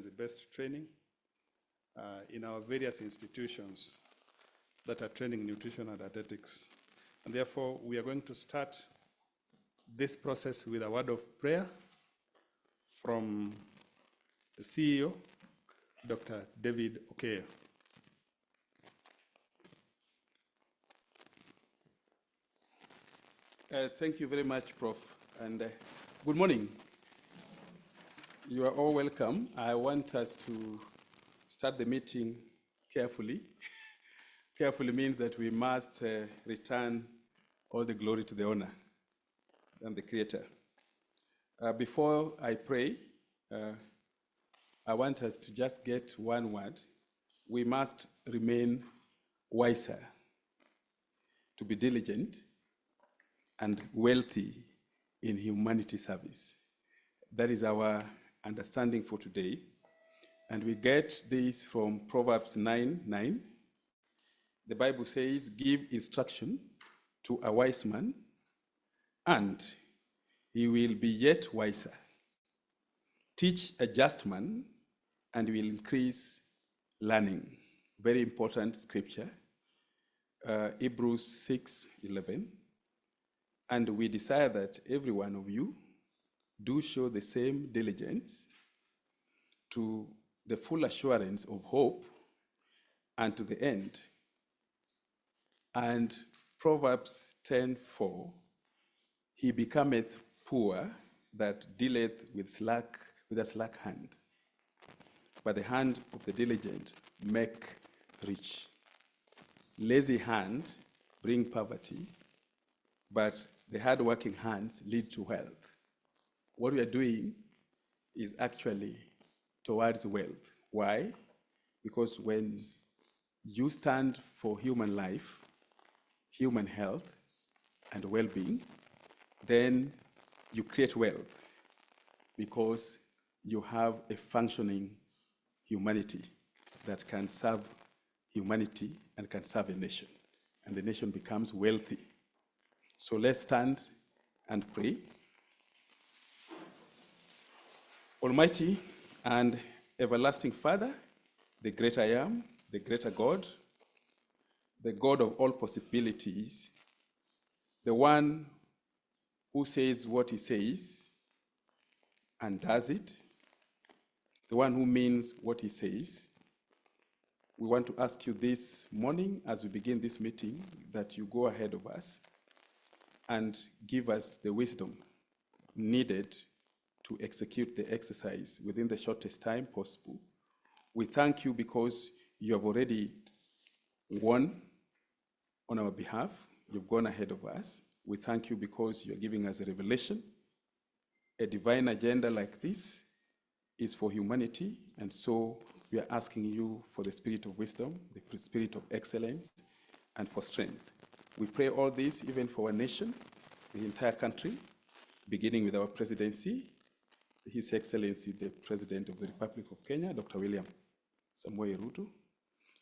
competency-based training in our various institutions that are training nutrition and dietetics. And therefore, we are going to start this process with a word of prayer from the CEO, Dr. David Okeyo. Thank you very much, Prof. And good morning. You are all welcome. I want us to start the meeting carefully. Carefully means that we must return all the glory to the owner and the creator. Before I pray, I want us to just get one word. We must remain wiser, to be diligent and wealthy in humanity service. That is our understanding for today. And we get this from Proverbs 9:9. The Bible says, give instruction to a wise man, and he will be yet wiser. Teach a just man, and will increase learning. Very important scripture, Hebrews 6:11. And we desire that every one of you do show the same diligence to the full assurance of hope and to the end. And Proverbs 10:4, he becometh poor that dealeth with a slack hand, but the hand of the diligent make rich. Lazy hand bring poverty, but the hard-working hands lead to wealth. What we are doing is actually towards wealth. Why? Because when you stand for human life, human health, and well-being, then you create wealth because you have a functioning humanity that can serve humanity and can serve a nation, and the nation becomes wealthy. So let's stand and pray. Almighty and everlasting Father, the great I am, the greater God, the God of all possibilities, the one who says what he says and does it, the one who means what he says. We want to ask you this morning as we begin this meeting that you go ahead of us and give us the wisdom needed to execute the exercise within the shortest time possible. We thank you because you have already won on our behalf. You've gone ahead of us. We thank you because you're giving us a revelation. A divine agenda like this is for humanity, and so we are asking you for the spirit of wisdom, the spirit of excellence, and for strength. We pray all this even for our nation, the entire country, beginning with our presidency, His Excellency, the President of the Republic of Kenya, Dr. William Samoei Ruto,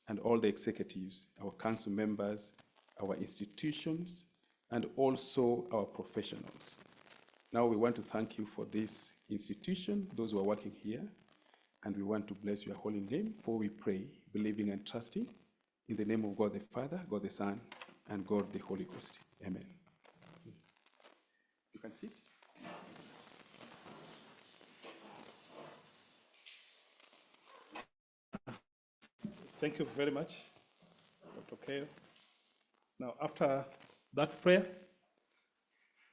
and all the executives, our council members, our institutions, and also our professionals. Now we want to thank you for this institution, those who are working here, and we want to bless your holy name, for we pray, believing and trusting, in the name of God the Father, God the Son, and God the Holy Ghost. Amen. You can sit. Thank you very much, Dr. Okeyo. Now, after that prayer,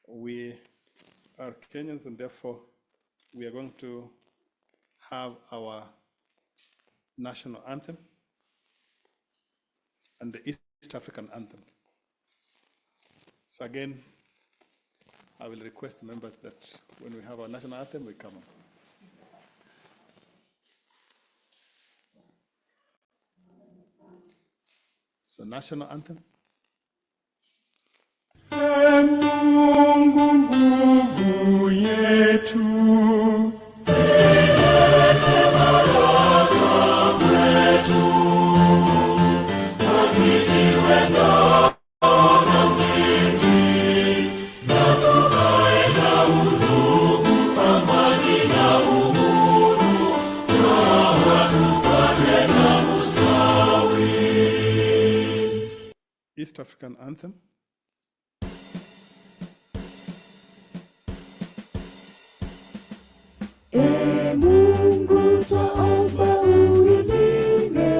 we are Kenyans, and therefore we are going to have our national anthem and the East African anthem. So again, I will request members that when we have our national anthem, we come on. So national anthem. Mungu nguvu yetu. Amani na uhuru East African anthem. Mungu twaomba uilinde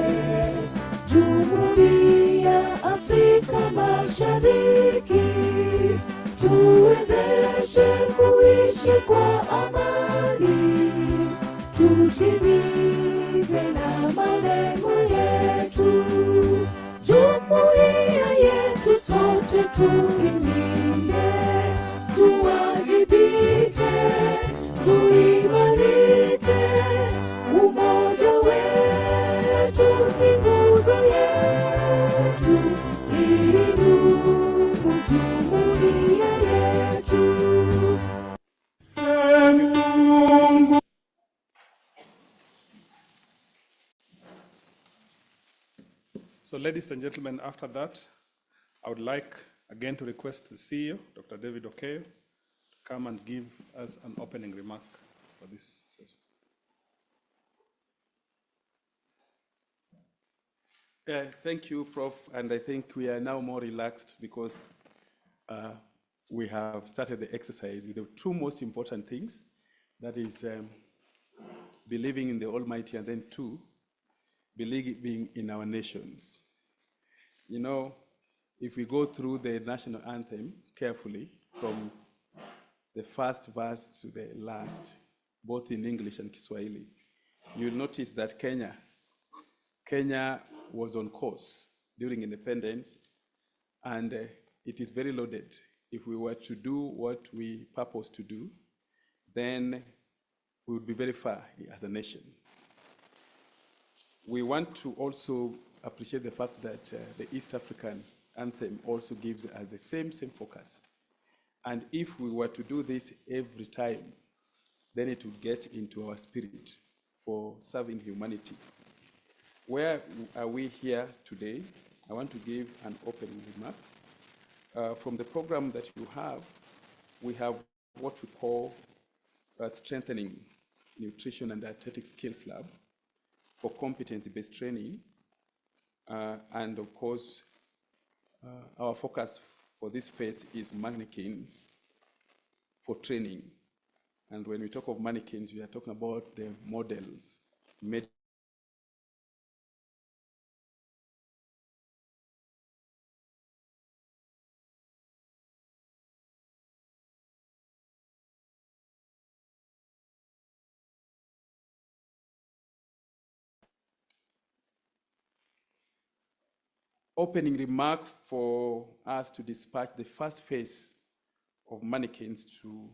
Jumuiya Afrika Mashariki, tuwezeshe kuishi kwa amani, tutimize na malengo yetu. Jumuiya yetu sote tuilinde, tuwajibike, tuimarike, umoja wetu ni nguzo yetu, idumu jumuiya yetu. So ladies and gentlemen, after that, I would like again to request the CEO, Dr. David Okeyo, to come and give us an opening remark for this session. Thank you, Prof. And I think we are now more relaxed because we have started the exercise with the two most important things. That is believing in the Almighty, and then two, believing in our nations. You know, if we go through the national anthem carefully, from the first verse to the last, both in English and Kiswahili, you'll notice that Kenya was on course during independence, and it is very loaded. If we were to do what we purpose to do, then we would be very far as a nation. We want to also appreciate the fact that the East African anthem also gives us the same focus. And if we were to do this every time, then it would get into our spirit for serving humanity. Where are we here today? I want to give an opening remark. From the program that you have, we have what we call Strengthening Nutrition and Dietetic Skills Lab for competency-based training. And of course, our focus for this phase is Manikins for training. And when we talk of Manikins, we are talking about the models made opening remark for us to dispatch the first phase of Manikins to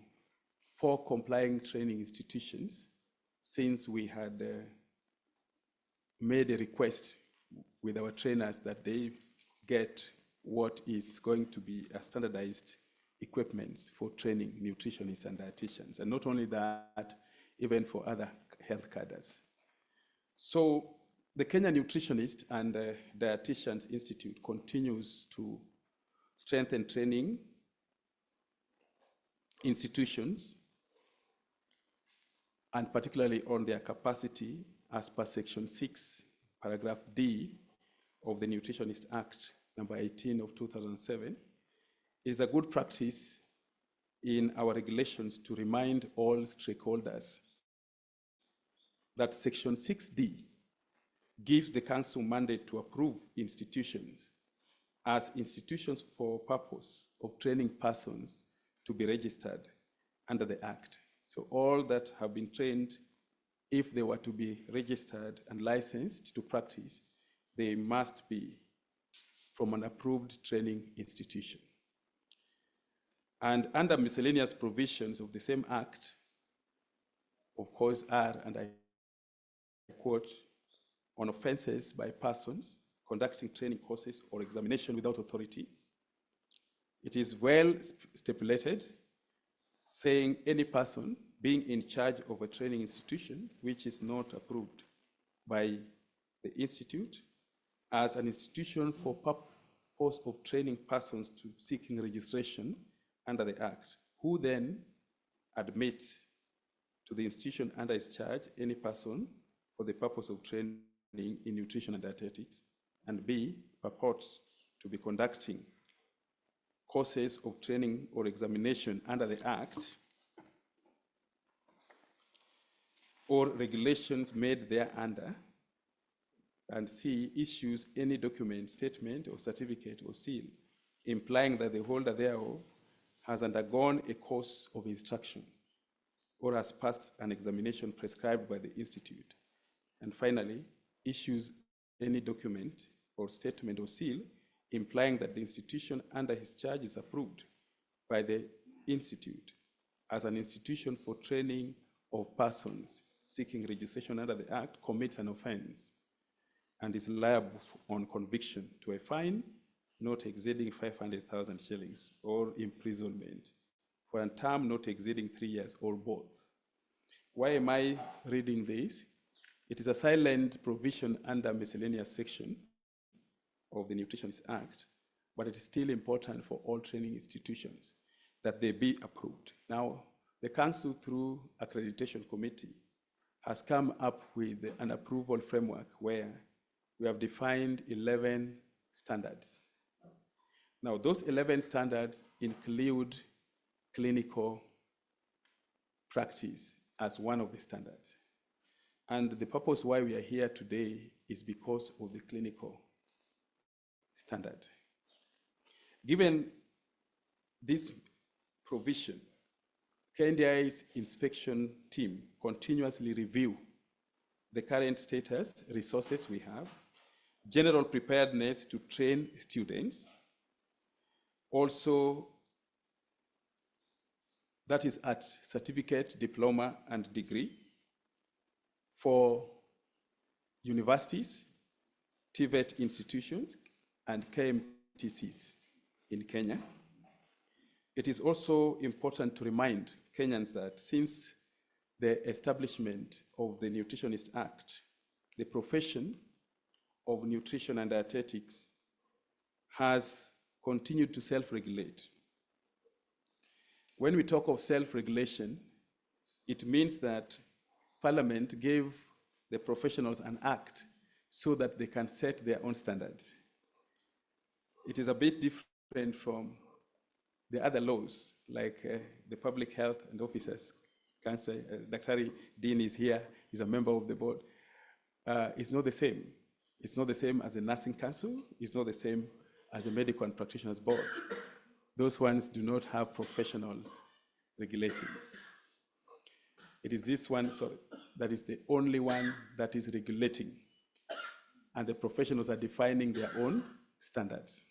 4 complying training institutions, since we had made a request with our trainers that they get what is going to be a standardized equipment for training nutritionists and dietitians. And not only that, even for other health cadres. So the Kenya Nutritionist and Dietitians Institute continues to strengthen training institutions, and particularly on their capacity as per Section 6, Paragraph D of the Nutritionist Act, number 18 of 2007. It is a good practice in our regulations to remind all stakeholders that Section 6D gives the Council mandate to approve institutions as institutions for purpose of training persons to be registered under the Act. So all that have been trained, if they were to be registered and licensed to practice, they must be from an approved training institution. And under miscellaneous provisions of the same Act, of course, are, and I quote, on offenses by persons conducting training courses or examination without authority. It is well stipulated, saying any person being in charge of a training institution which is not approved by the institute as an institution for purpose of training persons to seeking registration under the Act, who then admits to the institution under its charge any person for the purpose of training in nutrition and dietetics, and B, purports to be conducting courses of training or examination under the Act or regulations made thereunder, and C, issues any document, statement, or certificate or seal implying that the holder thereof has undergone a course of instruction or has passed an examination prescribed by the institute. And finally, issues any document or statement or seal implying that the institution under his charge is approved by the institute as an institution for training of persons seeking registration under the Act commits an offense and is liable on conviction to a fine not exceeding 500,000 shillings or imprisonment for a term not exceeding 3 years or both. Why am I reading this? It is a silent provision under miscellaneous section of the Nutritionist Act, but it is still important for all training institutions that they be approved. Now, the Council, through Accreditation Committee, has come up with an approval framework where we have defined 11 standards. Now, those 11 standards include clinical practice as one of the standards. And the purpose why we are here today is because of the clinical standard. Given this provision, KNDI's inspection team continuously review the current status, resources we have, general preparedness to train students, also that is at certificate, diploma, and degree for universities, TVET institutions, and KMTCs in Kenya. It is also important to remind Kenyans that since the establishment of the Nutritionist Act, the profession of nutrition and dietetics has continued to self-regulate. When we talk of self-regulation, it means that Parliament gave the professionals an act so that they can set their own standards. It is a bit different from the other laws, like the Public Health and Officers Council. Dr. Dean is here, he's a member of the board. It's not the same. It's not the same as the Nursing Council. It's not the same as the Medical and Practitioners Board. Those ones do not have professionals regulating. It is this one, sorry, that is the only one that is regulating. And the professionals are defining their own standards.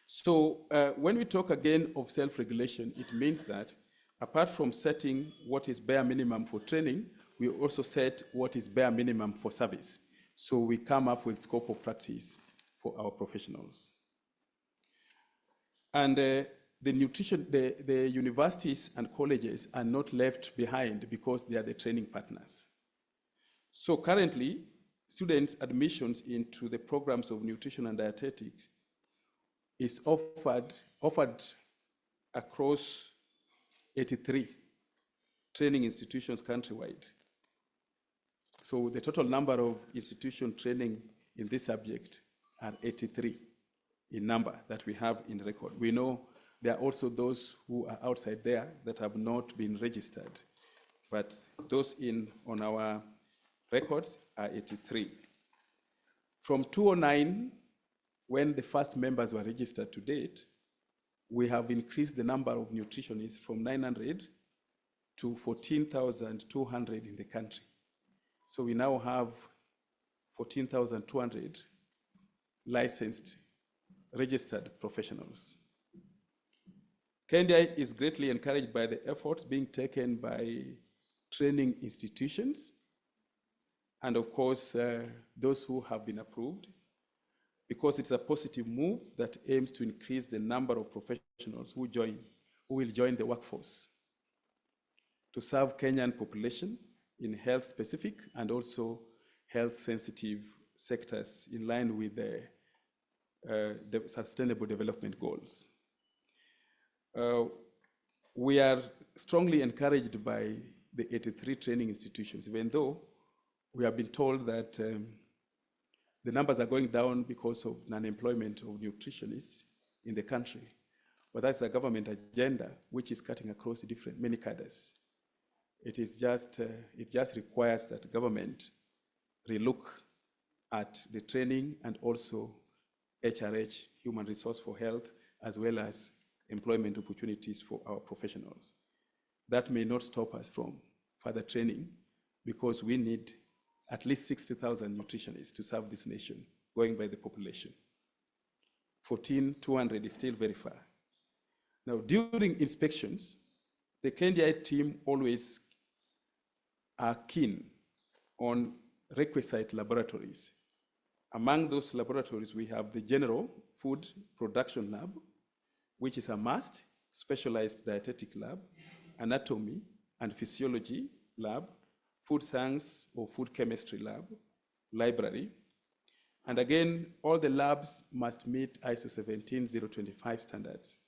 So when we talk again of self-regulation, it means that apart from setting what is bare minimum for training, we also set what is bare minimum for service. So we come up with scope of practice for our professionals. And the universities and colleges are not left behind because they are the training partners. So currently, students' admissions into the programs of nutrition and dietetics is offered across 83 training institutions countrywide. So the total number of institutions training in this subject are 83 in number that we have in record. We know there are also those who are outside there that have not been registered, but those on our records are 83. From 2009, when the first members were registered to date, we have increased the number of nutritionists from 900 to 14,200 in the country. So we now have 14,200 licensed, registered professionals. KNDI is greatly encouraged by the efforts being taken by training institutions, and of course, those who have been approved, because it's a positive move that aims to increase the number of professionals who will join the workforce to serve Kenyan population in health-specific and also health-sensitive sectors in line with the Sustainable Development Goals. We are strongly encouraged by the 83 training institutions, even though we have been told that the numbers are going down because of non-employment of nutritionists in the country. But that's a government agenda which is cutting across many cadres. It just requires that government relook at the training and also HRH, human resource for health, as well as employment opportunities for our professionals. That may not stop us from further training, because we need at least 60,000 nutritionists to serve this nation, going by the population. 14,200 is still very far. Now, during inspections, the KNDI team always are keen on requisite laboratories. Among those laboratories, we have the General Food Production Lab, which is a must, specialized dietetic lab, anatomy and physiology lab, food science or food chemistry lab, library. And again, all the labs must meet ISO 17025 standards.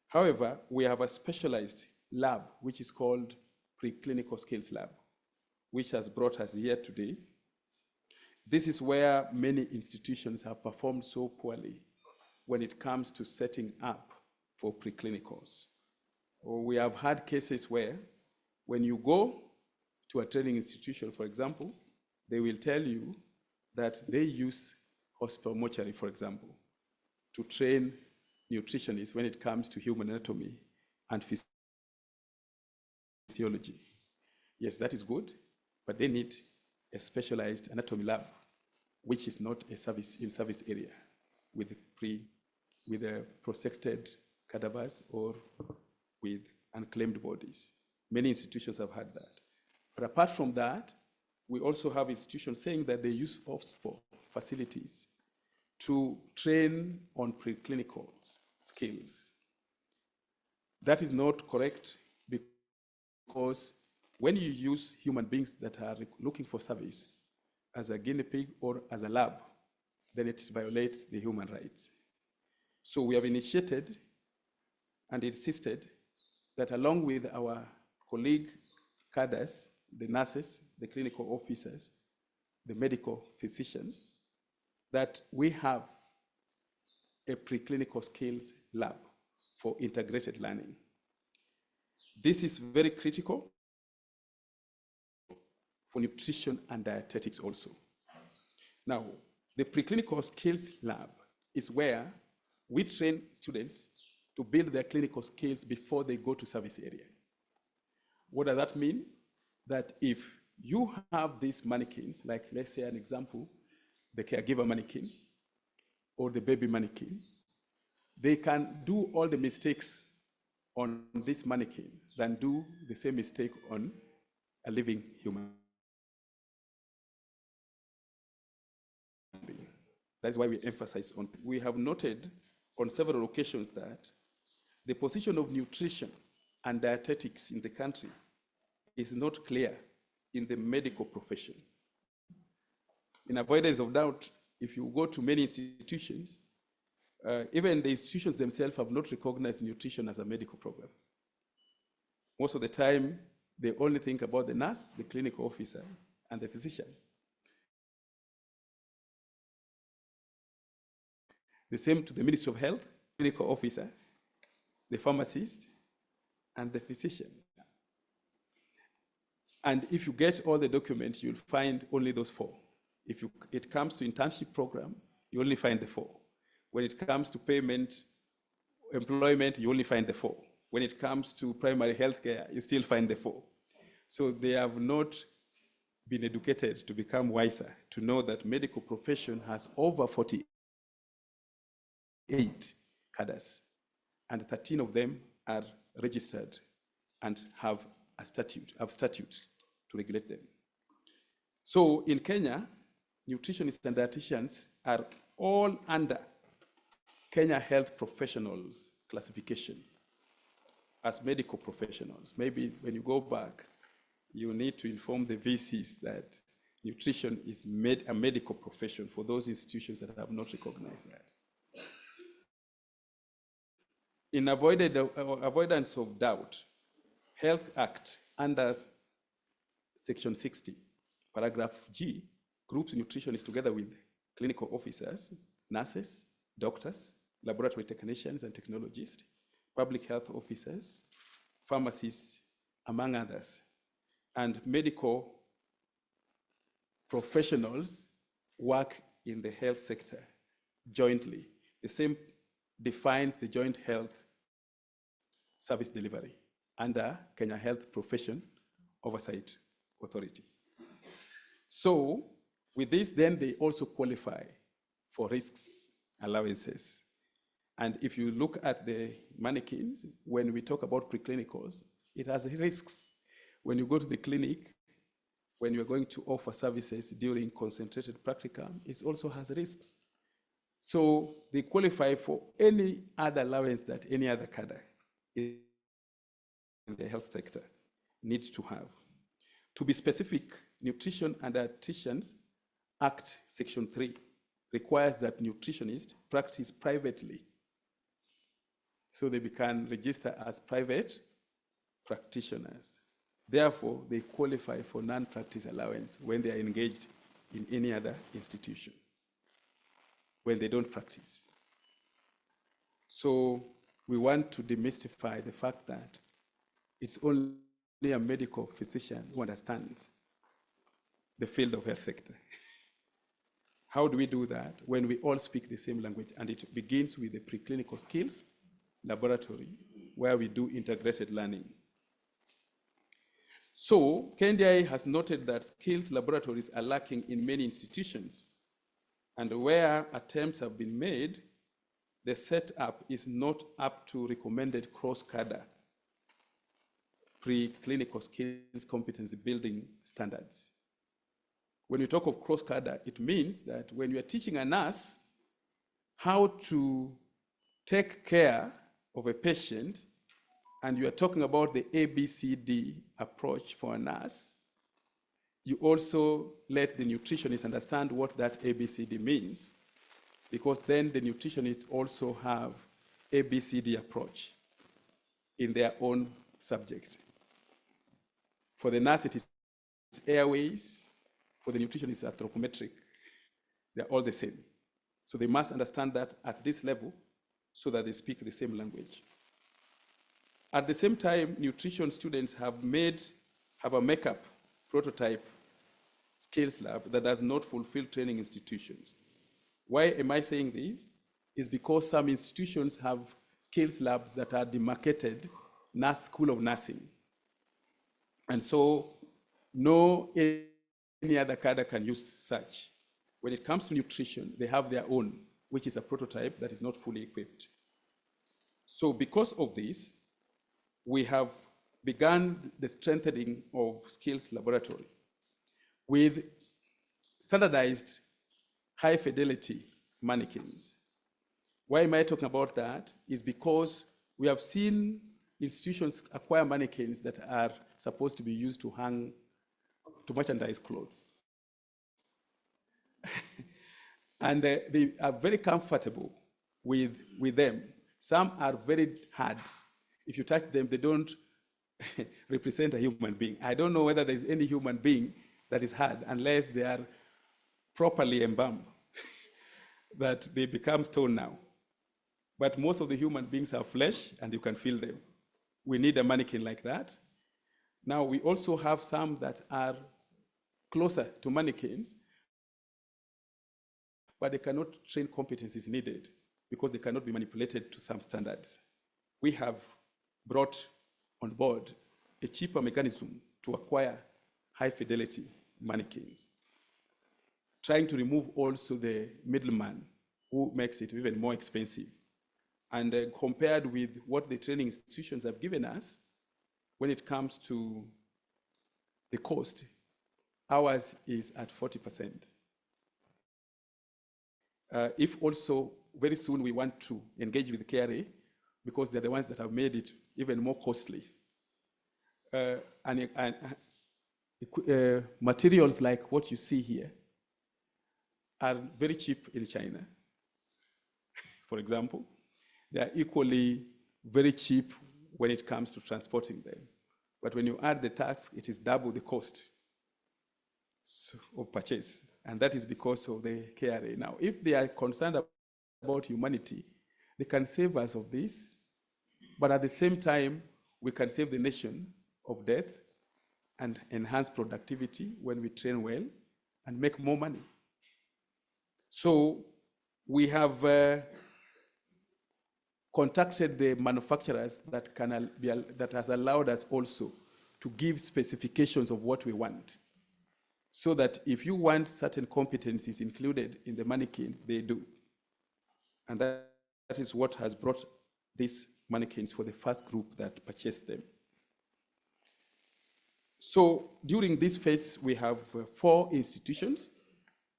However, we have a specialized lab, which is called Preclinical Skills Lab, which has brought us here today. This is where many institutions have performed so poorly when it comes to setting up for preclinicals. We have had cases where when you go to a training institution, for example, they will tell you that they use hospital mortuary, for example, to train nutritionists when it comes to human anatomy and physiology. Yes, that is good, but they need a specialized anatomy lab, which is not a service area with prosected cadavers or with unclaimed bodies. Many institutions have had that. But apart from that, we also have institutions saying that they use OPSPO facilities to train on preclinical skills. That is not correct, because when you use human beings that are looking for service as a guinea pig or as a lab, then it violates the human rights. So we have initiated and insisted that along with our colleague cadres, the nurses, the clinical officers, the medical physicians, that we have a preclinical skills lab for integrated learning. This is very critical for nutrition and dietetics also. Now, the preclinical skills lab is where we train students to build their clinical skills before they go to service area. What does that mean? That if you have these mannequins, like let's say an example, the caregiver mannequin or the baby mannequin, they can do all the mistakes on this mannequin than do the same mistake on a living human being. That's why we emphasize on. We have noted on several occasions that the position of nutrition and dietetics in the country is not clear in the medical profession. In avoidance of doubt, if you go to many institutions, even the institutions themselves have not recognized nutrition as a medical program. Most of the time, they only think about the nurse, the clinical officer, and the physician. The same to the Ministry of Health, clinical officer, the pharmacist, and the physician. And if you get all the documents, you'll find only those four. If it comes to internship program, you only find the four. When it comes to payment, employment, you only find the four. When it comes to primary healthcare, you still find the four. So they have not been educated to become wiser, to know that medical profession has over 48 cadres, and 13 of them are registered and have statutes to regulate them. So in Kenya, nutritionists and dietitians are all under Kenya Health Professionals classification as medical professionals. Maybe when you go back, you need to inform the VCs that nutrition is a medical profession for those institutions that have not recognized that. In avoidance of doubt, Health Act under Section 60, paragraph G, groups nutritionists together with clinical officers, nurses, doctors, laboratory technicians and technologists, public health officers, pharmacists, among others, and medical professionals work in the health sector jointly. The same defines the joint health service delivery under Kenya Health Profession Oversight Authority. So with this, then they also qualify for risks allowances. And if you look at the Manikins, when we talk about preclinicals, it has risks. When you go to the clinic, when you're going to offer services during concentrated practicum, it also has risks. So they qualify for any other allowance that any other cadre in the health sector needs to have. To be specific, Nutrition and Dietitians Act Section 3 requires that nutritionists practice privately, so they can register as private practitioners. Therefore, they qualify for non-practice allowance when they are engaged in any other institution, when they don't practice. So we want to demystify the fact that it's only a medical physician who understands the field of health sector. How do we do that? When we all speak the same language, and it begins with the preclinical skills laboratory, where we do integrated learning. So KNDI has noted that skills laboratories are lacking in many institutions, and where attempts have been made, the setup is not up to recommended cross-cadre preclinical skills competency building standards. When you talk of cross-cadre, it means that when you are teaching a nurse how to take care of a patient, and you are talking about the ABCD approach for a nurse, you also let the nutritionist understand what that ABCD means, because then the nutritionists also have ABCD approach in their own subject. For the nurse, it is airways. For the nutritionist, it's anthropometric. They're all the same. So they must understand that at this level so that they speak the same language. At the same time, nutrition students have a makeup prototype skills lab that does not fulfill training institutions. Why am I saying this? Is because some institutions have skills labs that are demarcated School of Nursing. And so no any other cadre can use such. When it comes to nutrition, they have their own, which is a prototype that is not fully equipped. So because of this, we have begun the strengthening of skills laboratory with standardized high fidelity mannequins. Why am I talking about that? Is because we have seen institutions acquire mannequins that are supposed to be used to merchandise clothes. And they are very comfortable with them. Some are very hard. If you touch them, they don't represent a human being. I don't know whether there's any human being that is hard unless they are properly embalmed, that they become stone now. But most of the human beings are flesh, and you can feel them. We need a mannequin like that. Now, we also have some that are closer to mannequins, but they cannot train competencies needed because they cannot be manipulated to some standards. We have brought on board a cheaper mechanism to acquire high fidelity mannequins, trying to remove also the middleman who makes it even more expensive. And compared with what the training institutions have given us, when it comes to the cost, ours is at 40%. If also very soon we want to engage with the KRA, because they're the ones that have made it even more costly. Materials like what you see here are very cheap in China, for example. They are equally very cheap when it comes to transporting them. But when you add the tax, it is double the cost of purchase. and that is because of the KRA. Now, if they are concerned about humanity, they can save us of this, but at the same time, we can save the nation of death and enhance productivity when we train well and make more money. So we have contacted the manufacturers that has allowed us also to give specifications of what we want, so that if you want certain competencies included in the mannequin, they do. And that is what has brought these mannequins for the first group that purchased them. So during this phase, we have 4 institutions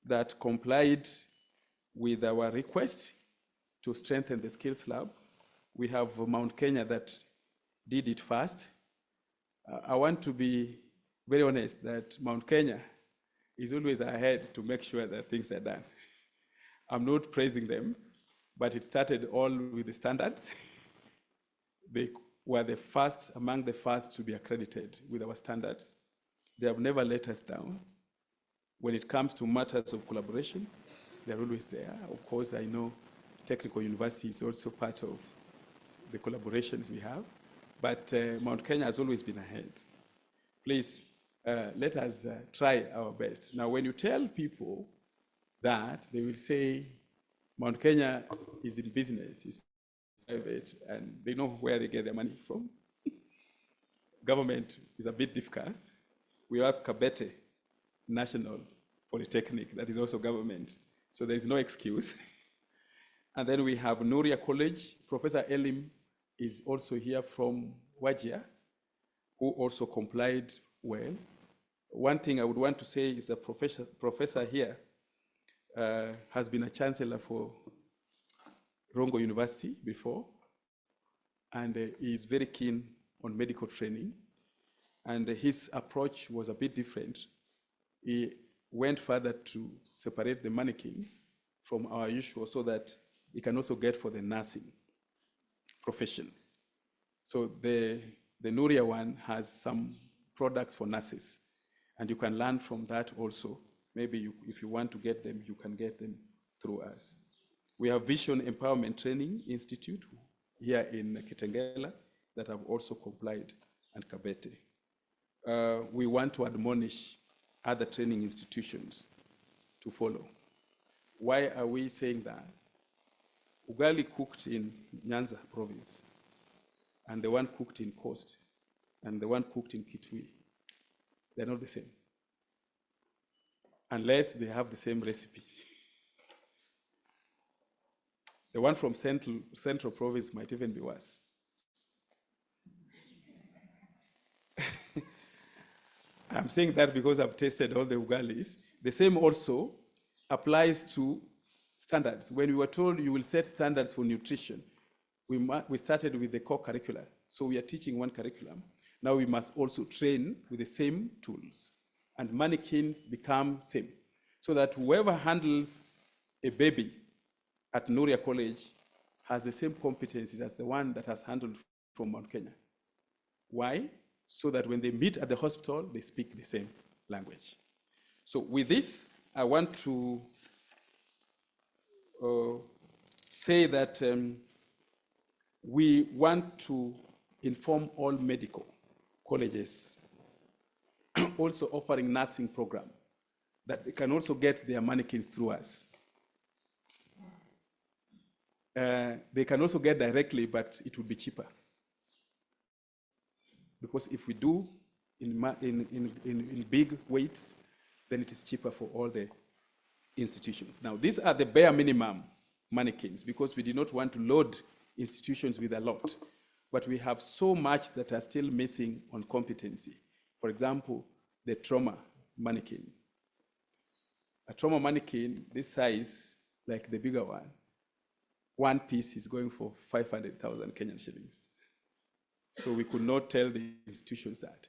that complied with our request to strengthen the skills lab. We have Mount Kenya that did it first. I want to be very honest that Mount Kenya is always ahead to make sure that things are done. I'm not praising them, but it started all with the standards. They were the first, among the first to be accredited with our standards. They have never let us down. When it comes to matters of collaboration, they're always there. Of course, I know Technical University is also part of the collaborations we have, but Mount Kenya has always been ahead. Please, let us try our best. Now, when you tell people that, they will say, Mount Kenya is in business, is private, and they know where they get their money from. Government is a bit difficult. We have Cabete National Polytechnic, that is also government, so there is no excuse. And then we have Nuria College. Professor Elim is also here from Wajir, who also complied well. One thing I would want to say is the professor here has been a chancellor for Rongo University before, and he is very keen on medical training. And his approach was a bit different. He went further to separate the mannequins from our usual so that he can also get for the nursing profession. So the Nuria one has some products for nurses, and you can learn from that also. Maybe if you want to get them, you can get them through us. We have Vision Empowerment Training Institute here in Kitengela that have also complied, and Kabete. We want to admonish other training institutions to follow. Why are we saying that? Ugali cooked in Nyanza province, and the one cooked in Coast, and the one cooked in Kitui, they're not the same, unless they have the same recipe. The one from Central Province might even be worse. I'm saying that because I've tasted all the ugalis. The same also applies to standards. When we were told you will set standards for nutrition, we started with the core curricular. So we are teaching one curriculum. Now we must also train with the same tools. And mannequins become same. So that whoever handles a baby at Nuria College has the same competencies as the one that has handled from Mount Kenya. Why? So that when they meet at the hospital, they speak the same language. So with this, I want to say that we want to inform all medical colleges also offering nursing program that they can also get their mannequins through us. They can also get directly, but it will be cheaper. Because if we do in big weights, then it is cheaper for all the institutions. Now, these are the bare minimum mannequins because we did not want to load institutions with a lot. But we have so much that are still missing on competency. For example, the trauma mannequin. A trauma mannequin, this size, like the bigger one piece is going for 500,000 Kenyan shillings. So we could not tell the institutions that.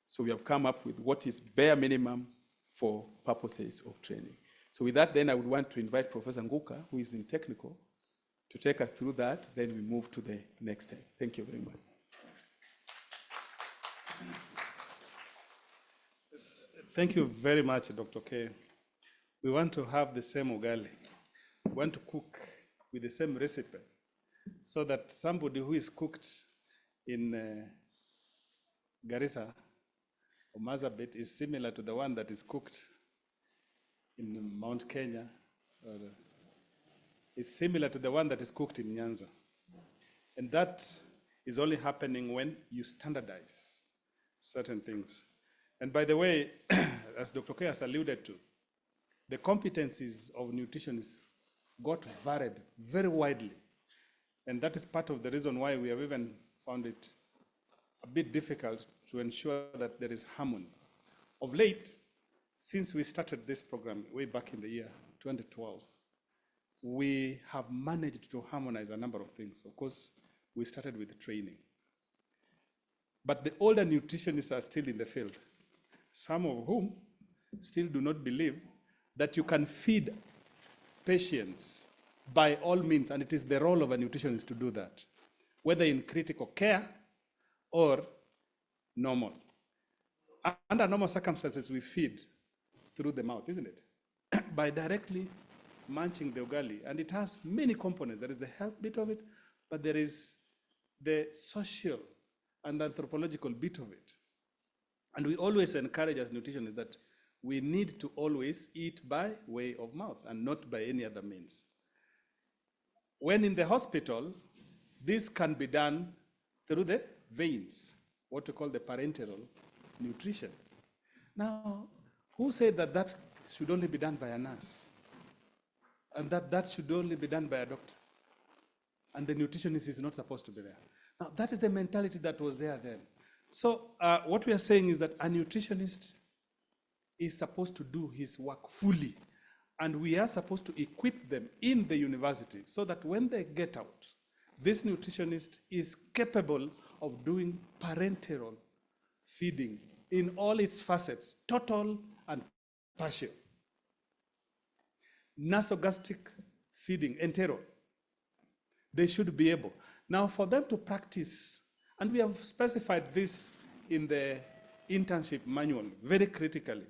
So we have come up with what is bare minimum for purposes of training. So with that, then I would want to invite Professor Nguka, who is in technical, to take us through that. Then we move to the next step. Thank you very much. Thank you very much, Dr. K. We want to have the same ugali. We want to cook with the same recipe so that somebody who is cooked in Garissa or Mazabit is similar to the one that is cooked in Mount Kenya, or is similar to the one that is cooked in Nyanza. And that is only happening when you standardize certain things. And by the way, as Dr. K has alluded to, the competencies of nutritionists got varied very widely. And that is part of the reason why we have even found it a bit difficult to ensure that there is harmony. Of late, since we started this program way back in the year 2012, we have managed to harmonize a number of things. Of course, we started with training. But the older nutritionists are still in the field, some of whom still do not believe that you can feed patients by all means, and it is the role of a nutritionist to do that, whether in critical care or normal. Under normal circumstances, we feed through the mouth, isn't it? By directly munching the ugali. And it has many components. There is the health bit of it, but there is the social and anthropological bit of it. And we always encourage as nutritionists that we need to always eat by way of mouth and not by any other means. When in the hospital, this can be done through the veins, what we call the parenteral nutrition. Now, who said that that should only be done by a nurse? And that should only be done by a doctor? And the nutritionist is not supposed to be there. Now, that is the mentality that was there then. So what we are saying is that a nutritionist is supposed to do his work fully. And we are supposed to equip them in the university so that when they get out, this nutritionist is capable of doing parenteral feeding in all its facets, total and partial. Nasogastric feeding, entero. They should be able. Now, for them to practice, and we have specified this in the internship manual very critically.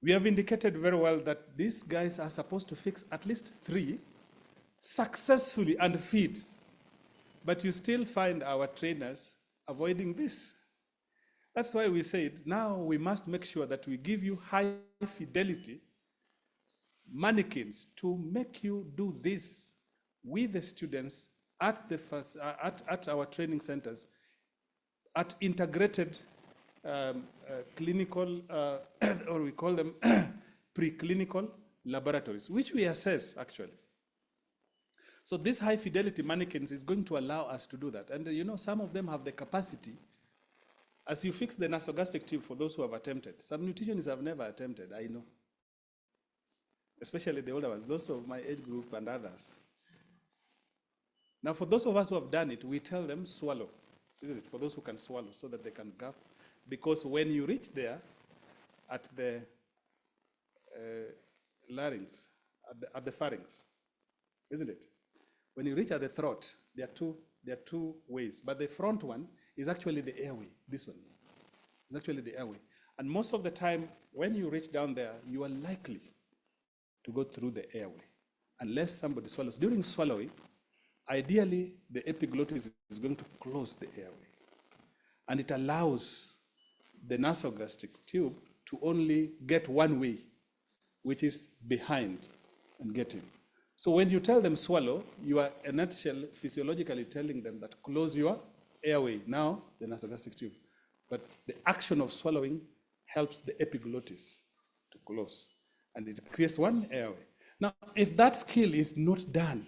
We have indicated very well that these guys are supposed to fix at least 3 successfully and feed. But you still find our trainers avoiding this. That's why we said now we must make sure that we give you high fidelity mannequins to make you do this with the students at our training centers, at integrated clinical, or we call them preclinical laboratories, which we assess actually. So this high fidelity mannequins is going to allow us to do that. And you know, some of them have the capacity. As you fix the nasogastric tube, for those who have attempted, some nutritionists have never attempted, I know. Especially the older ones, those of my age group and others. Now, for those of us who have done it, we tell them swallow, isn't it? For those who can swallow, so that they can gulp. Because when you reach there at the larynx, at the pharynx, isn't it? When you reach at the throat, there are two ways. But the front one is actually the airway. This one is actually the airway. And most of the time, when you reach down there, you are likely to go through the airway, unless somebody swallows. During swallowing, ideally, the epiglottis is going to close the airway. And it allows the nasogastric tube to only get one way, which is behind and get in. So when you tell them swallow, you are in a nutshell physiologically telling them that close your airway, now the nasogastric tube. But the action of swallowing helps the epiglottis to close, and it creates one airway. Now, if that skill is not done,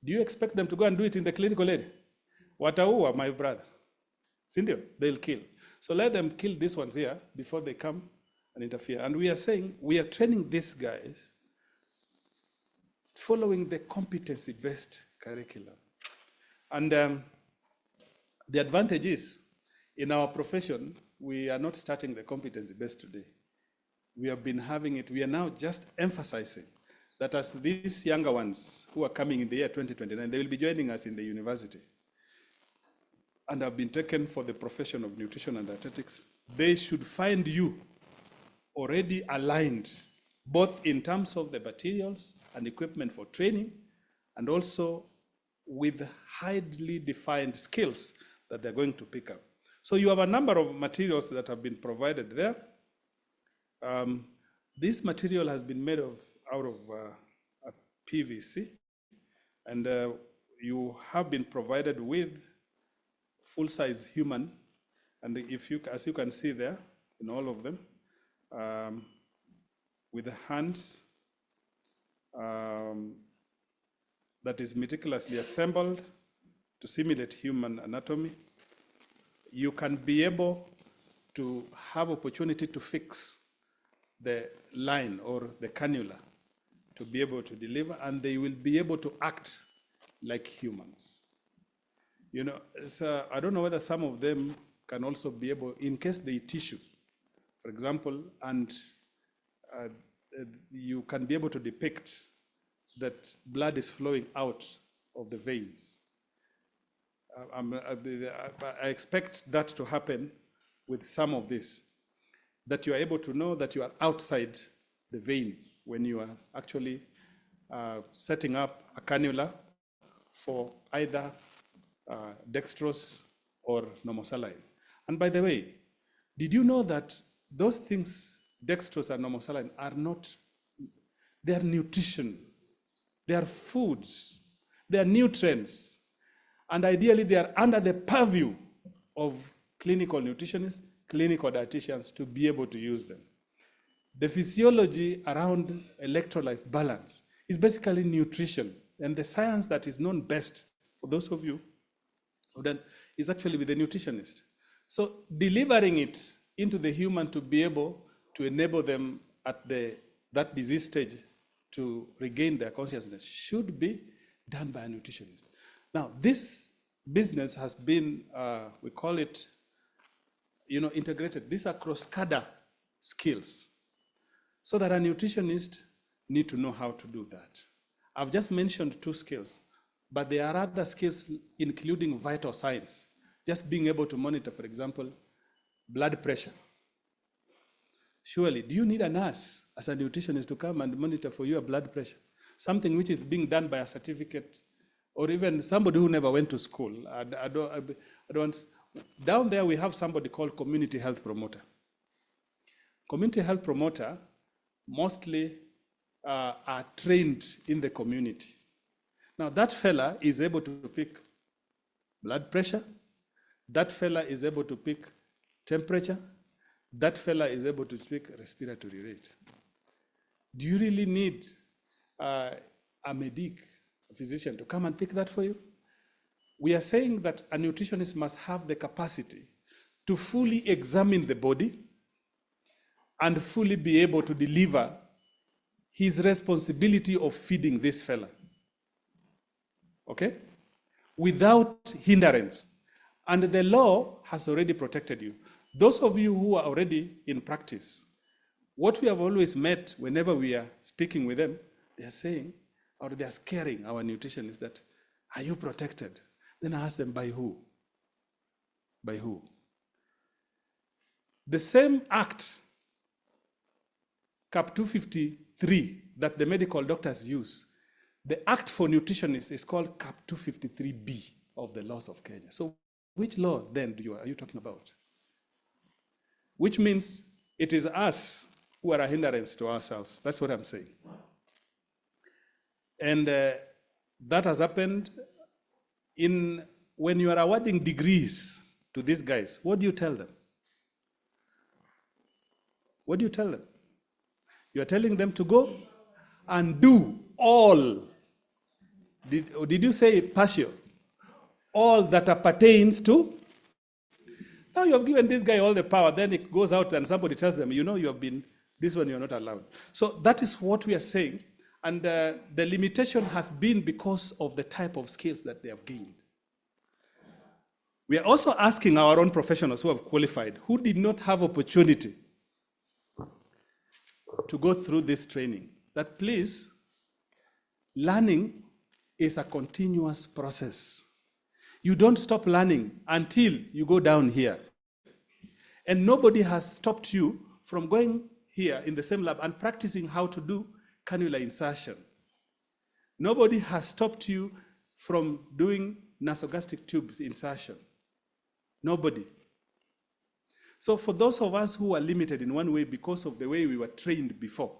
do you expect them to go and do it in the clinical area? Wataua, my brother. Sindio, they'll kill. So let them kill these ones here before they come and interfere. And we are saying, we are training these guys following the competency-based curriculum. And the advantage is, in our profession, we are not starting the competency-based today. We have been having it. We are now just emphasizing that as these younger ones who are coming in the year 2029, they will be joining us in the university and have been taken for the profession of nutrition and dietetics. They should find you already aligned, both in terms of the materials and equipment for training, and also with highly defined skills that they're going to pick up. So you have a number of materials that have been provided there. This material has been made out of PVC, and you have been provided with full-size human, and as you can see there, in all of them, with the hands that is meticulously assembled to simulate human anatomy. You can be able to have opportunity to fix the line or the cannula to be able to deliver, and they will be able to act like humans. You know, so I don't know whether some of them can also be able, in case they tissue, for example, and you can be able to depict that blood is flowing out of the veins. I expect that to happen with some of this, that you are able to know that you are outside the vein when you are actually setting up a cannula for either dextrose or normosaline. And by the way, did you know that those things, dextrose and normosaline, are not, they are nutrition, they are foods, they are nutrients, and ideally they are under the purview of clinical nutritionists, clinical dietitians to be able to use them. The physiology around electrolyte balance is basically nutrition, and the science that is known best, for those of you who don't, is actually with the nutritionist. So delivering it into the human to be able to enable them at that disease stage to regain their consciousness should be done by a nutritionist. Now, this business has been, we call it, integrated. These are cross-cadre skills, so that a nutritionist need to know how to do that. I've just mentioned 2 skills, but there are other skills, including vital signs. Just being able to monitor, for example, blood pressure. Surely, do you need a nurse as a nutritionist to come and monitor for your blood pressure? Something which is being done by a certificate, or even somebody who never went to school. I don't. Down there, we have somebody called community health promoter. Community health promoter mostly are trained in the community. Now, that fella is able to pick blood pressure. That fella is able to pick temperature. That fella is able to pick respiratory rate. Do you really need a medic, a physician, to come and pick that for you? We are saying that a nutritionist must have the capacity to fully examine the body and fully be able to deliver his responsibility of feeding this fella, okay? Without hindrance. And the law has already protected you. Those of you who are already in practice, what we have always met whenever we are speaking with them, they are saying, or they are scaring our nutritionists that, are you protected? Then I ask them, by who? By who? The same act, Cap 253, that the medical doctors use, the act for nutritionists is called Cap 253B of the laws of Kenya. So which law then are you talking about? Which means it is us who are a hindrance to ourselves. That's what I'm saying. And that has happened when you are awarding degrees to these guys. What do you tell them? What do you tell them? You are telling them to go and do all. Did you say partial? All that appertains to. Now you have given this guy all the power, then it goes out and somebody tells them, you have been, this one you're not allowed. So that is what we are saying. And the limitation has been because of the type of skills that they have gained. We are also asking our own professionals who have qualified, who did not have opportunity to go through this training, that please, learning is a continuous process. You don't stop learning until you go down here. And nobody has stopped you from going here in the same lab and practicing how to do cannula insertion. Nobody has stopped you from doing nasogastric tubes insertion. Nobody. So for those of us who are limited in one way because of the way we were trained before,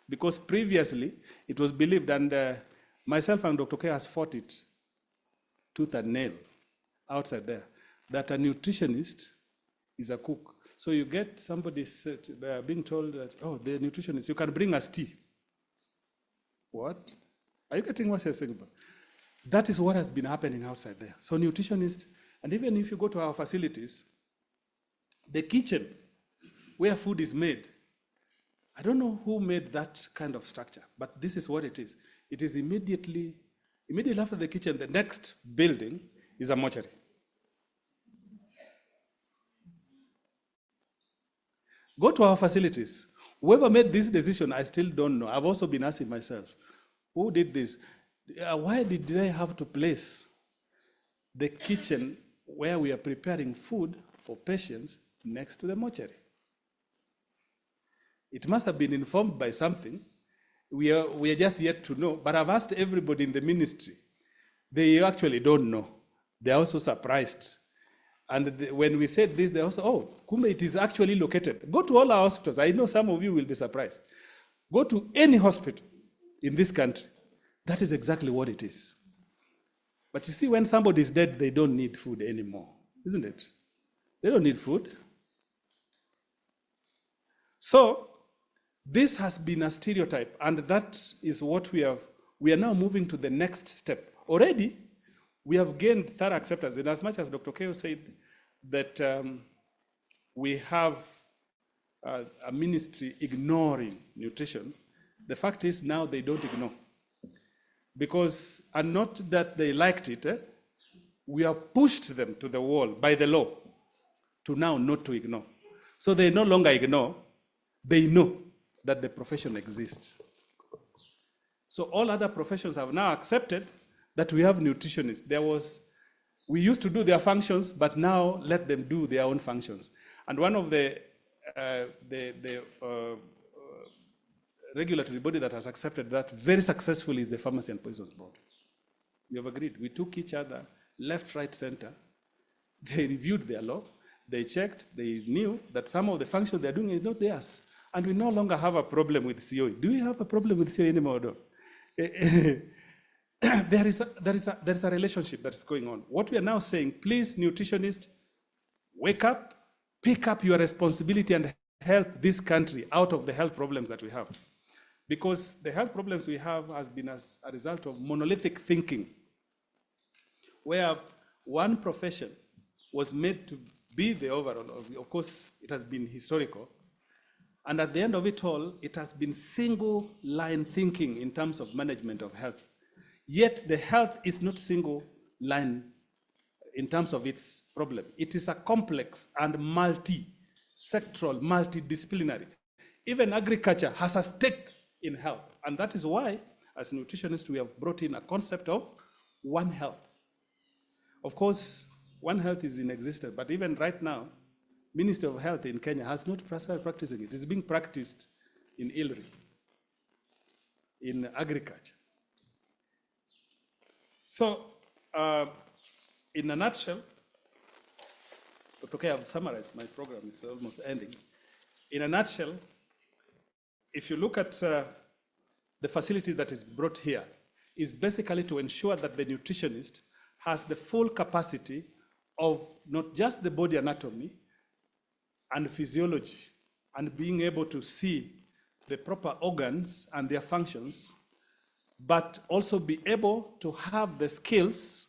because previously it was believed, and myself and Dr. K has fought it tooth and nail outside there, that a nutritionist is a cook. So you get somebody being told that, oh, the nutritionist, you can bring us tea. What? Are you getting what I'm saying? That is what has been happening outside there. So nutritionists, and even if you go to our facilities, the kitchen where food is made, I don't know who made that kind of structure, but this is what it is. It is immediately after the kitchen, the next building is a mortuary. Go to our facilities. Whoever made this decision, I still don't know. I've also been asking myself, who did this? Why did they have to place the kitchen where we are preparing food for patients next to the mortuary? It must have been informed by something. We are just yet to know, but I've asked everybody in the ministry. They actually don't know. They're also surprised. And when we said this, they also, oh, Kumbe, it is actually located. Go to all our hospitals. I know some of you will be surprised. Go to any hospital in this country. That is exactly what it is. But you see, when somebody is dead, they don't need food anymore, isn't it? They don't need food. So this has been a stereotype, and that is what we are now moving to the next step. Already, we have gained thorough acceptance, in as much as Dr. Keo said that we have a ministry ignoring nutrition. The fact is now they don't ignore. Because, and not that they liked it, we have pushed them to the wall by the law to now not to ignore. So they no longer ignore, they know that the profession exists. So all other professions have now accepted that we have nutritionists. We used to do their functions, but now let them do their own functions. And one of the regulatory body that has accepted that very successfully is the Pharmacy and Poisons Board. We have agreed. We took each other, left, right, center. They reviewed their law. They checked. They knew that some of the functions they're doing is not theirs. And we no longer have a problem with COE. Do we have a problem with COE anymore? No? There is a relationship that's going on. What we are now saying, please, nutritionists, wake up, pick up your responsibility and help this country out of the health problems that we have. Because the health problems we have has been as a result of monolithic thinking, where one profession was made to be the overall. Of course, it has been historical. And at the end of it all, it has been single line thinking in terms of management of health. Yet the health is not single line in terms of its problem. It is a complex and multi-sectoral, multidisciplinary. Even agriculture has a stake in health. And that is why, as nutritionists, we have brought in a concept of One Health. Of course, One Health is in existence, but even right now, Ministry of Health in Kenya has not started practicing it. It's being practiced in ILRI, in agriculture. So, in a nutshell, okay, I've summarized my program, it's almost ending. In a nutshell, if you look at the facility that is brought here, is basically to ensure that the nutritionist has the full capacity of not just the body anatomy and physiology, and being able to see the proper organs and their functions, but also be able to have the skills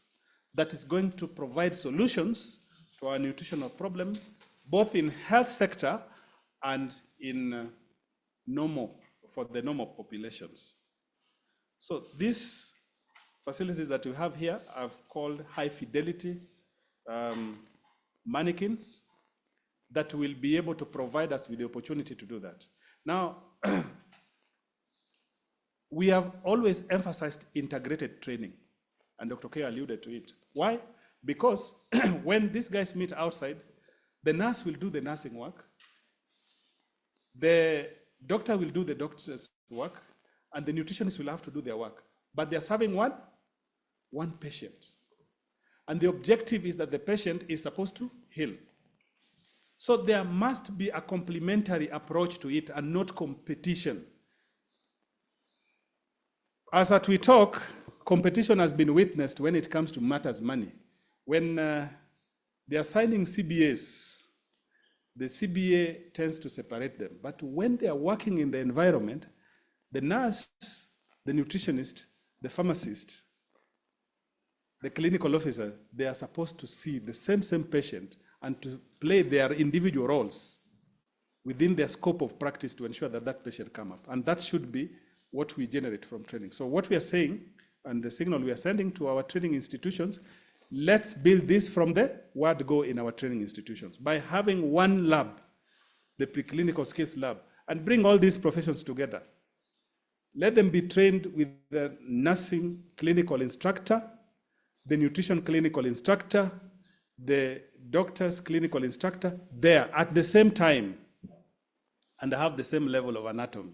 that is going to provide solutions to our nutritional problem, both in health sector and in for the normal populations. So these facilities that we have here are called high fidelity Manikins that will be able to provide us with the opportunity to do that. Now, we have always emphasized integrated training, and Dr. K alluded to it. Why? Because when these guys meet outside, the nurse will do the nursing work, the Doctor will do the doctor's work, and the nutritionist will have to do their work. But they're serving one patient. And the objective is that the patient is supposed to heal. So there must be a complementary approach to it and not competition. As at we talk, competition has been witnessed when it comes to matters money. When they are signing CBAs, the CBA tends to separate them. But when they are working in the environment, the nurse, the nutritionist, the pharmacist, the clinical officer, they are supposed to see the same patient and to play their individual roles within their scope of practice to ensure that that patient come up. And that should be what we generate from training. So what we are saying, and the signal we are sending to our training institutions, let's build this from the word go in our training institutions by having one lab, the preclinical skills lab, and bring all these professions together. Let them be trained with the nursing clinical instructor, the nutrition clinical instructor, the doctor's clinical instructor there at the same time and have the same level of anatomy.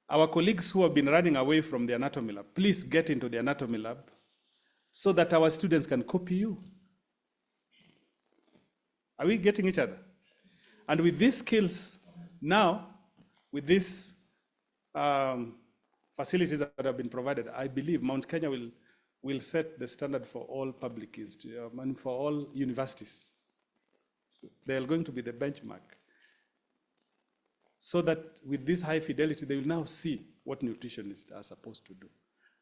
Our colleagues who have been running away from the anatomy lab, please get into the anatomy lab so that our students can copy you. Are we getting each other? And with these skills, now, with these facilities that have been provided, I believe Mount Kenya will set the standard for all public institutions and for all universities. They are going to be the benchmark. So that with this high fidelity, they will now see what nutritionists are supposed to do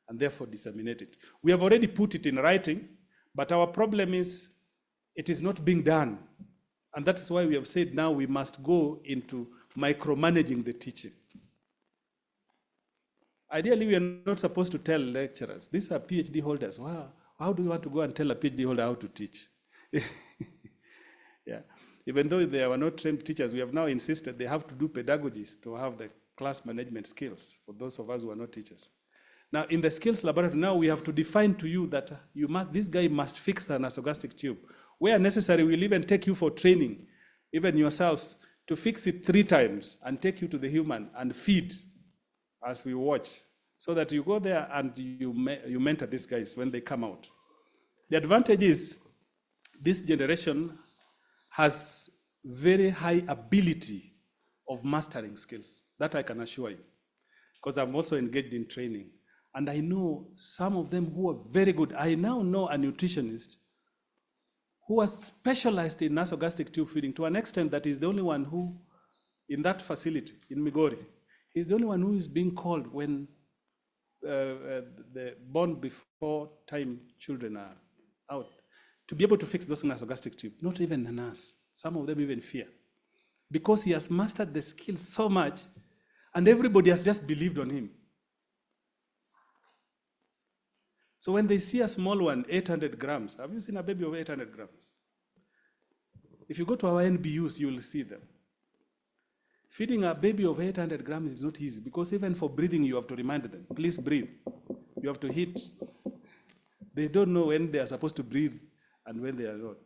and therefore disseminate it. We have already put it in writing, but our problem is it is not being done. And that is why we have said now we must go into micromanaging the teaching. Ideally, we are not supposed to tell lecturers, these are PhD holders. Wow, how do you want to go and tell a PhD holder how to teach? Yeah. Even though they were not trained teachers, we have now insisted they have to do pedagogies to have the class management skills for those of us who are not teachers. Now, in the skills laboratory, now we have to define to you that this guy must fix an nasogastric tube. Where necessary, we'll even take you for training, even yourselves, to fix it 3 times and take you to the human and feed as we watch, so that you go there and you mentor these guys when they come out. The advantage is this generation has very high ability of mastering skills. That I can assure you, because I'm also engaged in training. And I know some of them who are very good. I now know a nutritionist who was specialized in nasogastric tube feeding to an extent that he's the only one who, in that facility in Migori, he's the only one who is being called when the born before time children are out, to be able to fix those nasogastric tubes. Not even a nurse. Some of them even fear. Because he has mastered the skills so much, and everybody has just believed on him. So when they see a small one, 800 grams, have you seen a baby of 800 grams? If you go to our NBUs, you will see them. Feeding a baby of 800 grams is not easy, because even for breathing, you have to remind them, please breathe. You have to hit. They don't know when they are supposed to breathe and when they are not.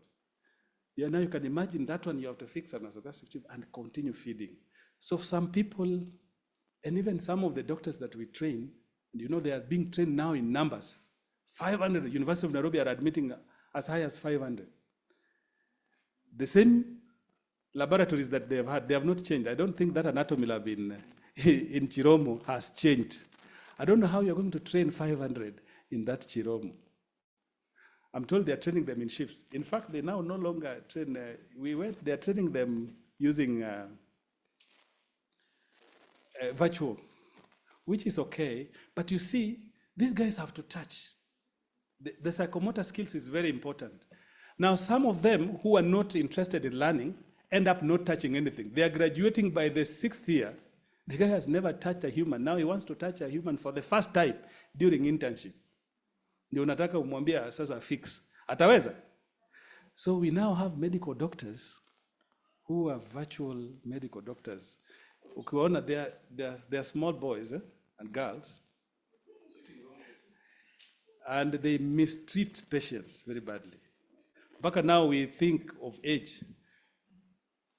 Yeah, now you can imagine that one, you have to fix an nasogastric tube and continue feeding. So some people, and even some of the doctors that we train, they are being trained now in numbers. 500, University of Nairobi are admitting as high as 500. The same laboratories that they have had, they have not changed. I don't think that anatomy lab in Chiromo has changed. I don't know how you're going to train 500 in that Chiromo. I'm told they're training them in shifts. In fact, they now no longer train. They're training them using virtual, which is okay. But you see, these guys have to touch. The psychomotor skills is very important. Now, some of them who are not interested in learning end up not touching anything. They are graduating by the 6th year. The guy has never touched a human. Now he wants to touch a human for the first time during internship. Ndio unataka umwambia sasa fix. Ataweza? So we now have medical doctors who are virtual medical doctors. Ukiwaona, they are small boys and girls. And they mistreat patients very badly. But now we think of age.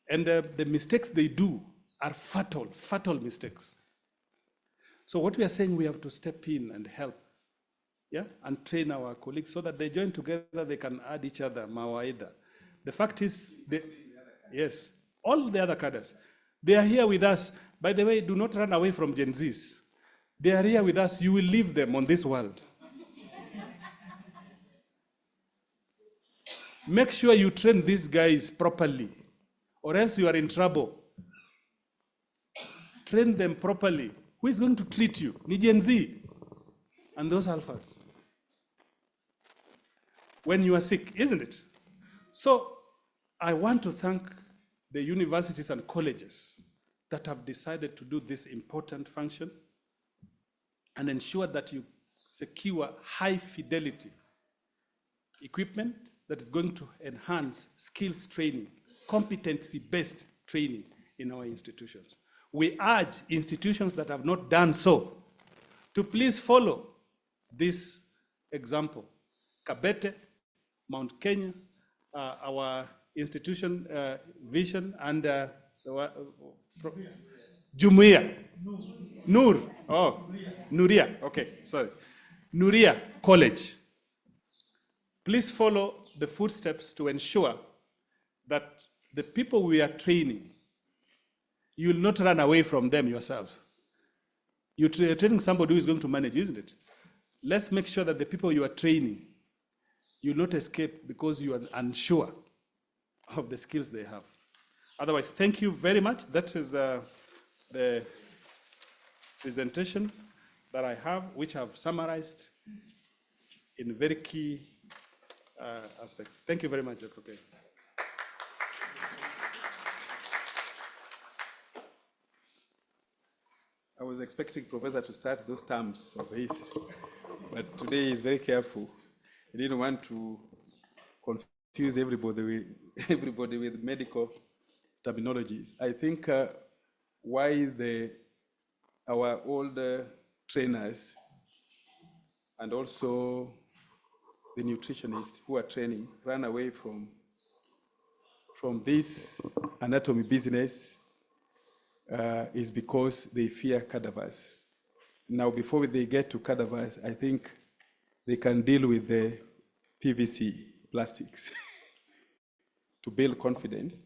And the mistakes they do are fatal mistakes. So what we are saying, we have to step in and help, yeah, and train our colleagues so that they join together, they can add each other, mawaida. The fact is, yes, all the other cadres, they are here with us. By the way, do not run away from Gen Zs. They are here with us. You will leave them on this world. Make sure you train these guys properly, or else you are in trouble. Train them properly. Who is going to treat you? Ni Gen Z and those alphas. When you are sick, isn't it? So I want to thank the universities and colleges that have decided to do this important function and ensure that you secure high fidelity equipment that is going to enhance skills training, competency-based training in our institutions. We urge institutions that have not done so to please follow this example. Kabete, Mount Kenya, our institution vision, and Jumuiya. Nuria, okay, sorry. Nuria College. Please follow the footsteps to ensure that the people we are training, you will not run away from them yourself. You're training somebody who is going to manage, isn't it? Let's make sure that the people you are training, you will not escape because you are unsure of the skills they have. Otherwise, thank you very much. That is the presentation that I have, which I've summarized in very key aspects. Thank you very much, Dr. K. I was expecting Professor to start those terms of his, but today he's very careful. He didn't want to confuse everybody with medical terminologies. I think why our older trainers and also the nutritionists who are training run away from this anatomy business is because they fear cadavers. Now, before they get to cadavers, I think they can deal with the PVC plastics to build confidence.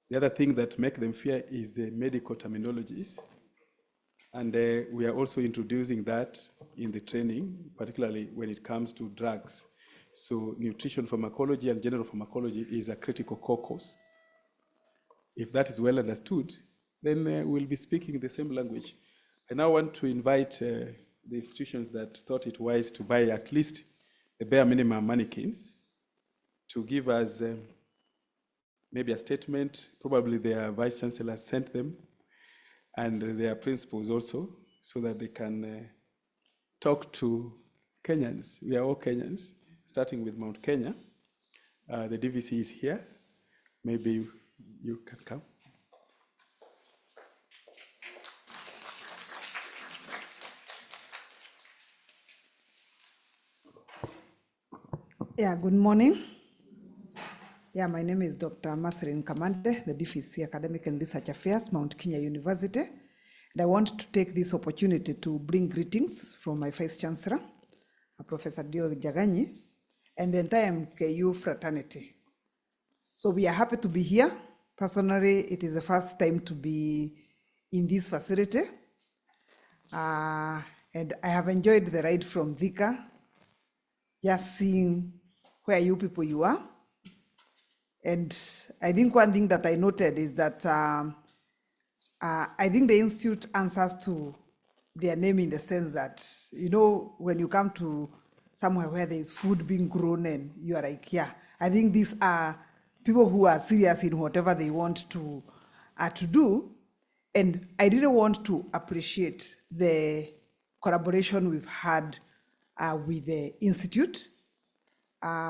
The other thing that makes them fear is the medical terminologies. And we are also introducing that in the training, particularly when it comes to drugs. So nutrition pharmacology and general pharmacology is a critical core course. If that is well understood, then we'll be speaking the same language. I now want to invite the institutions that thought it wise to buy at least the bare minimum Manikins to give us maybe a statement. Probably their vice chancellor sent them, and their principals also, so that they can talk to Kenyans. We are all Kenyans, starting with Mount Kenya. The DVC is here. Maybe you can come. Yeah, good morning. Yeah, my name is Dr. Masrin Kamande, the DVC Academic and Research Affairs, Mount Kenya University. And I want to take this opportunity to bring greetings from my Vice Chancellor, Professor Dio Jaganyi, and the entire MKU fraternity. So we are happy to be here. Personally, it is the first time to be in this facility. And I have enjoyed the ride from Thika, just seeing where you people you are. And I think one thing that I noted is that I think the institute answers to their name in the sense that, you know, when you come to somewhere where there is food being grown and you are like, yeah, I think these are people who are serious in whatever they want to do. And I really want to appreciate the collaboration we've had with the institute.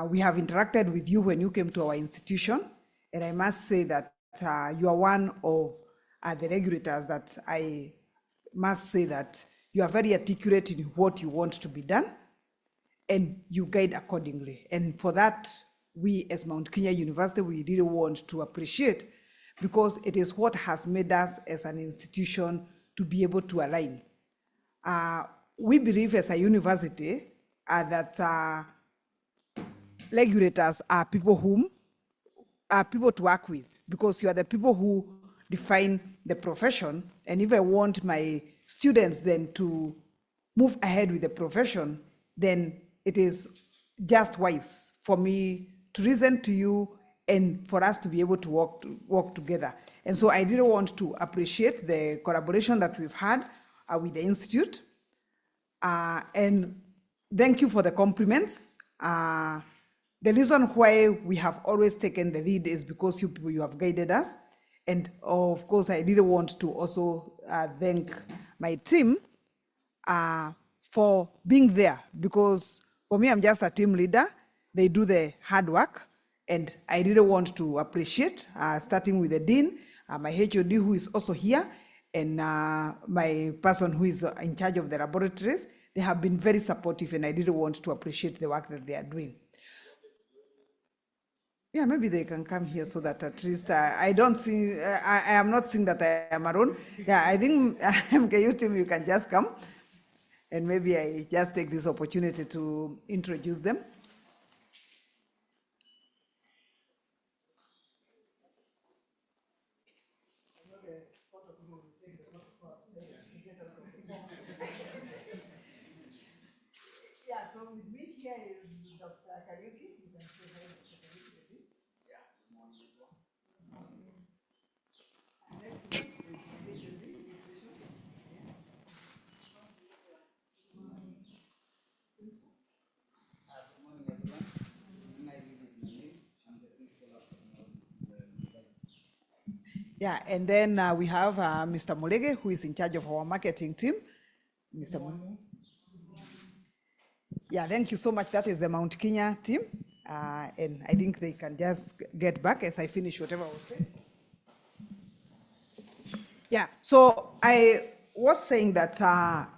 We have interacted with you when you came to our institution, and I must say that you are one of the regulators that I must say that you are very articulate in what you want to be done, and you guide accordingly. And for that, we as Mount Kenya University, we really want to appreciate, because it is what has made us as an institution to be able to align. We believe as a university that regulators are people to work with, because you are the people who define the profession. And if I want my students then to move ahead with the profession, then it is just wise for me to listen to you and for us to be able to work together. And so I really want to appreciate the collaboration that we've had with the Institute. And thank you for the compliments. The reason why we have always taken the lead is because you people, you have guided us. And of course, I really want to also thank my team for being there, because for me, I'm just a team leader. They do the hard work, and I really want to appreciate, starting with the Dean, my HOD who is also here, and my person who is in charge of the laboratories. They have been very supportive, and I really want to appreciate the work that they are doing. Yeah, maybe they can come here so that at least I don't see, I am not seeing that I am alone. Yeah, I think MKU team, you can just come. And maybe I just take this opportunity to introduce them. Yeah, so with me here is Dr. Kariuki. You can say hi, Dr. Kariuki. Yeah, and then we have Mr. Mulege, who is in charge of our marketing team. Mr. Mulege. Yeah, thank you so much. That is the Mount Kenya team. And I think they can just get back as I finish whatever I was saying. Yeah, so I was saying that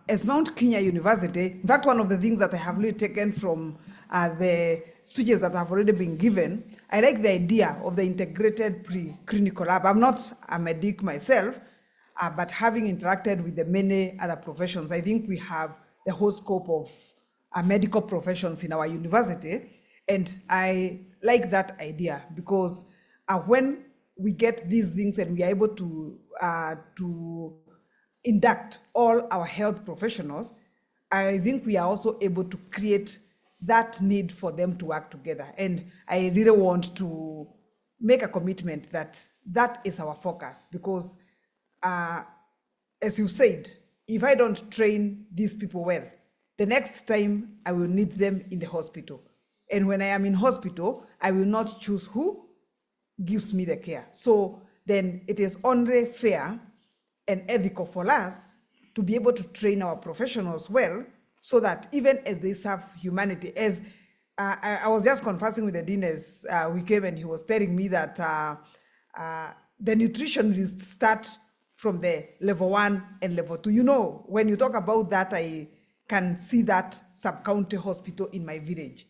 as Mount Kenya University, in fact, one of the things that I have really taken from the speeches that have already been given, I like the idea of the integrated pre-clinical lab. I'm not a medic myself, but having interacted with the many other professions, I think we have the whole scope of medical professions in our university. And I like that idea, because when we get these things and we are able to induct all our health professionals, I think we are also able to create that need for them to work together. And I really want to make a commitment that that is our focus, because as you said, if I don't train these people well, the next time I will need them in the hospital. And when I am in hospital, I will not choose who gives me the care. So then it is only fair and ethical for us to be able to train our professionals well, so that even as they serve humanity, as I was just conversing with the dean as we came, and he was telling me that the nutritionists start from the level 1 and level 2. You know, when you talk about that, I can see that sub-county hospital in my village.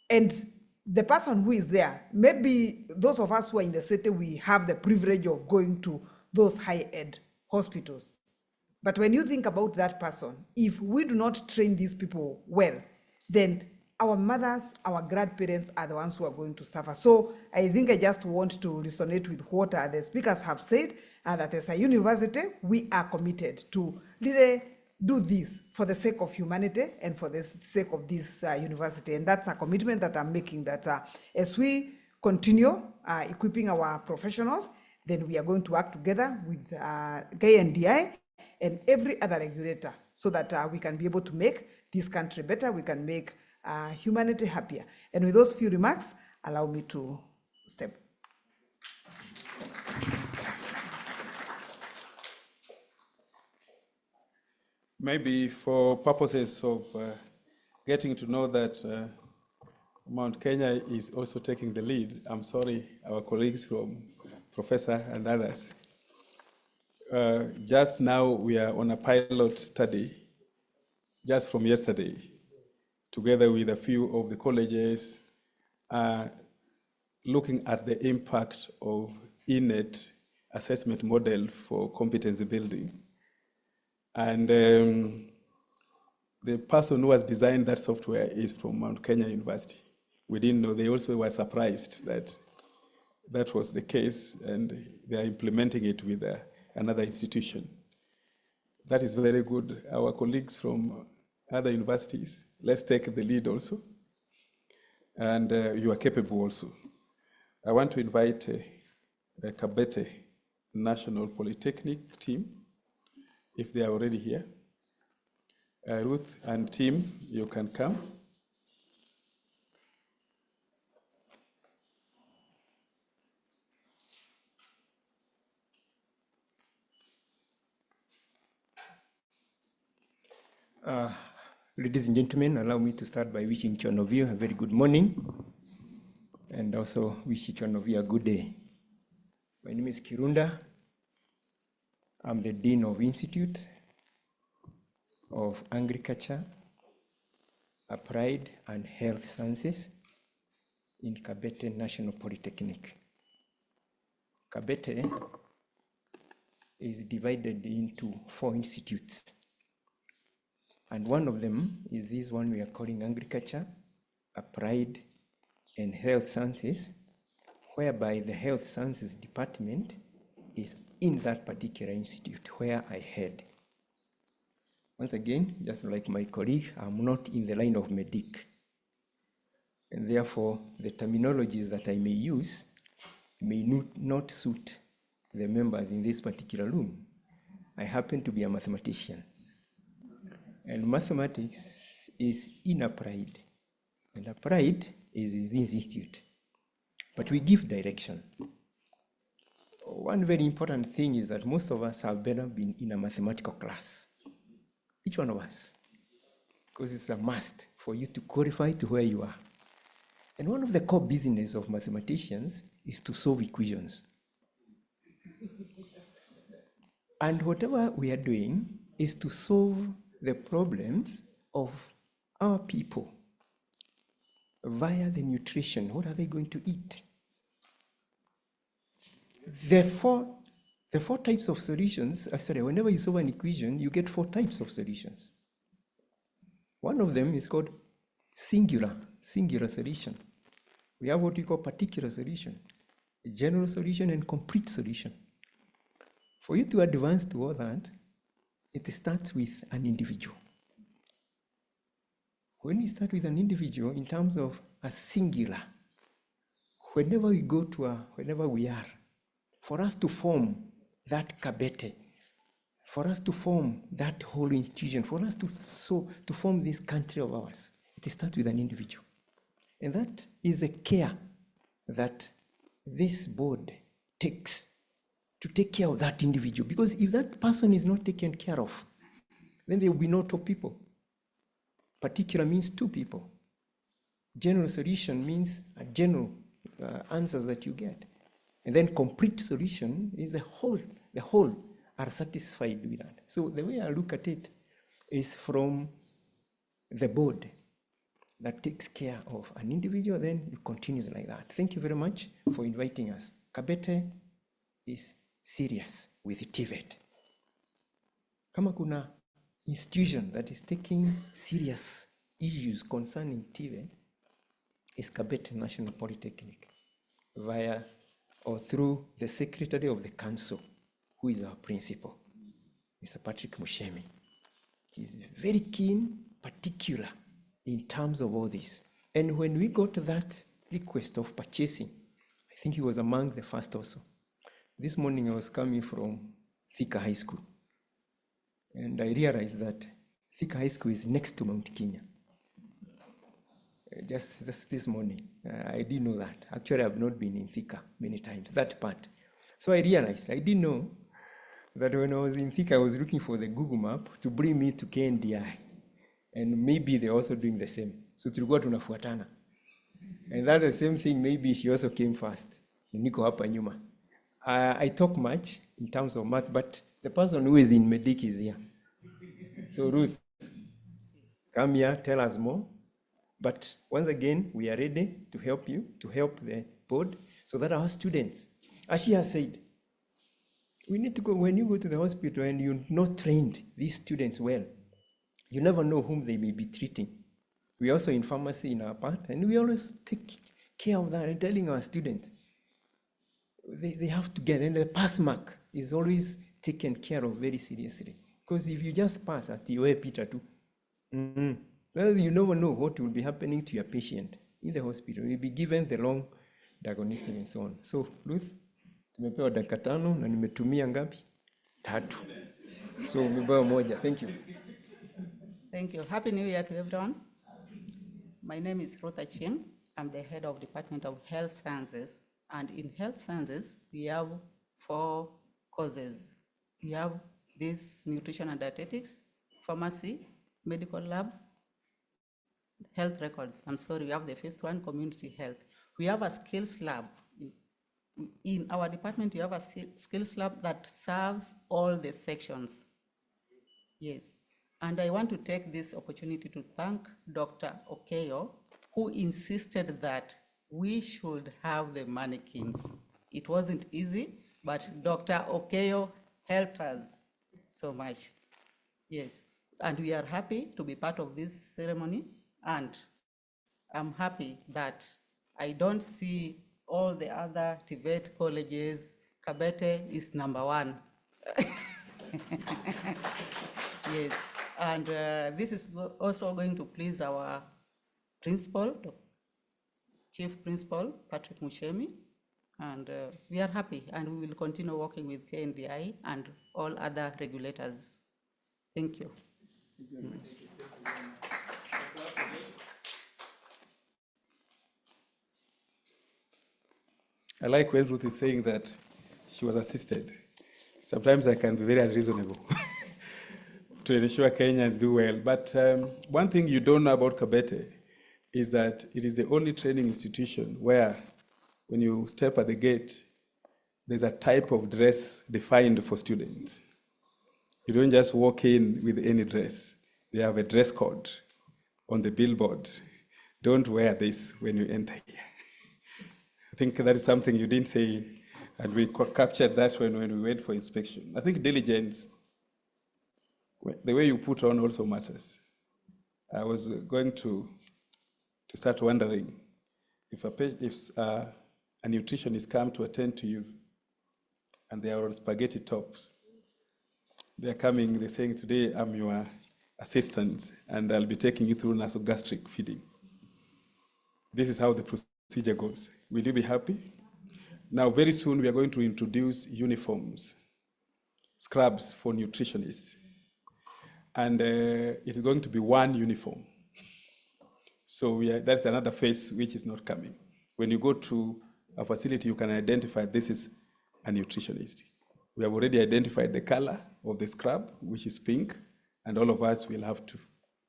And the person who is there, maybe those of us who are in the city, we have the privilege of going to those high-end hospitals. But when you think about that person, if we do not train these people well, then our mothers, our grandparents are the ones who are going to suffer. So I think I just want to resonate with what the speakers have said, and that as a university, we are committed to really do this for the sake of humanity and for the sake of this university. And that's a commitment that I'm making, that as we continue equipping our professionals, then we are going to work together with KNDI and every other regulator, so that we can be able to make this country better, we can make humanity happier. And with those few remarks, allow me to step. Maybe for purposes of getting to know that Mount Kenya is also taking the lead, I'm sorry, our colleagues from Professor and others. Just now we are on a pilot study, just from yesterday, together with a few of the colleges, looking at the impact of innate assessment model for competency building. And the person who has designed that software is from Mount Kenya University. We didn't know, they also were surprised that that was the case, and they are implementing it with another institution. That is very good. Our colleagues from other universities, let's take the lead also. And you are capable also. I want to invite the Cabete National Polytechnic team, if they are already here. Ruth and team, you can come. Ladies and gentlemen, allow me to start by wishing each one of you a very good morning, and also wish each one of you a good day. My name is Kirunda. I'm the Dean of Institute of Agriculture, Applied and Health Sciences in Cabete National Polytechnic. Cabete is divided into 4 institutes. And one of them is this one we are calling Agriculture, Applied and Health Sciences, whereby the Health Sciences Department is in that particular institute where I head. Once again, just like my colleague, I'm not in the line of medic. And therefore, the terminologies that I may use may not suit the members in this particular room. I happen to be a mathematician. And mathematics is in applied, and applied is in this institute. But we give direction. One very important thing is that most of us have better been in a mathematical class. Each one of us. Because it's a must for you to qualify to where you are. And one of the core business of mathematicians is to solve equations. And whatever we are doing is to solve the problems of our people via the nutrition. What are they going to eat? The four types of solutions, whenever you solve an equation, you get 4 types of solutions. One of them is called singular solution. We have what we call particular solution, a general solution, and complete solution. For you to advance to all that, it starts with an individual. When we start with an individual in terms of a singular, whenever we go to wherever we are, for us to form that Kabete, for us to form that whole institution, for us to form this country of ours, it starts with an individual. And that is the care that this board takes to take care of that individual. Because if that person is not taken care of, then there will be no top people. Particular means 2 people. General solution means a general answers that you get. And then complete solution is the whole are satisfied with that. So the way I look at it is from the board that takes care of an individual, then it continues like that. Thank you very much for inviting us. Kabete is serious with TVET. Kama kuna institution that is taking serious issues concerning TVET, is Cabete National Polytechnic, via or through the Secretary of the Council, who is our principal, Mr. Patrick Mushemi. He's very keen, particular in terms of all this. And when we got that request of purchasing, I think he was among the first also. This morning I was coming from Thika High School, and I realized that Thika High School is next to Mount Kenya. Just this morning, I didn't know that. Actually, I've not been in Thika many times, that part. So I realized, I didn't know that when I was in Thika, I was looking for the Google map to bring me to KNDI. And maybe they're also doing the same. So tulikuwa tunafuatana. And that's the same thing, maybe she also came first. Niko hapa nyuma. I talk much in terms of math, but the person who is in Medic is here. So Ruth, come here, tell us more. But once again, we are ready to help you, to help the board, so that our students As she has said, we need to go, when you go to the hospital and you're not trained these students well, you never know whom they may be treating. We also in pharmacy in our part, and we always take care of that and telling our students, they have to get, and the pass mark is always taken care of very seriously. Because if you just pass at your Peter too, well, you never know what will be happening to your patient in the hospital. You'll be given the wrong diagnostic and so on. So, Ruth, tumepewa dakika 5 na nimetumia ngapi? 3. So, umepewa moja. Thank you. Thank you. Happy New Year to everyone. My name is Ruth Achim. I'm the head of Department of Health Sciences. And in Health Sciences, we have 4 courses. We have this nutrition and dietetics, pharmacy, medical lab, health records. I'm sorry, we have the 5th one, community health. We have a skills lab. In our department, we have a skills lab that serves all the sections. Yes. And I want to take this opportunity to thank Dr. Okeyo, who insisted that we should have the Manikins. It wasn't easy, but Dr. Okeyo helped us so much. Yes, and we are happy to be part of this ceremony, and I'm happy that I don't see all the other Cabete colleges. Kabete is #1. Yes, and this is also going to please our principal, Chief Principal, Patrick Mushemi, and we are happy, and we will continue working with KNDI and all other regulators. Thank you. Thank you very much. I like when Ruth is saying that she was assisted. Sometimes I can be very unreasonable to ensure Kenyans do well. But one thing you don't know about Kabete is that it is the only training institution where when you step at the gate, there's a type of dress defined for students. You don't just walk in with any dress. They have a dress code on the billboard. Don't wear this when you enter here. I think that is something you didn't say, and we captured that when we went for inspection. I think diligence, the way you put on also matters. I was going to start wondering if a nutritionist come to attend to you and they are on spaghetti tops. They're coming, they're saying, today I'm your assistant and I'll be taking you through nasogastric feeding. This is how the procedure goes. Will you be happy? Now, very soon we are going to introduce uniforms, scrubs for nutritionists. And it's going to be one uniform. So that's another phase which is not coming. When you go to a facility, you can identify this is a nutritionist. We have already identified the color of the scrub, which is pink, and all of us will have to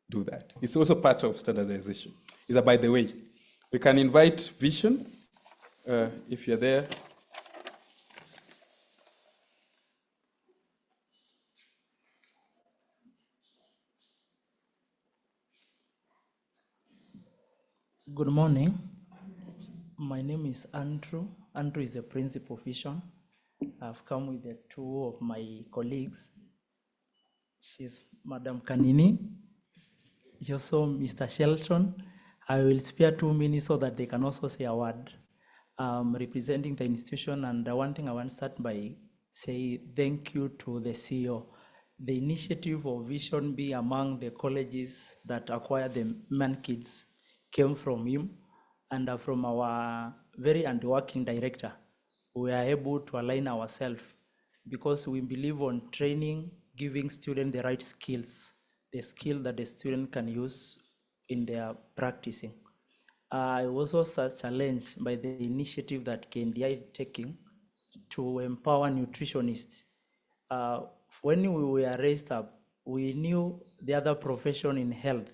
do that. It's also part of standardization. It's a by the way. We can invite Vision, if you're there. Good morning. My name is Andrew. Andrew is the principal Vision. I've come with the 2 of my colleagues. She's Madam Kanini. Also Mr. Shelton. I will spare 2 minutes so that they can also say a word. Representing the institution, and one thing I want to start by say thank you to the CEO. The initiative of Vision be among the colleges that acquired the Manikins came from him and from our very hardworking director. We are able to align ourselves because we believe on training, giving students the right skills, the skill that the student can use in their practicing. I was also challenged by the initiative that KNDI is taking to empower nutritionists. When we were raised up, we knew the other profession in health,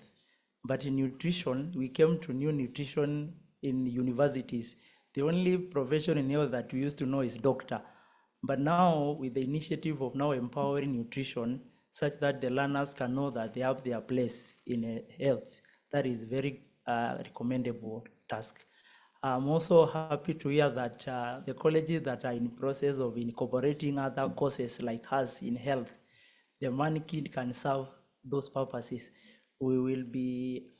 but in nutrition, we came to new nutrition in universities. The only profession in health that we used to know is doctor. But now, with the initiative of now empowering nutrition, such that the learners can know that they have their place in health, that is very recommendable task. I'm also happy to hear that the colleges that are in process of incorporating other courses like us in health, the Manikins can serve those purposes. We will be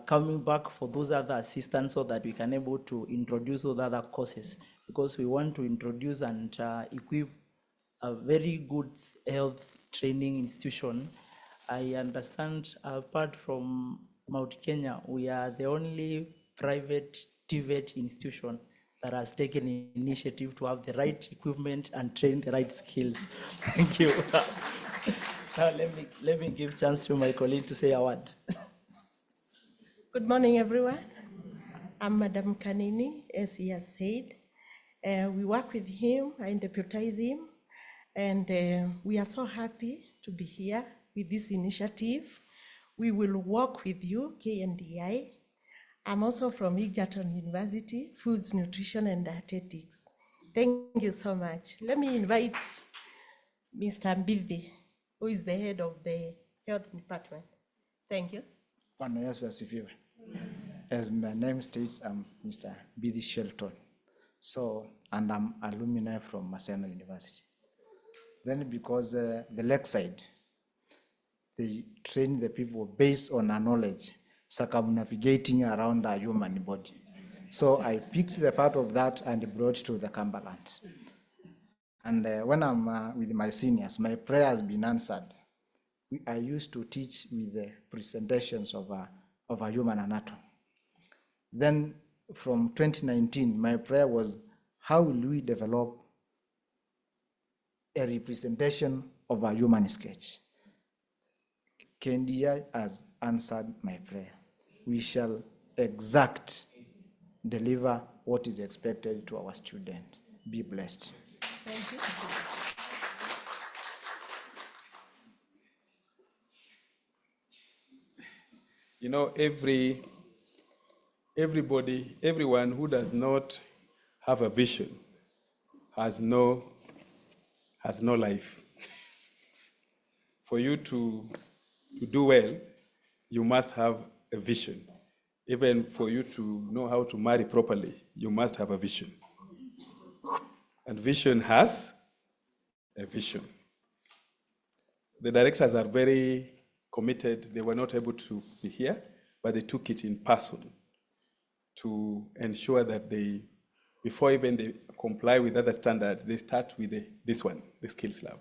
coming back for those other assistants so that we can able to introduce those other courses, because we want to introduce and equip a very good health training institution. I understand apart from Mount Kenya, we are the only private TVET institution that has taken initiative to have the right equipment and train the right skills. Thank you. Now let me give chance to my colleague to say a word. Good morning, everyone. I'm Madam Kanini, as he has said. We work with him, I deputize him, and we are so happy to be here with this initiative. We will work with you, KNDI. I'm also from Egerton University, Foods, Nutrition, and Dietetics. Thank you so much. Let me invite Mr. Mbidhi, who is the head of the health department. Thank you. Bwana Yesu asifiwe. As my name states, I'm Mr. Mbidhi Shelton. And I'm alumni from Maseno University. Then because the lakeside, they train the people based on our knowledge, circumnavigating around our human body. So I picked the part of that and brought to the Cumberland. And when I'm with my seniors, my prayer has been answered. I used to teach with the presentations of a human anatomy. Then from 2019, my prayer was, how will we develop a representation of a human sketch? KNDI has answered my prayer. We shall deliver what is expected to our student. Be blessed. Thank you. You know, everyone who does not have a vision has no life. For you to do well, you must have a vision. Even for you to know how to marry properly, you must have a vision. And vision has a vision. The directors are very committed. They were not able to be here, but they took it in person to ensure that before even they comply with other standards, they start with this one, the Skills Lab,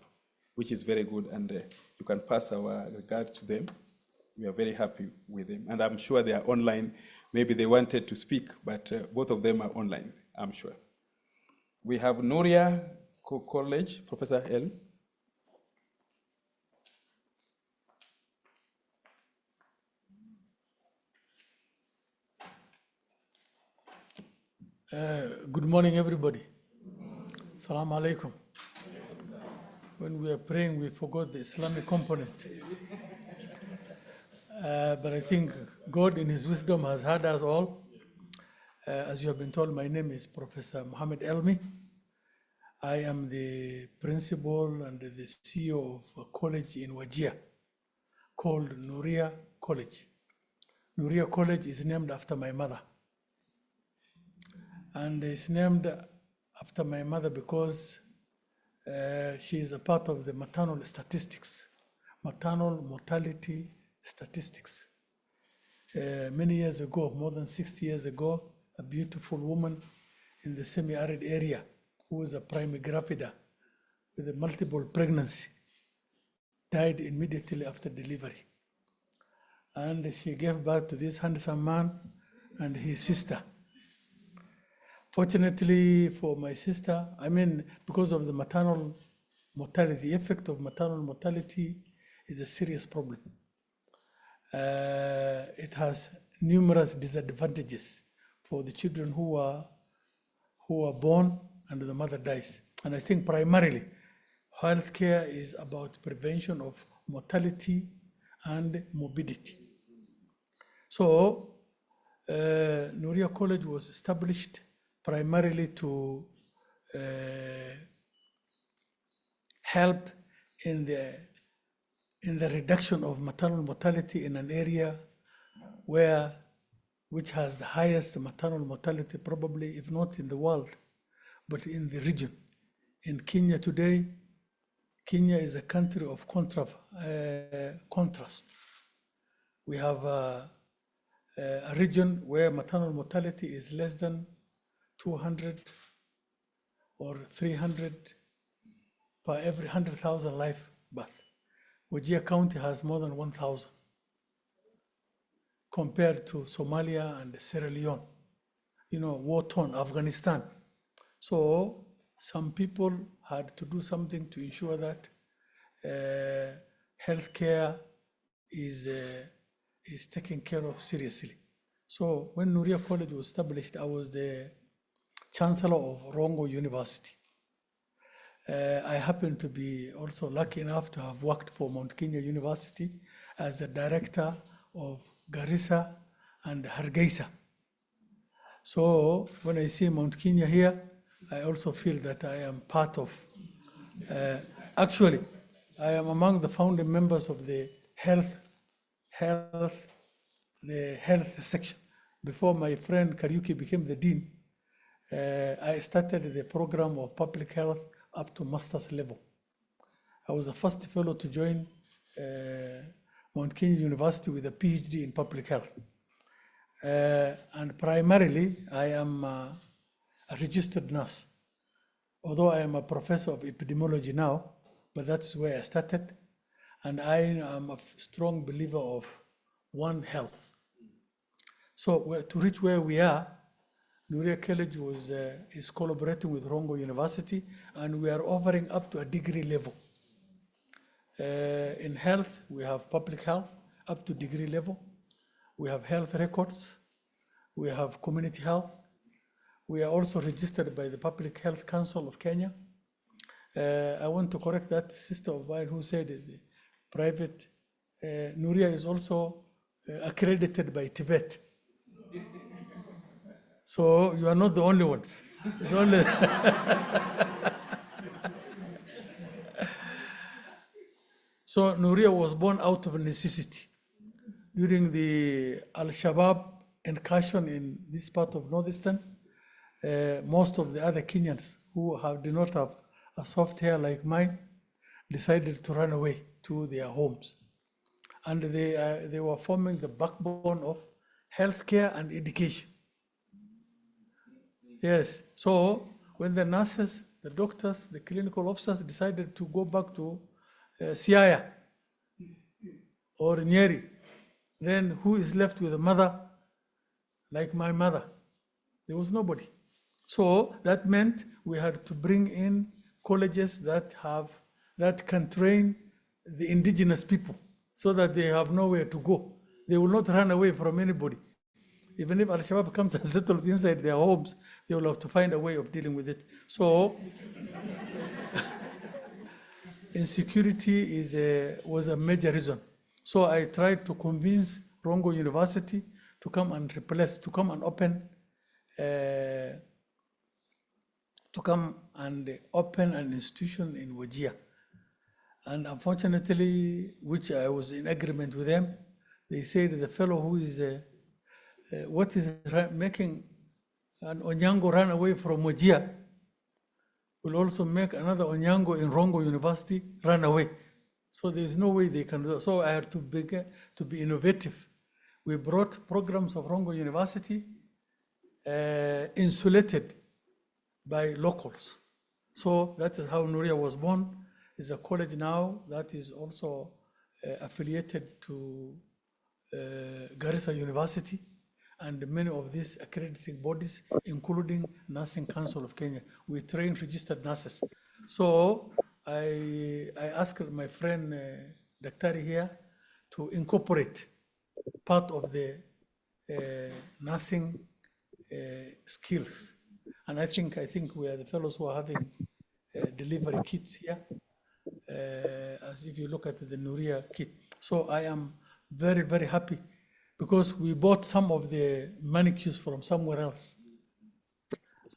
which is very good, and you can pass our regards to them. We are very happy with them, and I'm sure they are online. Maybe they wanted to speak, but both of them are online, I'm sure. We have Nuria College, Professor L. Good morning, everybody. Assalamu alaikum. When we were praying, we forgot the Islamic component. But I think God in His wisdom has heard us all. As you have been told, my name is Professor Mohammed Elmi. I am the principal and the CEO of a college in Wajir called Nuria College. Nuria College is named after my mother. And it's named after my mother because she is a part of the maternal statistics, maternal mortality statistics. Many years ago, more than 60 years ago, a beautiful woman in the semi-arid area who was a prima gravida with a multiple pregnancy died immediately after delivery. And she gave birth to this handsome man and his sister. Fortunately for my sister, because of the maternal mortality, the effect of maternal mortality is a serious problem. It has numerous disadvantages for the children who are born and the mother dies. And I think primarily, healthcare is about prevention of mortality and morbidity. So, Nuria College was established primarily to help in the reduction of maternal mortality in an area where which has the highest maternal mortality, probably, if not in the world, but in the region. In Kenya today, Kenya is a country of contrast. We have a region where maternal mortality is less than 200 or 300 per every 100,000 life birth. Wajir County has more than 1,000 compared to Somalia and Sierra Leone, war-torn Afghanistan. So some people had to do something to ensure that healthcare is taken care of seriously. So when Nuria College was established, I was the Chancellor of Rongo University. I happen to be also lucky enough to have worked for Mount Kenya University as the director of Garissa and Hargeisa. So when I see Mount Kenya here, I also feel that I am part of, actually, I am among the founding members of the health section. Before my friend Kariuki became the dean, I started the program of public health up to master's level. I was the first fellow to join Mount Kenya University with a PhD in public health. And primarily, I am a registered nurse. Although I am a professor of epidemiology now, but that's where I started. And I am a strong believer of One Health. So to reach where we are, Nuria College is collaborating with Rongo University, and we are offering up to a degree level. In health, we have public health up to degree level. We have health records. We have community health. We are also registered by the Public Health Council of Kenya. I want to correct that sister of mine who said the private. Nuria is also accredited by Tibet. So you are not the only ones. It's only So Nuria was born out of necessity. During the Al-Shabaab incursion in this part of Northeastern, most of the other Kenyans who did not have a soft hair like mine decided to run away to their homes. And they were forming the backbone of healthcare and education. Yes, so when the nurses, the doctors, the clinical officers decided to go back to Siaya or Nyeri, then who is left with a mother like my mother? There was nobody. So that meant we had to bring in colleges that can train the indigenous people so that they have nowhere to go. They will not run away from anybody. Even if Al-Shabaab comes and settles inside their homes, they will have to find a way of dealing with it. So insecurity was a major reason. So I tried to convince Rongo University to come and open an institution in Wajir. And unfortunately, which I was in agreement with them, they said the fellow who is what is making an Onyango run away from Wajir will also make another Onyango in Rongo University run away. So there's no way they can do that. So I had to be innovative. We brought programs of Rongo University insulated by locals. So that is how Nuria was born. It's a college now that is also affiliated to Garissa University and many of these accrediting bodies, including Nursing Council of Kenya. We train registered nurses. So I asked my friend Daktari here to incorporate part of the nursing skills. And I think we are the fellows who are having delivery kits here, as if you look at the Nuria kit. So I am very, very happy because we bought some of the Manikins from somewhere else.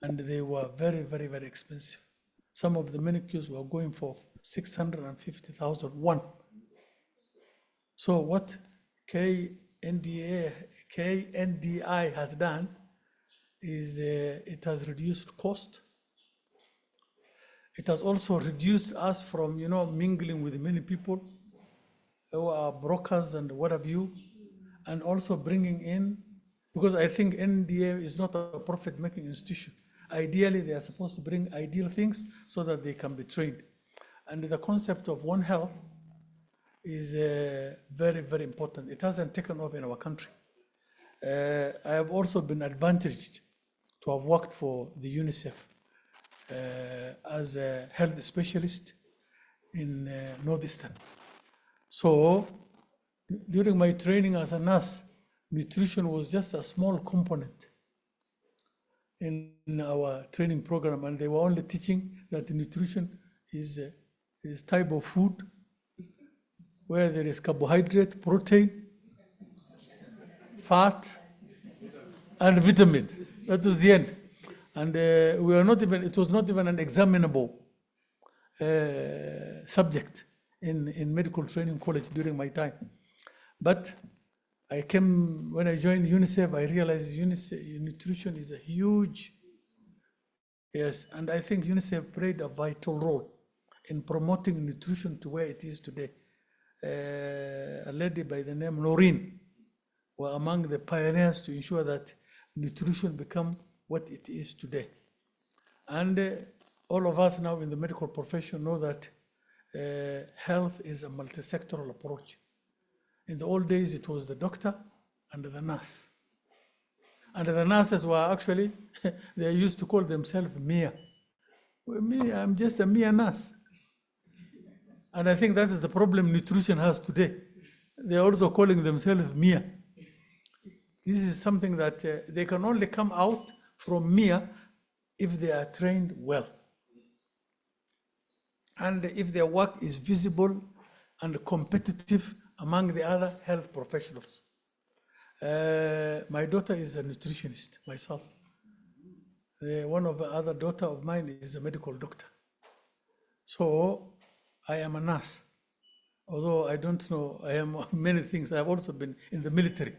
And they were very, very, very expensive. Some of the Manikins were going for 650,000 one. So what KNDI KNDI has done is it has reduced cost. It has also reduced us from, mingling with many people who are brokers and what have you, and also bringing in, because I think NDA is not a profit-making institution. Ideally, they are supposed to bring ideal things so that they can be trained. And the concept of One Health is very, very important. It hasn't taken off in our country. I have also been advantaged to have worked for the UNICEF as a health specialist in Northeastern. So during my training as a nurse, nutrition was just a small component in our training program, and they were only teaching that nutrition is type of food where there is carbohydrate, protein, fat, and vitamin. That was the end. And we are not even, it was not even an examinable subject in medical training college during my time. But when I joined UNICEF, I realized nutrition is a huge, yes, and I think UNICEF played a vital role in promoting nutrition to where it is today. A lady by the name Noreen were among the pioneers to ensure that nutrition become what it is today. And all of us now in the medical profession know that health is a multi-sectoral approach. In the old days, it was the doctor and the nurse. And the nurses were actually, they used to call themselves Mia. Well, me, I'm just a Mia nurse. And I think that is the problem nutrition has today. They're also calling themselves Mia. This is something that they can only come out from Mia if they are trained well. And if their work is visible and competitive among the other health professionals. My daughter is a nutritionist, myself. One of the other daughter of mine is a medical doctor. So I am a nurse. Although I don't know, I am many things. I've also been in the military.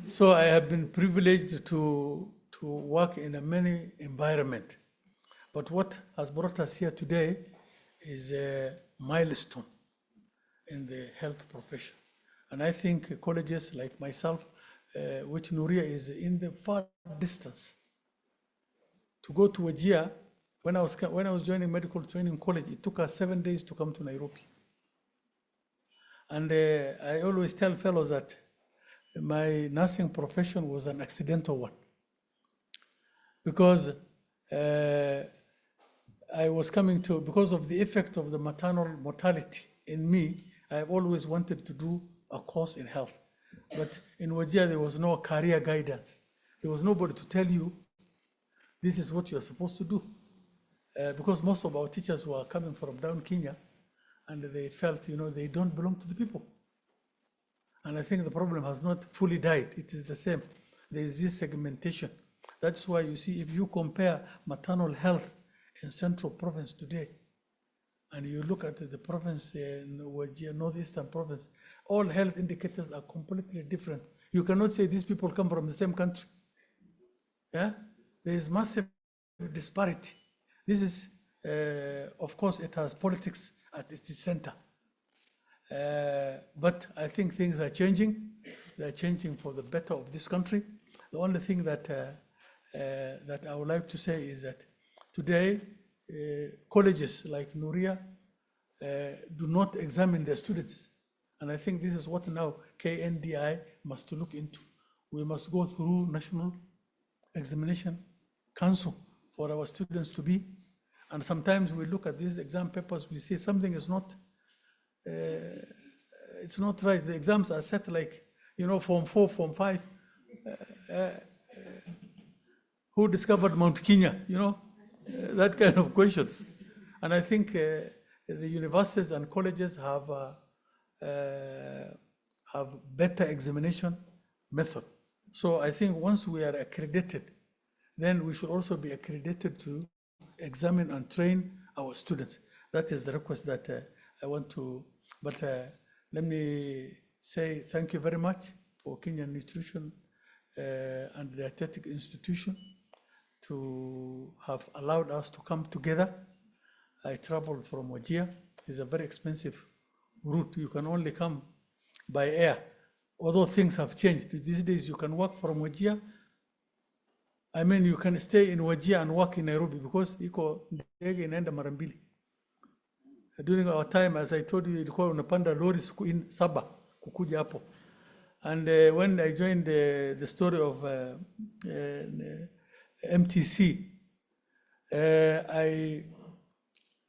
So I have been privileged to work in a many environment. But what has brought us here today is a milestone in the health profession. And I think colleges like myself, which Nuria is in the far distance, to go to Wajir, when I was joining medical training college, it took us 7 days to come to Nairobi. And I always tell fellows that my nursing profession was an accidental one. Because I was coming to, because of the effect of the maternal mortality in me, I've always wanted to do a course in health. But in Wajir, there was no career guidance. There was nobody to tell you, this is what you're supposed to do. Because most of our teachers were coming from down Kenya, and they felt, they don't belong to the people. And I think the problem has not fully died. It is the same. There is this segmentation. That's why you see, if you compare maternal health in Central Province today, and you look at the province in Northeastern Province, all health indicators are completely different. You cannot say these people come from the same country. Yeah? There is massive disparity. This is, of course, it has politics at its center. But I think things are changing. They're changing for the better of this country. The only thing that I would like to say is that today, colleges like Nuria do not examine their students. And I think this is what now KNDI must look into. We must go through National Examination Council for our students to be. And sometimes we look at these exam papers, we say something is not, it's not right. The exams are set like, Form 4, Form 5. Who discovered Mount Kenya, that kind of questions. And I think the universities and colleges have better examination method. So I think once we are accredited, then we should also be accredited to examine and train our students. That is the request that I want to, but let me say thank you very much for Kenyan Nutrition and Dietetic Institution to have allowed us to come together. I traveled from Wajir. It's a very expensive route. You can only come by air. Although things have changed. These days you can walk from Wajir. I mean, you can stay in Wajir and work in Nairobi because iko ndege inaenda mara mbili. During our time, as I told you, ilikuwa unapanda lori in saba kukuja hapo. And when I joined the story of MTC,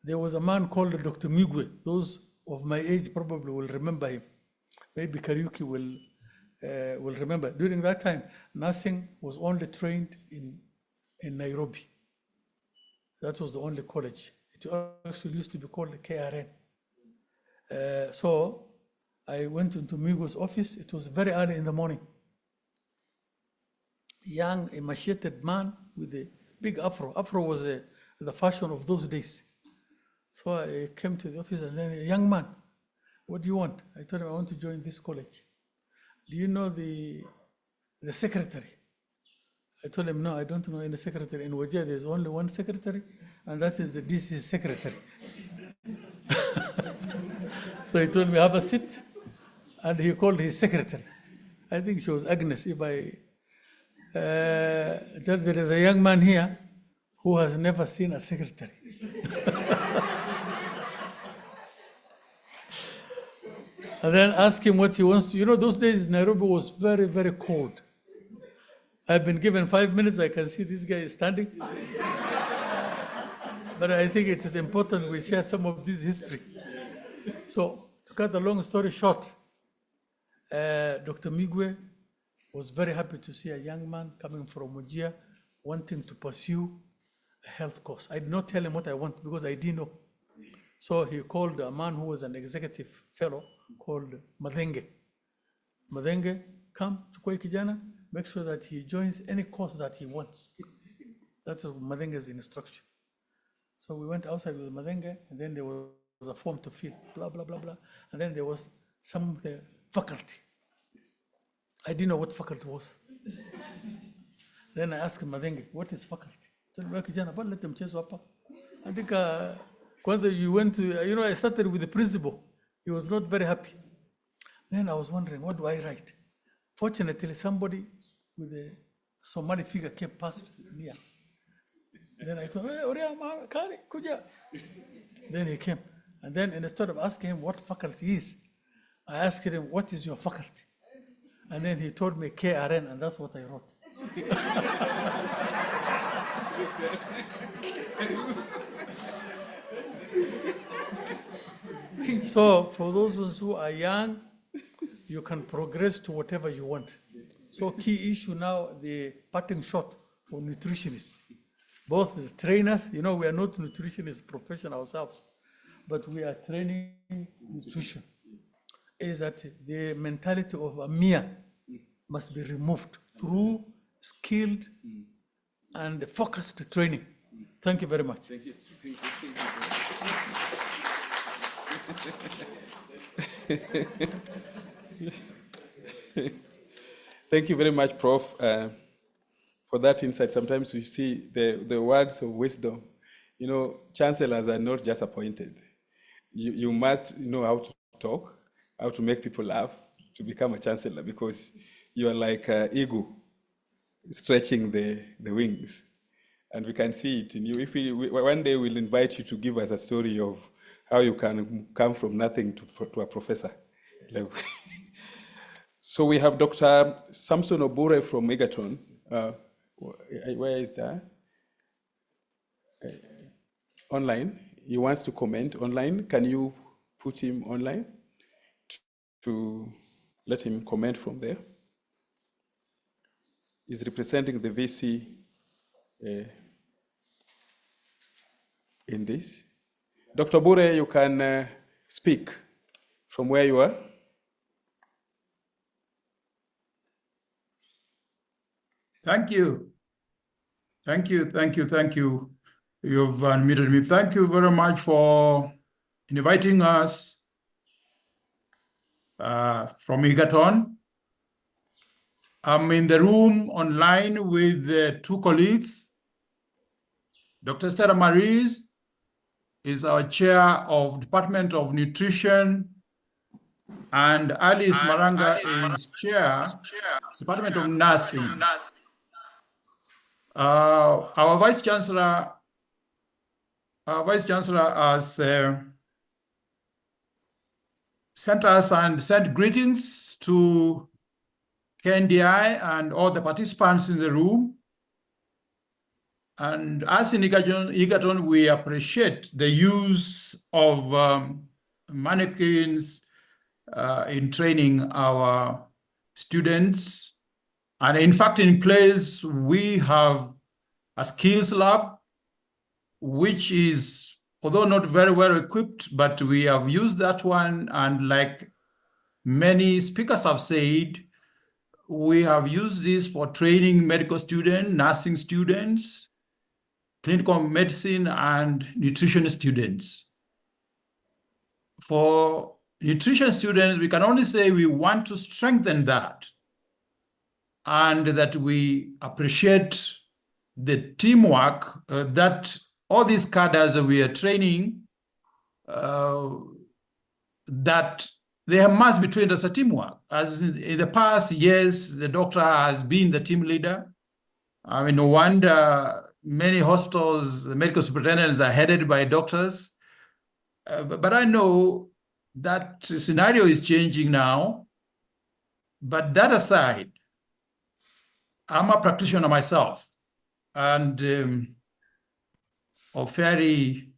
there was a man called Dr. Migwe. Those of my age probably will remember him. Maybe Kariuki will remember. During that time, nursing was only trained in Nairobi. That was the only college. It actually used to be called the KRN. So I went into Migwe's office. It was very early in the morning. Young, emaciated man with a big afro. Afro was the fashion of those days. So I came to the office and then, a young man, what do you want? I told him I want to join this college. Do you know the secretary? I told him, no, I don't know any secretary. In Wajir, there's only one secretary, and that is the DC secretary. So he told me, have a seat, and he called his secretary. I think she was Agnes. If there is a young man here who has never seen a secretary. And then ask him what he wants to. You know, those days Nairobi was very, very cold. I've been given 5 minutes. I can see this guy is standing. But I think it is important we share some of this history. So, to cut the long story short, Dr. Migwe was very happy to see a young man coming from Wajir wanting to pursue a health course. I did not tell him what I want because I didn't know. So he called a man who was an executive fellow called Madenge. Madenge, come, chukua kijana, make sure that he joins any course that he wants. That's Madenge's instruction. So we went outside with Madenge, and then there was a form to fill, blah, blah, blah, blah. And then there was some faculty. I didn't know what faculty was. Then I asked Madenge, what is faculty? I told him, kijana, but let them chase hapa. I think, Kwanza, you went to, I started with the principal. He was not very happy. Then I was wondering, what do I write? Fortunately, somebody with a Somali figure came past me. Then I go, hey, Oria, Kari, kuja. Then he came. And then instead of asking him what faculty is, I asked him, what is your faculty? And then he told me KRN, and that's what I wrote. So for those who are young, you can progress to whatever you want. So key issue now, the parting shot for nutritionists. Both the trainers, we are not nutritionists profession ourselves, but we are training nutrition. Is that the mentality of a mere must be removed through skilled and focused training. Thank you very much. Thank you. Thank you very much, Prof, for that insight. Sometimes we see the words of wisdom. Chancellors are not just appointed. You must know how to talk, how to make people laugh to become a chancellor, because you are like an eagle stretching the wings. And we can see it in you. If one day we'll invite you to give us a story of how you can come from nothing to a professor. So we have Dr. Samson Obure from Egerton. Where is that? Online. He wants to comment online. Can you put him online to let him comment from there? He's representing the VC in this. Dr. Bure, you can speak from where you are. Thank you. Thank you. You've unmuted me. Thank you very much for inviting us from Egerton. I'm in the room online with two colleagues. Dr. Sarah Maries is our chair of Department of Nutrition, and Alice Maranga is chair, Department of Nursing. Our Vice Chancellor has sent us and sent greetings to KNDI and all the participants in the room. And as in Egerton, we appreciate the use of Manikins in training our students. And in fact, in place, we have a skills lab, which is, although not very well equipped, but we have used that one. And like many speakers have said, we have used this for training medical students, nursing students, clinical medicine, and nutrition students. For nutrition students, we can only say we want to strengthen that, and that we appreciate the teamwork that all these cadres that we are training, that they must be trained as a teamwork. As in the past years, the doctor has been the team leader. I mean, no wonder many hospitals, the medical superintendents are headed by doctors. But I know that scenario is changing now. But that aside, I'm a practitioner myself, and of very,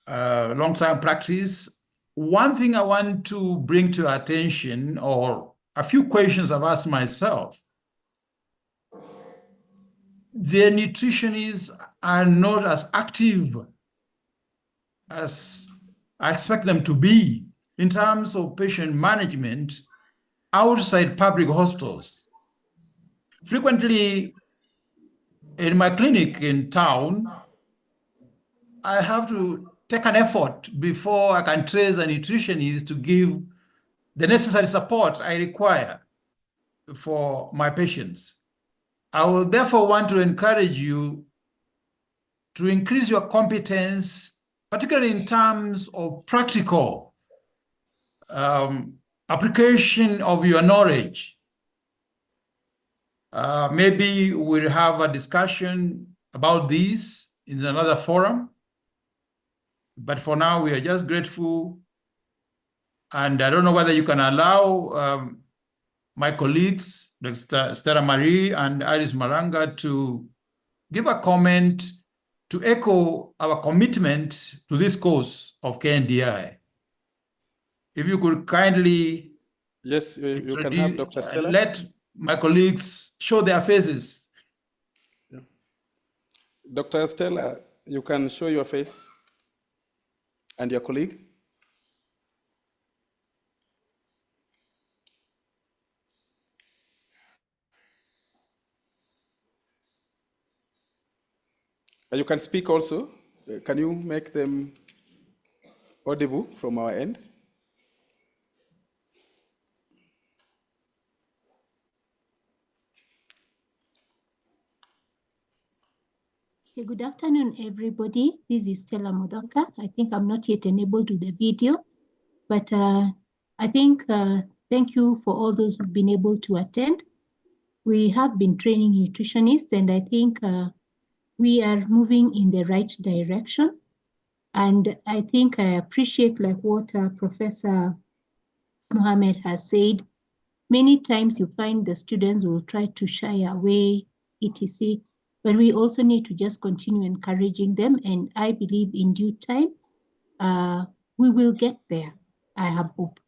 long-time practice. One thing I want to bring to attention, or a few questions I've asked myself, the nutritionists are not as active as I expect them to be in terms of patient management outside public hospitals. Frequently, in my clinic in town, I have to take an effort before I can trace a nutritionist to give the necessary support I require for my patients. I will therefore want to encourage you to increase your competence, particularly in terms of practical application of your knowledge. Maybe we'll have a discussion about this in another forum. But for now, we are just grateful. And I don't know whether you can allow my colleagues, Dr. Stella Marie and Alice Maranga, to give a comment to echo our commitment to this cause of KNDI. If you could kindly Yes, you can have Dr. Stella. Let my colleagues show their faces. Yeah. Dr. Stella, you can show your face and your colleague. You can speak also. Can you make them audible from our end? Okay, good afternoon, everybody. This is Stella Modoka. I think I'm not yet enabled to the video, but I think thank you for all those who've been able to attend. We have been training nutritionists, and I think we are moving in the right direction. And I think I appreciate like what Professor Mohammed has said. Many times you find the students will try to shy away, etc. But we also need to just continue encouraging them. And I believe in due time, we will get there. I have hope.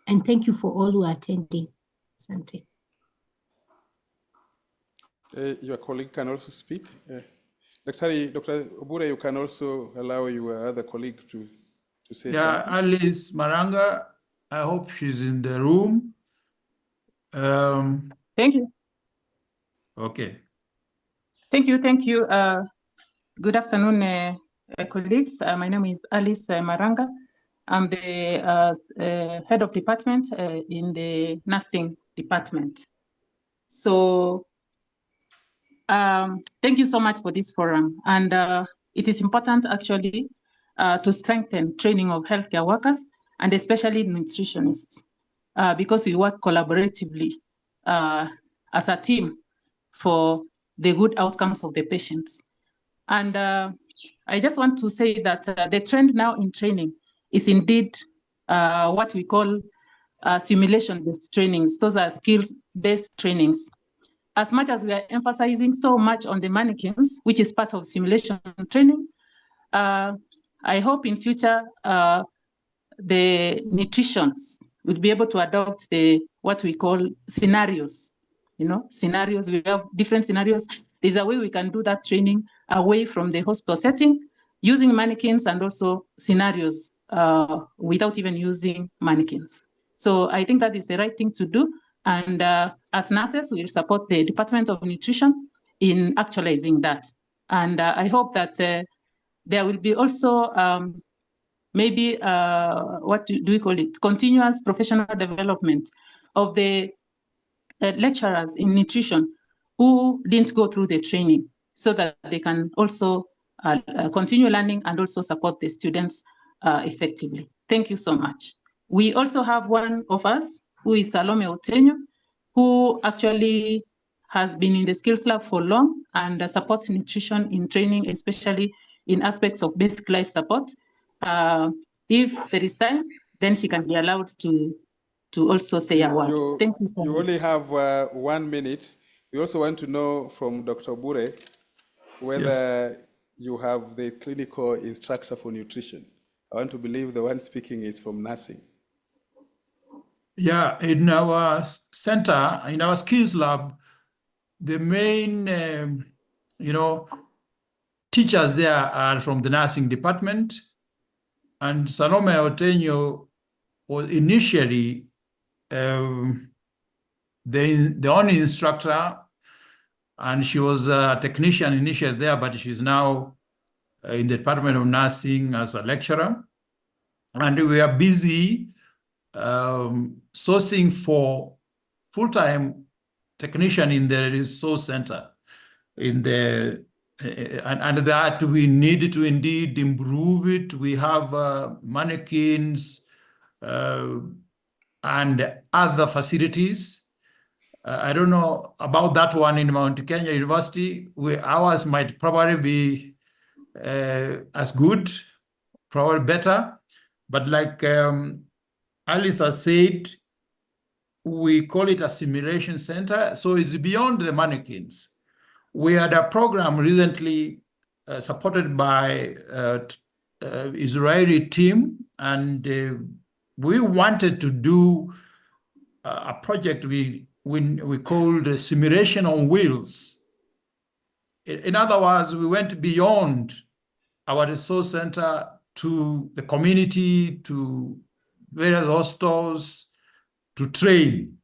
And thank you for all who are attending. Asante. Your colleague can also speak. Dr. Obure, you can also allow your other colleague to say something. Yeah, Alice Maranga, I hope she's in the room. Thank you. Okay. Thank you. Good afternoon, colleagues. My name is Alice Maranga. I'm the head of department in the nursing department. So thank you so much for this forum. And it is important actually to strengthen training of healthcare workers and especially nutritionists because we work collaboratively as a team for the good outcomes of the patients. And I just want to say that the trend now in training is indeed what we call simulation-based trainings. Those are skills-based trainings. As much as we are emphasizing so much on the Manikins, which is part of simulation training, I hope in future the nutritionists will be able to adopt what we call scenarios. Scenarios, we have different scenarios. There's a way we can do that training away from the hospital setting using mannequins and also scenarios without even using mannequins. So I think that is the right thing to do. And as nurses, we'll support the Department of Nutrition in actualizing that. And I hope that there will be also maybe, what do we call it? Continuous professional development of the lecturers in nutrition who didn't go through the training so that they can also continue learning and also support the students effectively. Thank you so much. We also have one of us who is Salome Otenyo, who actually has been in the skills lab for long and supports nutrition in training, especially in aspects of basic life support. If there is time, then she can be allowed to also say a word. Thank you so much. You only have 1 minute. We also want to know from Dr. Bure whether you have the clinical instructor for nutrition. I want to believe the one speaking is from nursing. Yeah, in our center, in our skills lab, the main, teachers there are from the nursing department. And Salome Otenyo was initially the only instructor, and she was a technician initially there, but she's now in the Department of Nursing as a lecturer. And we are busy sourcing for full-time technician in the resource center. And that we need to indeed improve it. We have mannequins and other facilities. I don't know about that one in Mount Kenya University. Ours might probably be as good, probably better. But like Alice has said, we call it a simulation center. So it's beyond the mannequins. We had a program recently supported by Israeli team, and we wanted to do a project we called simulation on wheels. In other words, we went beyond our resource center to the community, to various hostels, to train.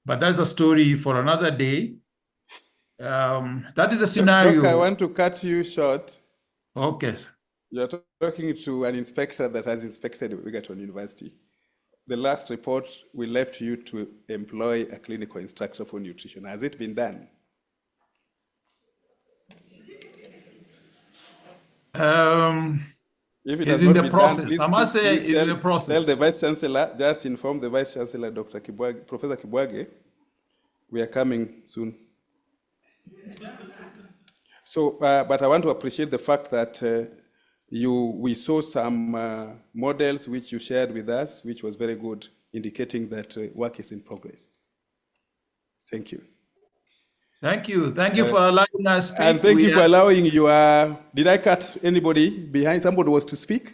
But that's a story for another day. That is a scenario. Doc, I want to cut you short. Okay. You're talking to an inspector that has inspected Egerton University. The last report, we left you to employ a clinical instructor for nutrition. Has it been done? If it it's has in not the been process. done, I must say it's in the process. Tell the Vice Chancellor, just inform the Vice Chancellor, Dr. Kibwage, Professor Kibwage, we are coming soon. So, but I want to appreciate the fact that we saw some models which you shared with us, which was very good, indicating that work is in progress. Thank you. Thank you. Thank you for allowing us to speak. And thank you for allowing your, did I cut anybody behind? Somebody was to speak?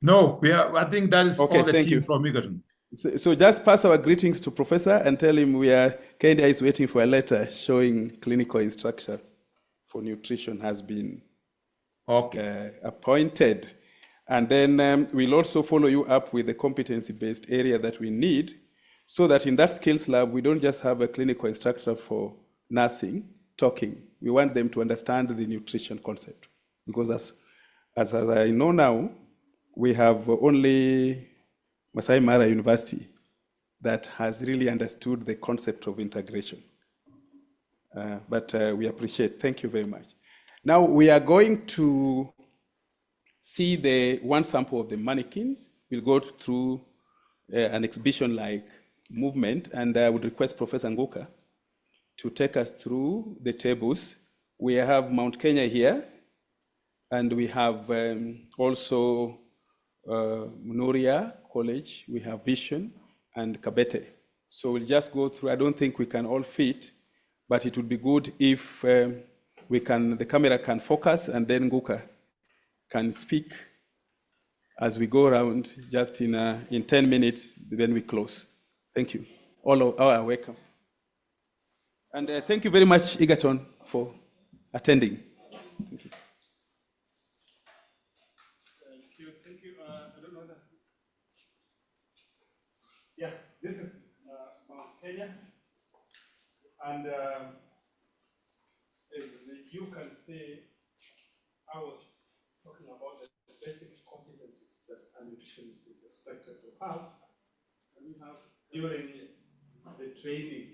No, I think that is all the team from Egerton. So just pass our greetings to Professor and tell him KNDI is waiting for a letter showing clinical instructor for nutrition has been appointed. And then we'll also follow you up with the competency-based area that we need so that in that skills lab, we don't just have a clinical instructor for nursing talking. We want them to understand the nutrition concept because as as I know now, we have only Masai Mara University that has really understood the concept of integration. But we appreciate, thank you very much. Now we are going to see the one sample of the mannequins. We'll go through an exhibition-like movement, and I would request Professor Nguka to take us through the tables. We have Mount Kenya here, and we have also Nuria College, we have Vision, and Kabete. So we'll just go through. I don't think we can all fit, but it would be good if the camera can focus, and then Nguka can speak as we go around just in 10 minutes, then we close. Thank you. All are welcome. And thank you very much, Egerton, for attending. Thank you. Thank you. I don't know that. Yeah, this is Mount Kenya. And as you can see, I was talking about the basic competencies that a nutritionist is expected to have. And we have during the training.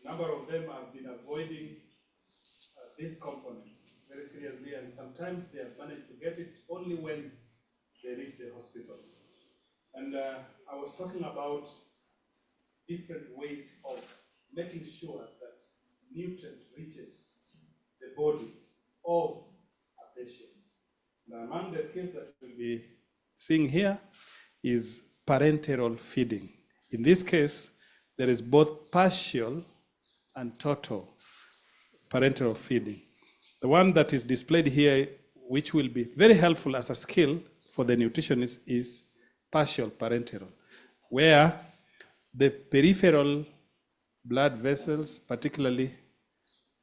A number of them have been avoiding this component very seriously, and sometimes they have managed to get it only when they reach the hospital. And I was talking about different ways of making sure that nutrient reaches the body of a patient. Now, among the skills that we'll be seeing here is parenteral feeding. In this case, there is both partial and total parenteral feeding. The one that is displayed here, which will be very helpful as a skill for the nutritionist, is partial parenteral, where the peripheral blood vessels, particularly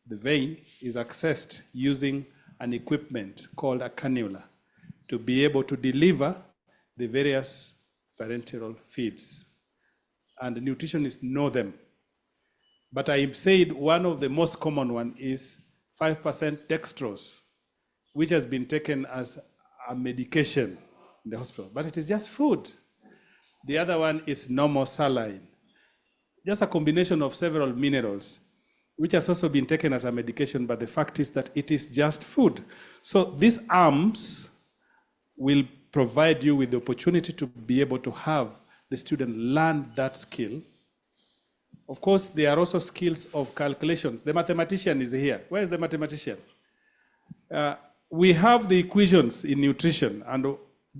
the vein, is accessed using an equipment called a cannula to be able to deliver the various parenteral feeds. And the nutritionists know them. But I said one of the most common one is 5% dextrose, which has been taken as a medication in the hospital, but it is just food. The other one is normal saline, just a combination of several minerals, which has also been taken as a medication, but the fact is that it is just food. So these arms will provide you with the opportunity to be able to have the student learn that skill. Of course, there are also skills of calculations. The mathematician is here. Where is the mathematician? We have the equations in nutrition, and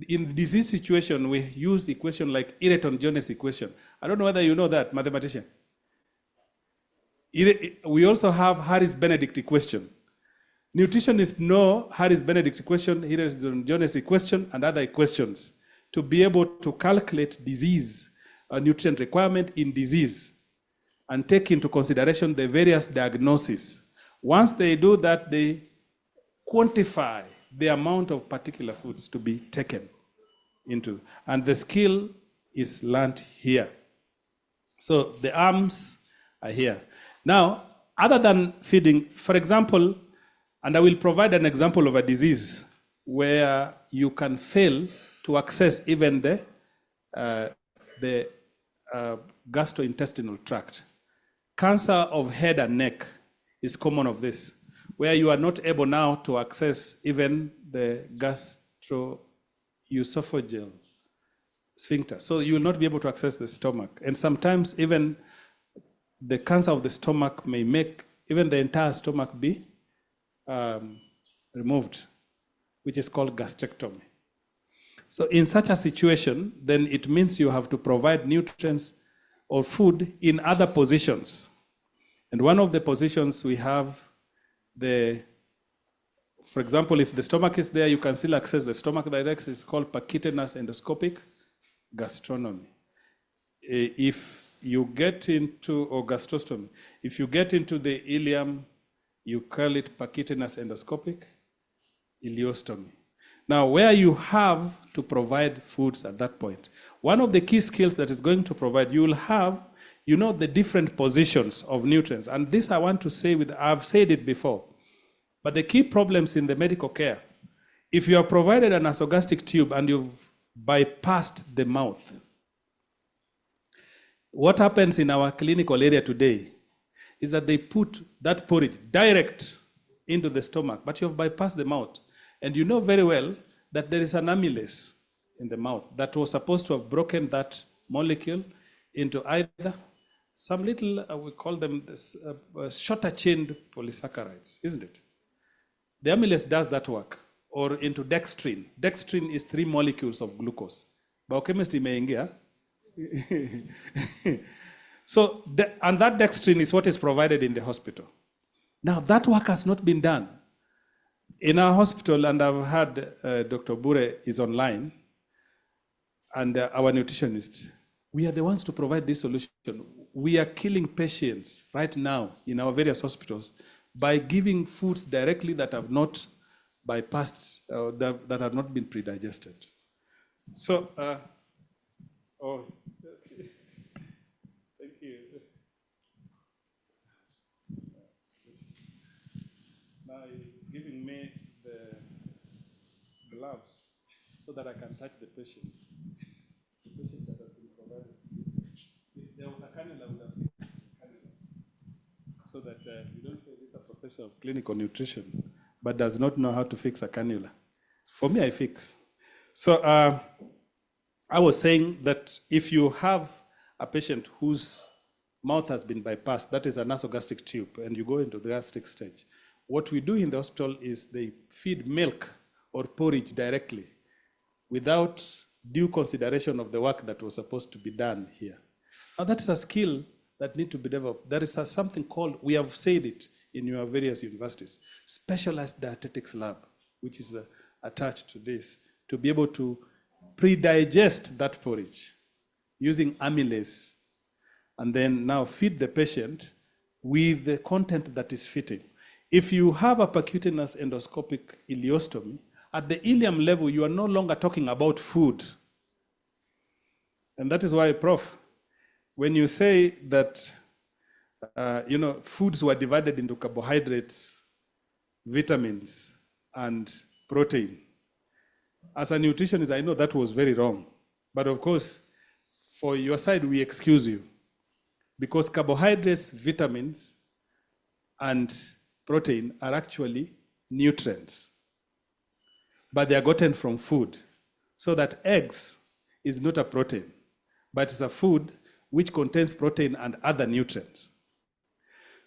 in disease situation, we use equation like Ereton-Jones equation. I don't know whether you know that, mathematician. We also have Harris-Benedict equation. Nutritionists know Harris-Benedict equation, Ereton-Jones equation, and other equations to be able to calculate disease, nutrient requirement in disease, and take into consideration the various diagnoses. Once they do that, they quantify the amount of particular foods to be taken into. And the skill is learned here. So the arms are here. Now, other than feeding, for example, and I will provide an example of a disease where you can fail to access even the gastrointestinal tract. Cancer of head and neck is common of this, where you are not able now to access even the gastroesophageal sphincter. So you will not be able to access the stomach. And sometimes even the cancer of the stomach may make even the entire stomach be removed, which is called gastrectomy. So in such a situation, then it means you have to provide nutrients or food in other positions. And one of the positions we have for example, if the stomach is there, you can still access the stomach direct. It's called percutaneous endoscopic gastronomy. If you get into, or gastrostomy, if you get into the ileum, you call it percutaneous endoscopic ileostomy. Now, where you have to provide foods at that point, one of the key skills that is going to provide, you will have, the different positions of nutrients. And this I want to say I've said it before, but the key problems in the medical care If you are provided an nasogastric tube and you've bypassed the mouth, what happens in our clinical area today is that they put that porridge direct into the stomach, but you have bypassed the mouth. And you know very well that there is an amylase in the mouth that was supposed to have broken that molecule into either some little, we call them shorter chained polysaccharides, isn't it? The amylase does that work, or into dextrin. Dextrin is 3 molecules of glucose. Biochemistry meingia. So, and that dextrin is what is provided in the hospital. Now, that work has not been done. In our hospital, and I've had Dr. Bure is online, and our nutritionist, we are the ones to provide this solution. We are killing patients right now in our various hospitals by giving foods directly that have not bypassed, that have not been pre-digested. So, thank you. Now he's giving me the gloves so that I can touch the patient. The patient that has been provided. If there was a cannula, I would have fixed the cannula. So that you don't say this is a professor of clinical nutrition, but does not know how to fix a cannula. For me, I fix. So I was saying that if you have a patient whose mouth has been bypassed, that is a nasogastric tube, and you go into the gastric stage, what we do in the hospital is they feed milk or porridge directly without due consideration of the work that was supposed to be done here. Now that is a skill that needs to be developed. There is something called, we have said it in your various universities, specialized dietetics lab, which is attached to this, to be able to pre-digest that porridge using amylase, and then now feed the patient with the content that is fitting. If you have a percutaneous endoscopic ileostomy, at the ileum level, you are no longer talking about food. And that is why, Prof, when you say that foods were divided into carbohydrates, vitamins, and protein, as a nutritionist, I know that was very wrong. But of course, for your side, we excuse you. Because carbohydrates, vitamins, and protein are actually nutrients. But they are gotten from food. So that eggs is not a protein, but it's a food which contains protein and other nutrients.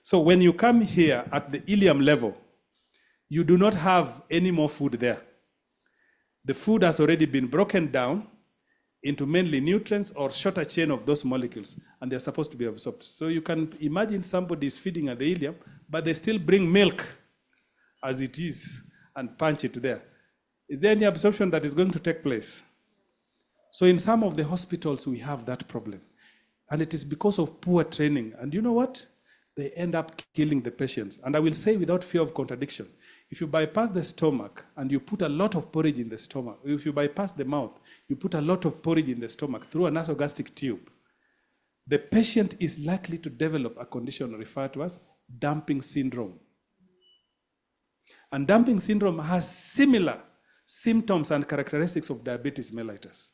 So when you come here at the ileum level, you do not have any more food there. The food has already been broken down into mainly nutrients or shorter chain of those molecules, and they're supposed to be absorbed. So you can imagine somebody is feeding at the ileum, but they still bring milk as it is and punch it there. Is there any absorption that is going to take place? So in some of the hospitals, we have that problem. And it is because of poor training. And you know what? They end up killing the patients. And I will say without fear of contradiction, if you bypass the stomach and you put a lot of porridge in the stomach, if you bypass the mouth, you put a lot of porridge in the stomach through a nasogastric tube, the patient is likely to develop a condition referred to as dumping syndrome. And dumping syndrome has similar symptoms and characteristics of diabetes mellitus.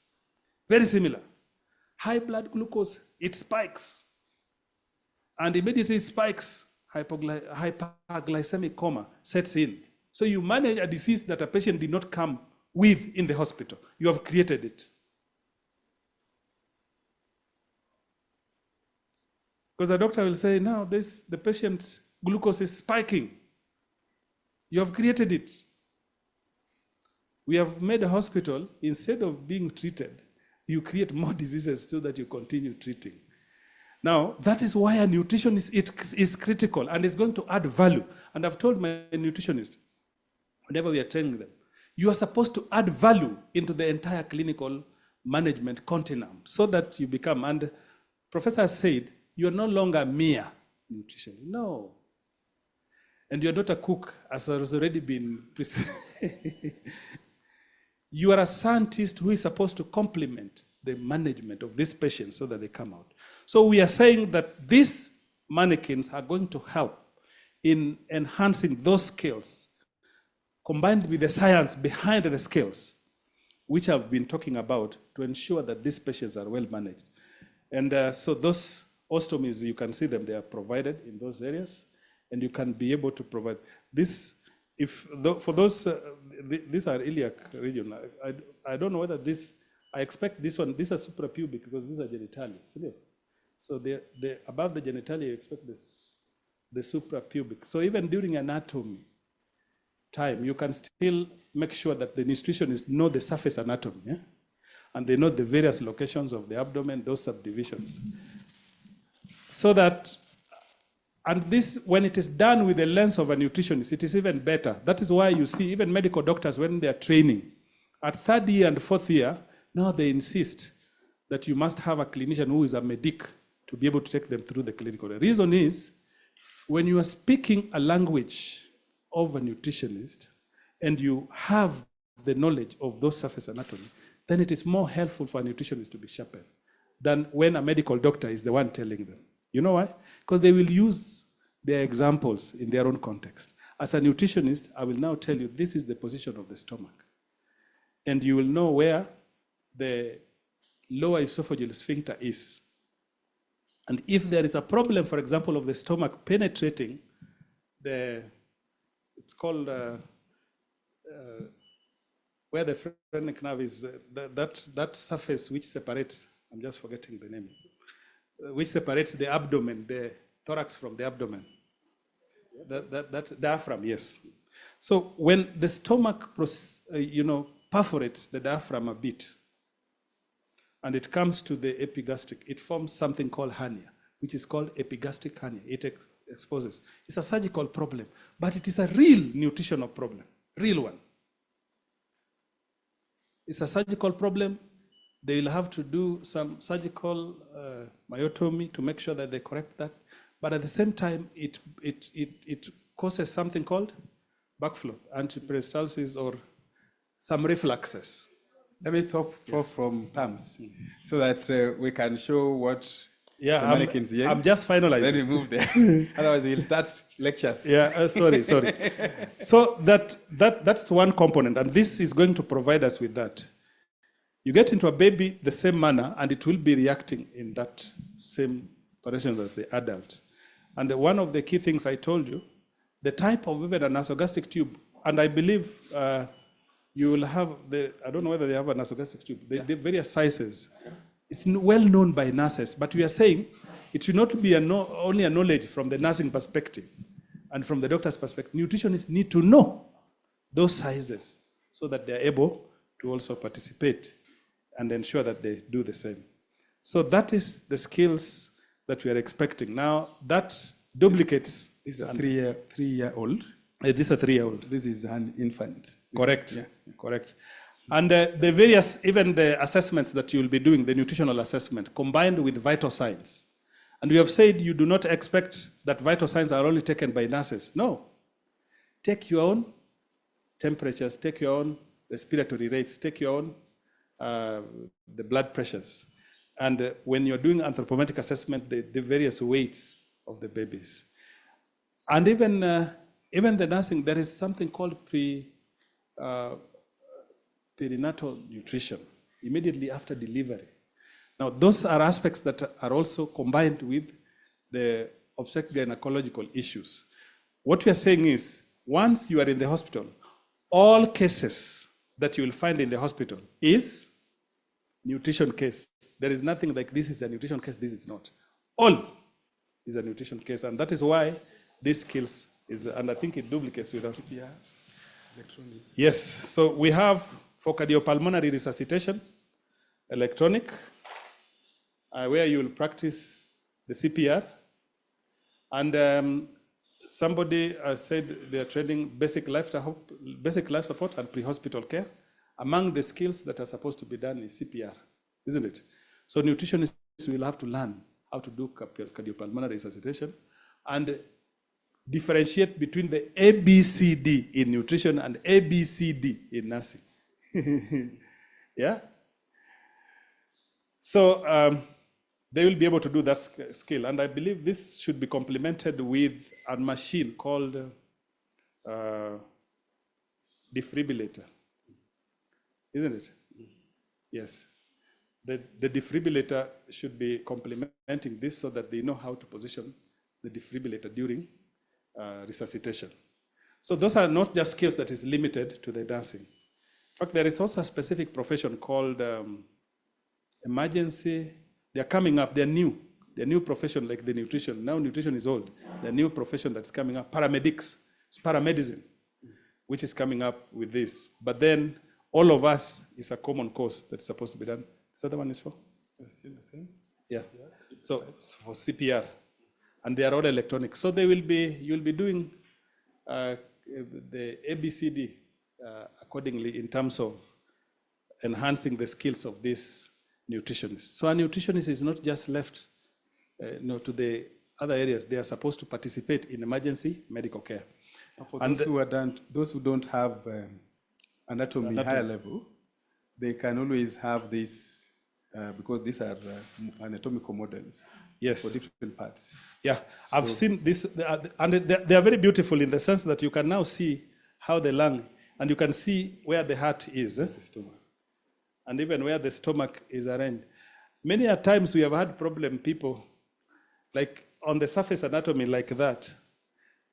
Very similar. High blood glucose, it spikes. And immediately it spikes, hyperglycemic coma sets in. So you manage a disease that a patient did not come with in the hospital. You have created it. Because the doctor will say, now the patient's glucose is spiking. You have created it. We have made a hospital, instead of being treated, you create more diseases so that you continue treating. Now, that is why a nutritionist is critical and is going to add value. And I've told my nutritionist, whenever we are training them, you are supposed to add value into the entire clinical management continuum so that you become, and Professor said, you are no longer mere nutritionist. No. And you're not a cook, as has already been. You are a scientist who is supposed to complement the management of these patients so that they come out. So we are saying that these mannequins are going to help in enhancing those skills combined with the science behind the skills, which I've been talking about, to ensure that these patients are well managed. And so those ostomies, you can see them, they are provided in those areas, and you can be able to provide this. For those, these are iliac region. I don't know whether this, I expect this one, these are suprapubic because these are genitalia, isn't it? So above the genitalia, you expect this, the suprapubic. So even during anatomy time, you can still make sure that the nutritionists know the surface anatomy, yeah? And they know the various locations of the abdomen, those subdivisions. So that, and this, when it is done with the lens of a nutritionist, it is even better. That is why you see even medical doctors, when they are training, at third year and fourth year, now they insist that you must have a clinician who is a medic to be able to take them through the clinical. The reason is, when you are speaking a language of a nutritionist and you have the knowledge of those surface anatomy, then it is more helpful for a nutritionist to be sharpened than when a medical doctor is the one telling them. You know why? Because they will use their examples in their own context. As a nutritionist, I will now tell you this is the position of the stomach. And you will know where the lower esophageal sphincter is. And if there is a problem, for example, of the stomach penetrating it's called where the phrenic nerve is, that surface which separates, I'm just forgetting the name, which separates the abdomen, the thorax from the abdomen. That diaphragm, yes. So when the stomach, perforates the diaphragm a bit, and it comes to the epigastric, it forms something called hernia, which is called epigastric hernia. It exposes. It's a surgical problem, but it is a real nutritional problem, real one. It's a surgical problem. They will have to do some surgical myotomy to make sure that they correct that. But at the same time, it causes something called backflow, antiperistalsis, or some refluxes. Let me stop from terms so that we can show what the Manikins here. I'm just finalizing. Then we move there. Otherwise, we'll start lectures. Yeah, sorry. So that's one component, and this is going to provide us with that. You get into a baby the same manner, and it will be reacting in that same operation as the adult. And one of the key things I told you, the type of even a nasogastric tube, and I believe you will have I don't know whether they have a nasogastric tube, the various sizes. It's well known by nurses, but we are saying it should not be only a knowledge from the nursing perspective and from the doctor's perspective. Nutritionists need to know those sizes so that they're able to also participate and ensure that they do the same. So that is the skills that we are expecting. Now, that duplicates. This is a three-year-old. This is a 3-year-old. This is an infant. Correct. Yeah. Correct. And the various, even the assessments that you will be doing, the nutritional assessment, combined with vital signs. And we have said you do not expect that vital signs are only taken by nurses. No. Take your own temperatures, take your own respiratory rates, take your own the blood pressures. And when you're doing anthropometric assessment, the various weights of the babies. And even the nursing, there is something called perinatal nutrition, immediately after delivery. Now, those are aspects that are also combined with the obstetric gynecological issues. What we are saying is, once you are in the hospital, all cases that you will find in the hospital is nutrition case. There is nothing like this is a nutrition case, this is not. All is a nutrition case, and that is why these skills is, and I think it duplicates with us. CPR, electronic. Yes, so we have for cardiopulmonary resuscitation, electronic, where you will practice the CPR. And somebody said they are training basic life support and pre-hospital care. Among the skills that are supposed to be done is CPR, isn't it? So nutritionists will have to learn how to do cardiopulmonary resuscitation and differentiate between the ABCD in nutrition and ABCD in nursing. Yeah? So they will be able to do that skill. And I believe this should be complemented with a machine called defibrillator, isn't it? Yes. The defibrillator should be complementing this so that they know how to position the defibrillator during resuscitation. So those are not just skills that is limited to the dancing. In fact, there is also a specific profession called emergency. They're coming up, they're new. They're new profession like the nutrition. Now nutrition is old. The new profession that's coming up, paramedics. It's paramedicine, which is coming up with this. But then all of us is a common course that's supposed to be done. This other one is for? Still the same? Yeah. So for CPR. And they are all electronic. So you'll be doing the ABCD accordingly in terms of enhancing the skills of these nutritionists. So a nutritionist is not just left to the other areas. They are supposed to participate in emergency medical care. And for those who don't have anatomy higher level, they can always have this, because these are anatomical models. Yes. For different parts. Yeah, I've seen this, and they are very beautiful in the sense that you can now see how the lung, and you can see where the heart is, the stomach, and even where the stomach is arranged. Many a times we have had people, like on the surface anatomy like that,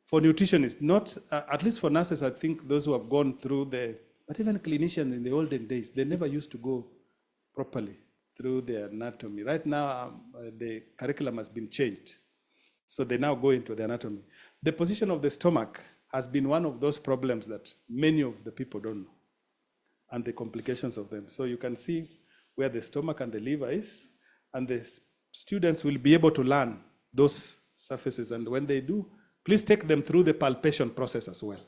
for nutritionists, not, at least for nurses, I think those who have gone through but even clinicians in the olden days, they never used to go properly through the anatomy. Right now, the curriculum has been changed. So they now go into the anatomy. The position of the stomach has been one of those problems that many of the people don't know, and the complications of them. So you can see where the stomach and the liver is, and the students will be able to learn those surfaces. And when they do, please take them through the palpation process as well,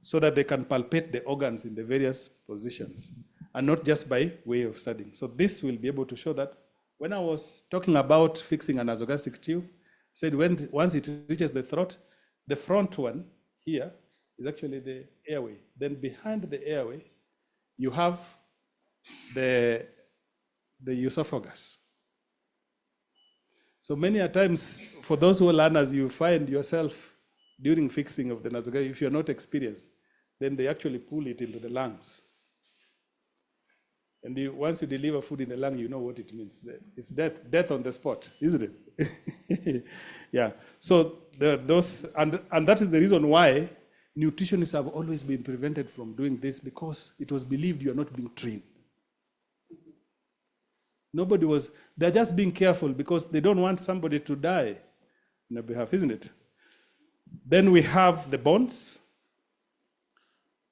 so that they can palpate the organs in the various positions, and not just by way of studying. So this will be able to show that when I was talking about fixing a nasogastric tube, I said once it reaches the throat, the front one here is actually the airway. Then behind the airway, you have the esophagus. So many a times, for those who are learners, you find yourself during fixing of the nasogastric, if you're not experienced, then they actually pull it into the lungs. And once you deliver food in the lung, you know what it means. It's death on the spot, isn't it? Yeah. So and that is the reason why nutritionists have always been prevented from doing this, because it was believed you are not being trained. They're just being careful because they don't want somebody to die on their behalf, isn't it? Then we have the bones,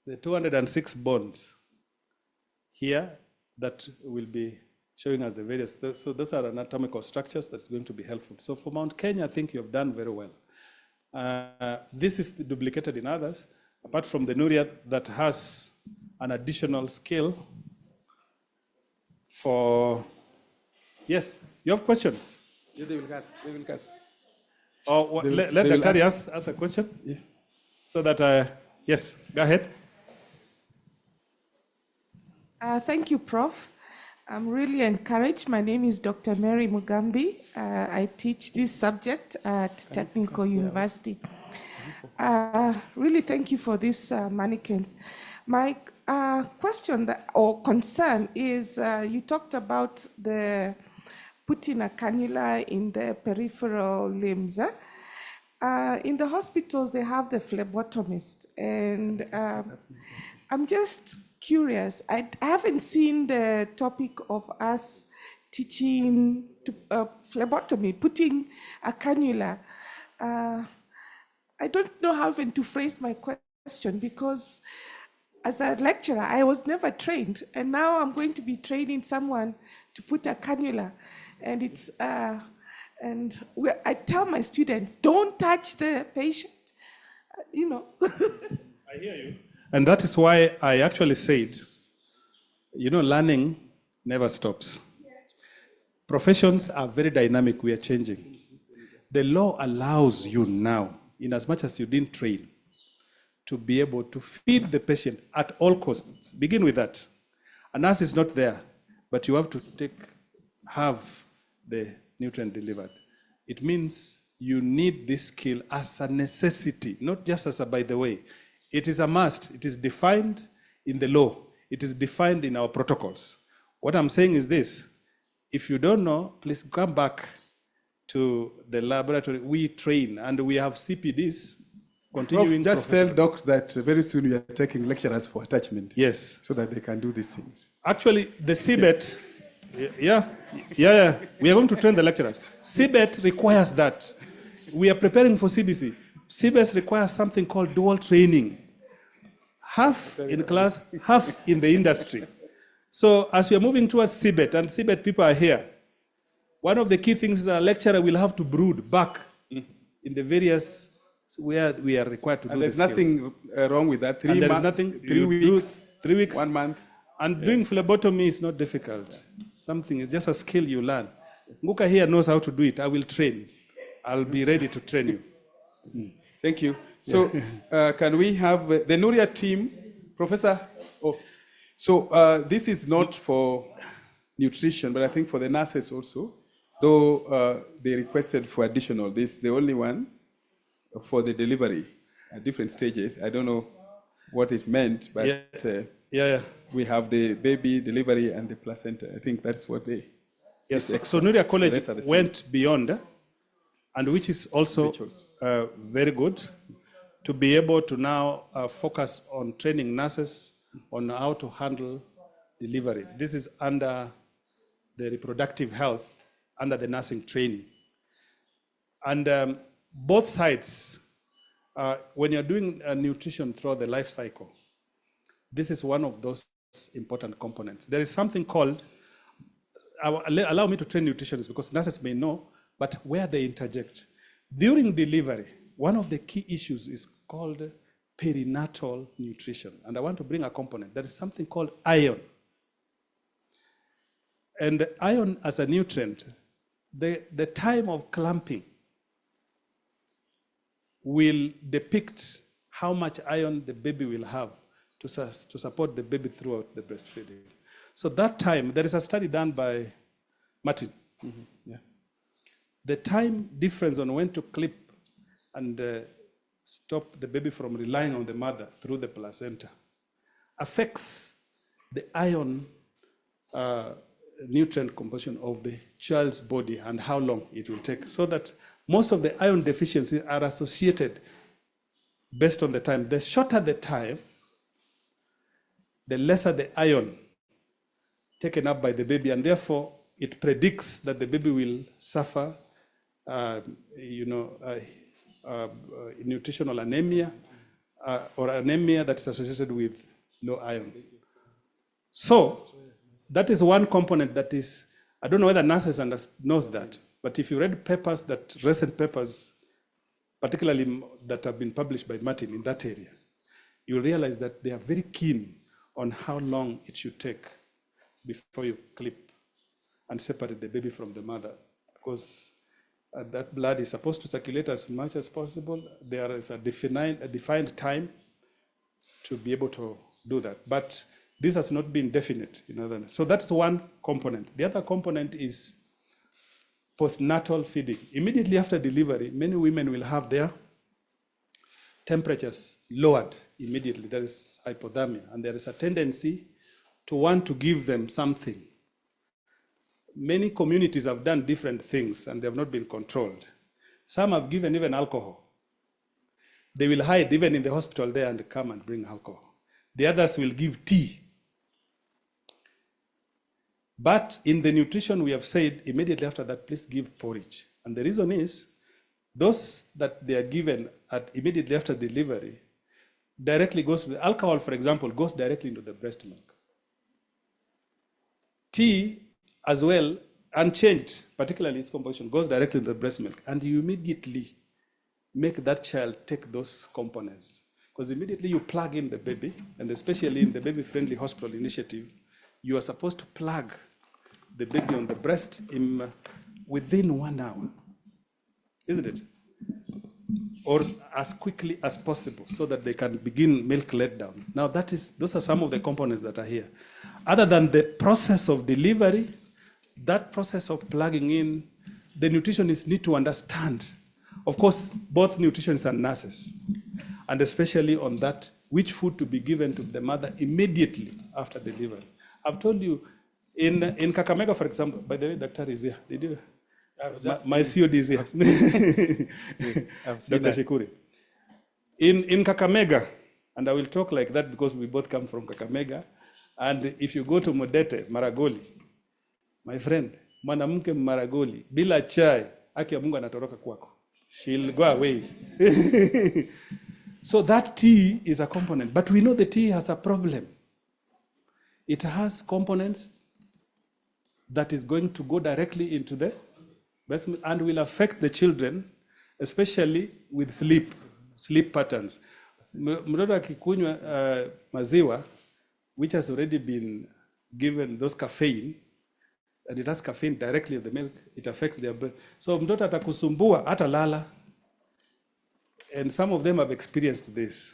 the 206 bones here that will be showing us the various, so those are anatomical structures that's going to be helpful. So for Mount Kenya, I think you have done very well. This is duplicated in others, apart from the Nuria that has an additional skill for, yes, you have questions? Yeah, they will ask. Or let Dr. ask a question? Yes. So that, yes, go ahead. Thank you, Prof. I'm really encouraged. My name is Dr. Mary Mugambi. I teach this subject at Technical University. Really thank you for this, Manikins. My question or concern is you talked about putting a cannula in the peripheral limbs. In the hospitals, they have the phlebotomist, and I'm just curious. I haven't seen the topic of us teaching phlebotomy, putting a cannula. I don't know how even to phrase my question, because as a lecturer, I was never trained, and now I'm going to be training someone to put a cannula, and it's I tell my students, don't touch the patient, I hear you. And that is why I actually said, learning never stops. Professions are very dynamic, we are changing. The law allows you now, in as much as you didn't train, to be able to feed the patient at all costs. Begin with that. A nurse is not there, but you have to have the nutrient delivered. It means you need this skill as a necessity, not just as a by the way. It is a must. It is defined in the law. It is defined in our protocols. What I'm saying is this. If you don't know, please come back to the laboratory. We train, and we have CPDs continuing. Prof, just tell Doc that very soon we are taking lecturers for attachment. Yes. So that they can do these things. Actually, the CBET, yeah, we are going to train the lecturers. CBET requires that. We are preparing for CBC. CBET requires something called dual training. Half in class, half in the industry. So as we are moving towards CBET, and CBET people are here, one of the key things is a lecturer will have to brood back in the various where we are required to do there's the nothing wrong with that. 3 and there is months, nothing, 3 weeks, 3 weeks, 1 month. And doing phlebotomy is not difficult. Something is just a skill you learn. Nguka here knows how to do it. I will train. I'll be ready to train you. Thank you. So can we have the Nuria team, Professor? Oh, so this is not for nutrition, but I think for the nurses also, though they requested for additional. This is the only one for the delivery at different stages. I don't know what it meant, but we have the baby delivery and the placenta. I think that's what they... Yes, so Nuria College went beyond, and which is also very good, to be able to now focus on training nurses on how to handle delivery. This is under the reproductive health, under the nursing training. And both sides, when you're doing nutrition throughout the life cycle, this is one of those important components. There is something called, allow me to train nutritionists because nurses may know, but where they interject. During delivery, one of the key issues is called perinatal nutrition. And I want to bring a component. There is something called iron. And iron as a nutrient, the time of clamping will depict how much iron the baby will have to support the baby throughout the breastfeeding. So that time, there is a study done by Martin. The time difference on when to clip and stop the baby from relying on the mother through the placenta affects the iron nutrient composition of the child's body and how long it will take, so that most of the iron deficiencies are associated based on the time. The shorter the time, the lesser the iron taken up by the baby, and therefore it predicts that the baby will suffer nutritional anemia or anemia that's associated with low iron. So that is one component that is, I don't know whether nurses knows that, but if you read papers, recent papers, particularly that have been published by Martin in that area, you'll realize that they are very keen on how long it should take before you clip and separate the baby from the mother, because that blood is supposed to circulate as much as possible. There is a defined time to be able to do that. But this has not been definite. So that's one component. The other component is postnatal feeding. Immediately after delivery, many women will have their temperatures lowered immediately. There is hypothermia, and there is a tendency to want to give them something. Many communities have done different things and they have not been controlled. Some have given even alcohol. They will hide even in the hospital there and come and bring alcohol. The others will give tea. But in the nutrition, we have said immediately after that, please give porridge. And the reason is, those that they are given immediately after delivery directly goes to the alcohol, for example, goes directly into the breast milk. Tea as well, unchanged, particularly its composition, goes directly into the breast milk. And you immediately make that child take those components. Because immediately you plug in the baby, and especially in the baby-friendly hospital initiative, you are supposed to plug the baby on the breast within 1 hour, isn't it? Or as quickly as possible, so that they can begin milk letdown. Now those are some of the components that are here. Other than the process of delivery, that process of plugging in, the nutritionists need to understand. Of course, both nutritionists and nurses, and especially on that which food to be given to the mother immediately after delivery. I've told you, in Kakamega, for example, by the way, Dr. is here. Did you? My COD is here. I've seen Dr. Shikuri. In Kakamega, and I will talk like that because we both come from Kakamega, and if you go to Modete, Maragoli, my friend, mwanamke Maragoli, bila chai, haki ya Mungu anatoroka kwako. She'll go away. So that tea is a component, but we know the tea has a problem. It has components that is going to go directly into the breast milk and will affect the children, especially with sleep patterns. Mtoto akikunywa maziwa, which has already been given those caffeine, and it has caffeine directly in the milk, it affects their brain. So mtoto atakusumbua, atalala. And some of them have experienced this.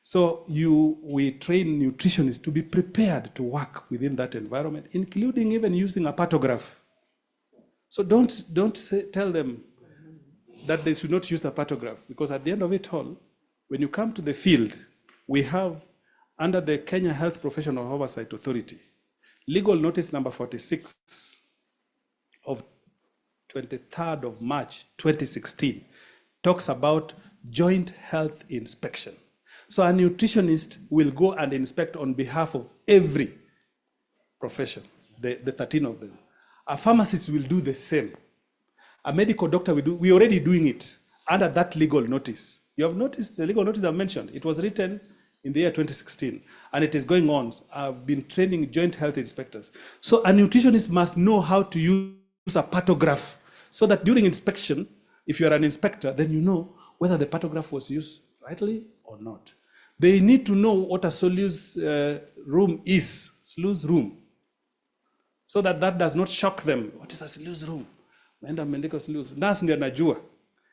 So we train nutritionists to be prepared to work within that environment, including even using a pantograph. So don't tell them that they should not use the pantograph, because at the end of it all, when you come to the field, we have, under the Kenya Health Professional Oversight Authority, legal notice number 46 of 23rd of March 2016 talks about joint health inspection. So a nutritionist will go and inspect on behalf of every profession, the 13 of them. A pharmacist will do the same. A medical doctor will do, we're already doing it under that legal notice. You have noticed the legal notice I mentioned. It was written in the year 2016, and it is going on. I've been training joint health inspectors. So a nutritionist must know how to use a pantograph, so that during inspection, if you are an inspector, then you know whether the pantograph was used rightly or not. They need to know what a sluice room is, sluice room, so that does not shock them. What is a sluice room? Maenda mendika sluice. Nurse ndiye anajua.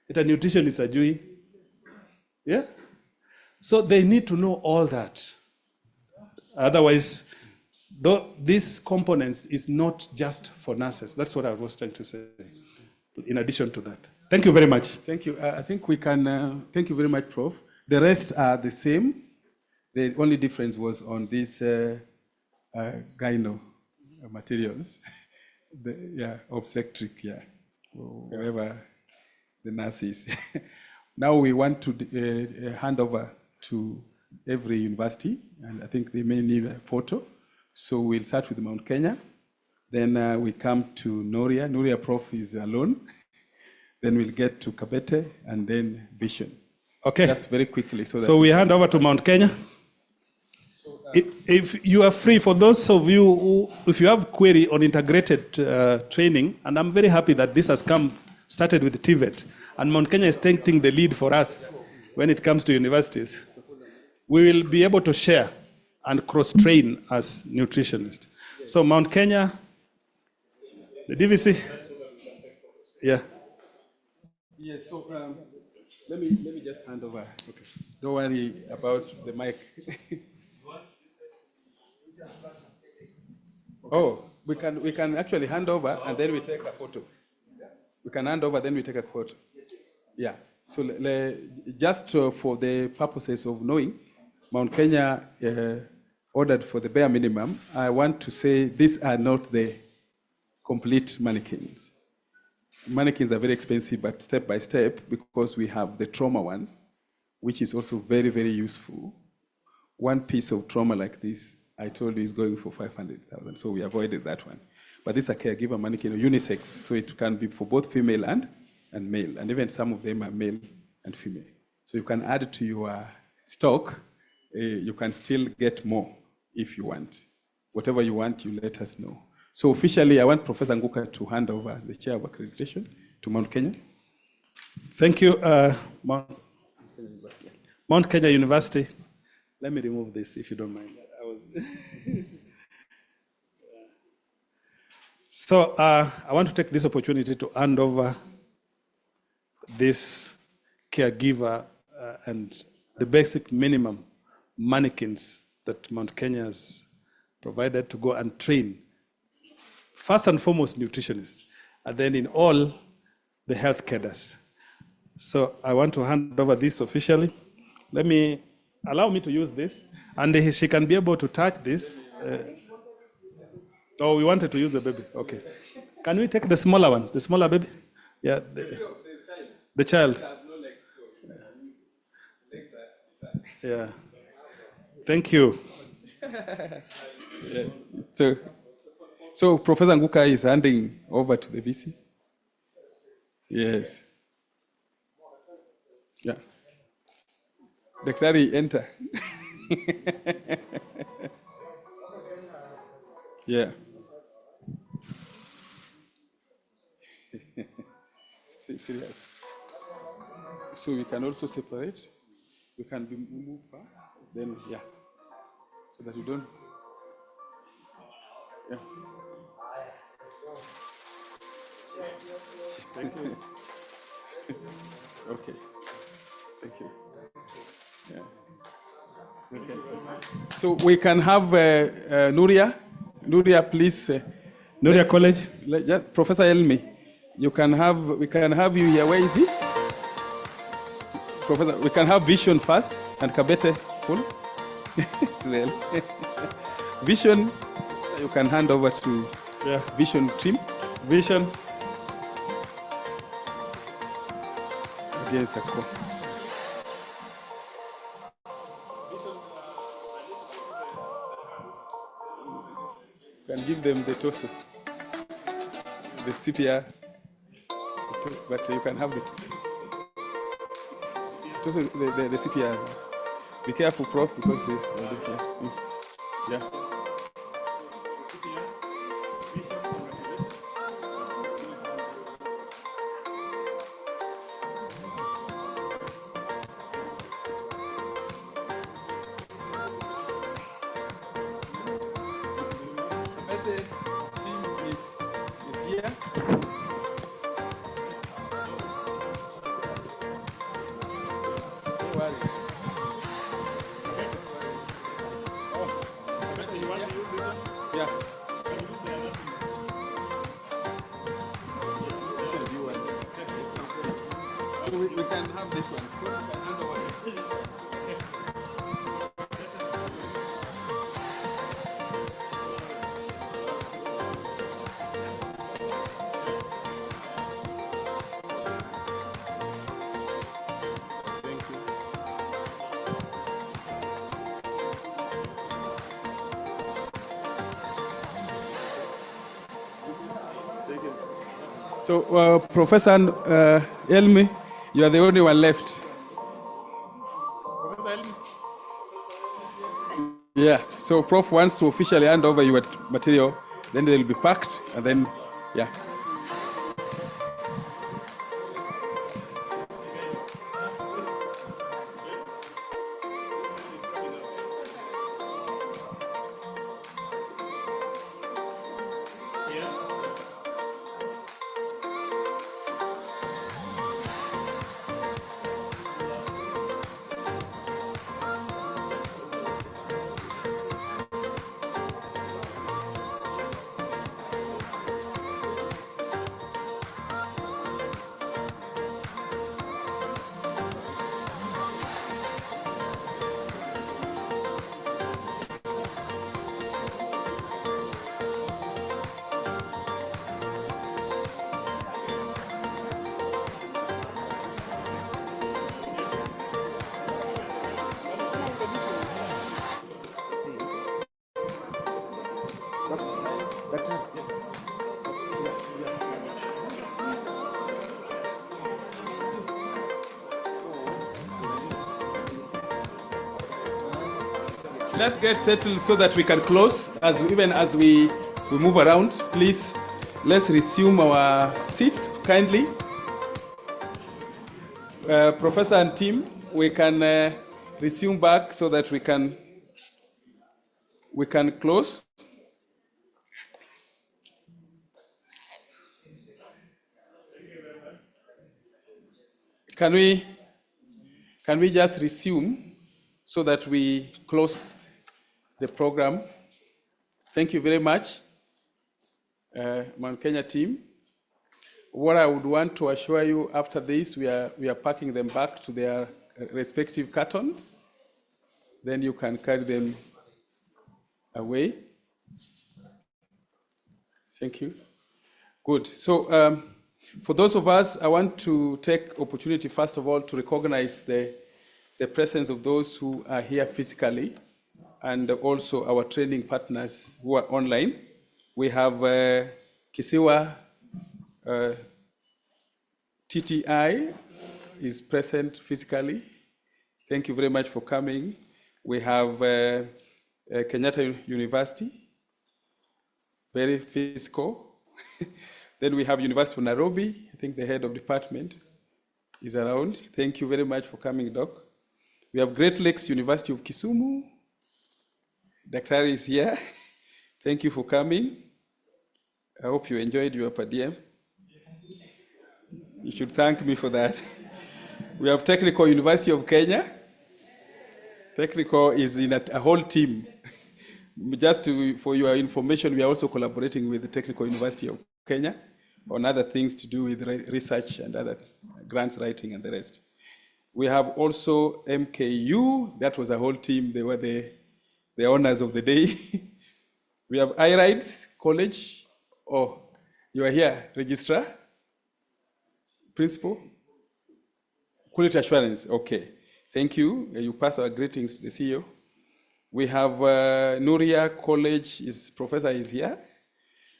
Ita nutritionist ajui. Yeah? So they need to know all that. Otherwise, these components is not just for nurses. That's what I was trying to say, in addition to that. Thank you very much. Thank you. I think we can, thank you very much, Prof. The rest are the same. The only difference was on these gyno materials, obstetric, whoever the nurse is. Now we want to hand over to every university, and I think they may need a photo. So we'll start with Mount Kenya. Then we come to Nuria. Nuria Prof is alone. Then we'll get to Kabete, and then Vision. Okay. Just very quickly. So we hand over to Mount Kenya. If you are free, for those of you who, if you have query on integrated training, and I'm very happy that this has started with TVET, and Mount Kenya is taking the lead for us when it comes to universities, we will be able to share and cross-train as nutritionists. So Mount Kenya, the DVC, yeah. Yes, so let me just hand over. Okay. Don't worry about the mic. Oh, we can actually hand over and then we take a photo. We can hand over, then we take a photo. Yeah. So just for the purposes of knowing, Mount Kenya ordered for the bare minimum. I want to say these are not the complete mannequins. Mannequins are very expensive, but step by step, because we have the trauma one, which is also very, very useful. One piece of trauma like this, I told you, is going for 500,000, so we avoided that one. But this is a caregiver mannequin, unisex, so it can be for both female and male, and even some of them are male and female. So you can add to your stock, you can still get more if you want. Whatever you want, you let us know. So officially, I want Professor Nguka to hand over as the chair of accreditation to Mount Kenya. Thank you, Mount Kenya University. Let me remove this, if you don't mind. So I want to take this opportunity to hand over this caregiver and the basic minimum mannequins that Mount Kenya has provided to go and train, first and foremost, nutritionists, and then in all the health cadres. So I want to hand over this officially. Let me allow me to use this, and she can be able to touch this. Oh, we wanted to use the baby. Okay. Can we take the smaller one, the smaller baby? Yeah, the child. Yeah. Thank you. Yeah. So Professor Nguka is handing over to the VC. Yes. Yeah. Daktari, enter. Yeah. Serious. So we can also separate. We can be moved fast. Then, yeah. So that you don't. Yeah. Thank you. Okay. Thank you. Yeah. Okay. So we can have Nuria. Nuria, please. Nuria College. Just Professor Elmi, we can have you here. Where is he? Professor, we can have Vision first and Kabete full. Well. Vision, you can hand over to Vision team. Vision. Against a call. You can give them the torso, the CPR, but you can have the torso, the CPR. Be careful, Prof, because it's yeah. We can have this one. So, Professor Elmi, you are the only one left. Yeah, so Prof wants to officially hand over your material, then they'll be packed, and then, yeah. Let's get settled so that we can close. Even as we move around, please, let's resume our seats kindly. Professor and team, we can resume back so that we can close. Can we just resume so that we close the program? Thank you very much, Mount Kenya team. What I would want to assure you after this, we are packing them back to their respective cartons. then you can carry them away. Thank you. Good. So for those of us, I want to take opportunity, first of all, to recognize the presence of those who are here physically and also our training partners who are online. We have Kisiwa TTI is present physically. Thank you very much for coming. We have Kenyatta University, very physical. Then we have University of Nairobi. I think the head of department is around. Thank you very much for coming, Doc. We have Great Lakes University of Kisumu. Dr. is here. Thank you for coming. I hope you enjoyed your per diem. You should thank me for that. We have Technical University of Kenya. Technical is in a whole team. Just for your information, we are also collaborating with the Technical University of Kenya on other things to do with research and other grants writing and the rest. We have also MKU. That was a whole team. They were the honors of the day. We have iRides College. Oh, you are here, Registrar? Principal? Quality Assurance, okay. Thank you. You pass our greetings to the CEO. We have Nuria College, professor is here.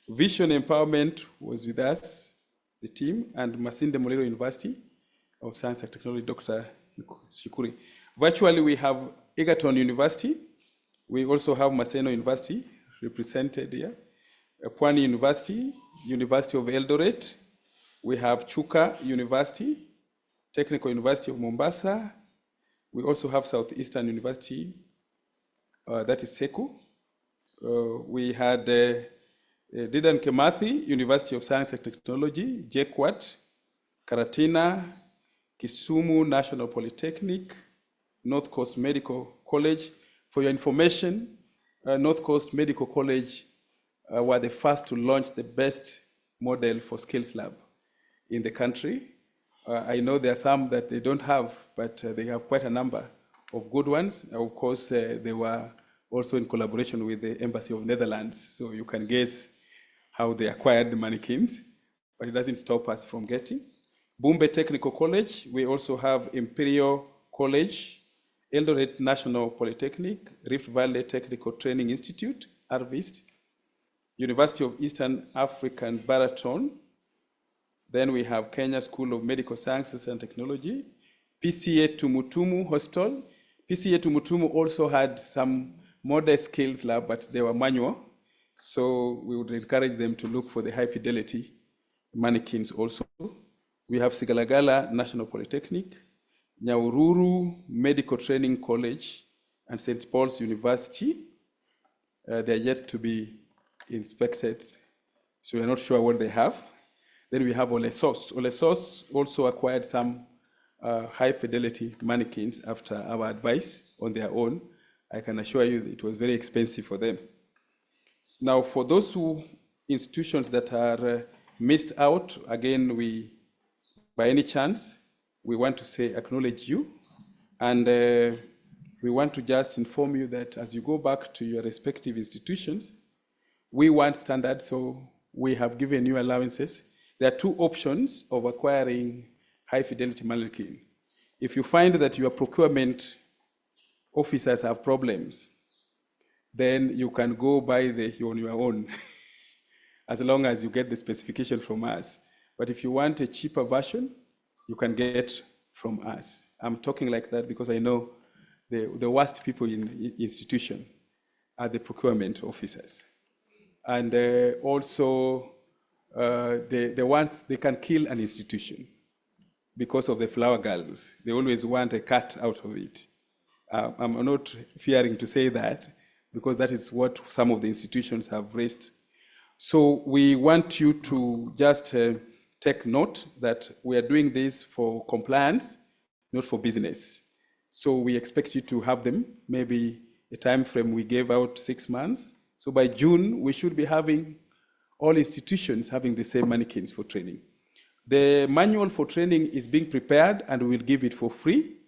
Vision Empowerment was with us, the team, and Masinde Muliro University of Science and Technology, Dr. Shukuri. Virtually, we have Egerton University. We also have Maseno University represented here. Pwani University, University of Eldoret. We have Chuka University, Technical University of Mombasa. We also have Southeastern University, that is Seku. We had Dedan Kimathi, University of Science and Technology, JKUAT, Karatina, Kisumu National Polytechnic, North Coast Medical College. For your information, North Coast Medical College were the first to launch the best model for Skills Lab in the country. I know there are some that they don't have, but they have quite a number of good ones. Of course, they were also in collaboration with the Embassy of Netherlands, so you can guess how they acquired the Manikins, but it doesn't stop us from getting. Bumbe Technical College, we also have Imperial College, Eldoret National Polytechnic, Rift Valley Technical Training Institute, ARVIST, University of Eastern African Baraton. Then we have Kenya School of Medical Sciences and Technology, PCA Tumutumu Hospital. PCA Tumutumu also had some modest skills lab, but they were manual. So we would encourage them to look for the high fidelity mannequins also. We have Sigalagala National Polytechnic, Nyahururu Medical Training College, and St. Paul's University. They are yet to be inspected, so we are not sure what they have. Then we have Olesos. Olesos also acquired some high fidelity mannequins after our advice on their own. I can assure you it was very expensive for them. Now, for those institutions that are missed out, again, by any chance, we want to say acknowledge you, and we want to just inform you that as you go back to your respective institutions, we want standards, so we have given you allowances. There are two options of acquiring high fidelity mannequin. If you find that your procurement officers have problems, then you can go buy on your own, as long as you get the specification from us. But if you want a cheaper version, you can get from us. I'm talking like that because I know the worst people in institution are the procurement officers. And also, the ones, they can kill an institution because of the flower girls. They always want a cut out of it. I'm not fearing to say that because that is what some of the institutions have raised. So we want you to just take note that we are doing this for compliance, not for business. So we expect you to have them, maybe a time frame we gave out 6 months. So by June, we should be having all institutions having the same mannequins for training. The manual for training is being prepared and we'll give it for free.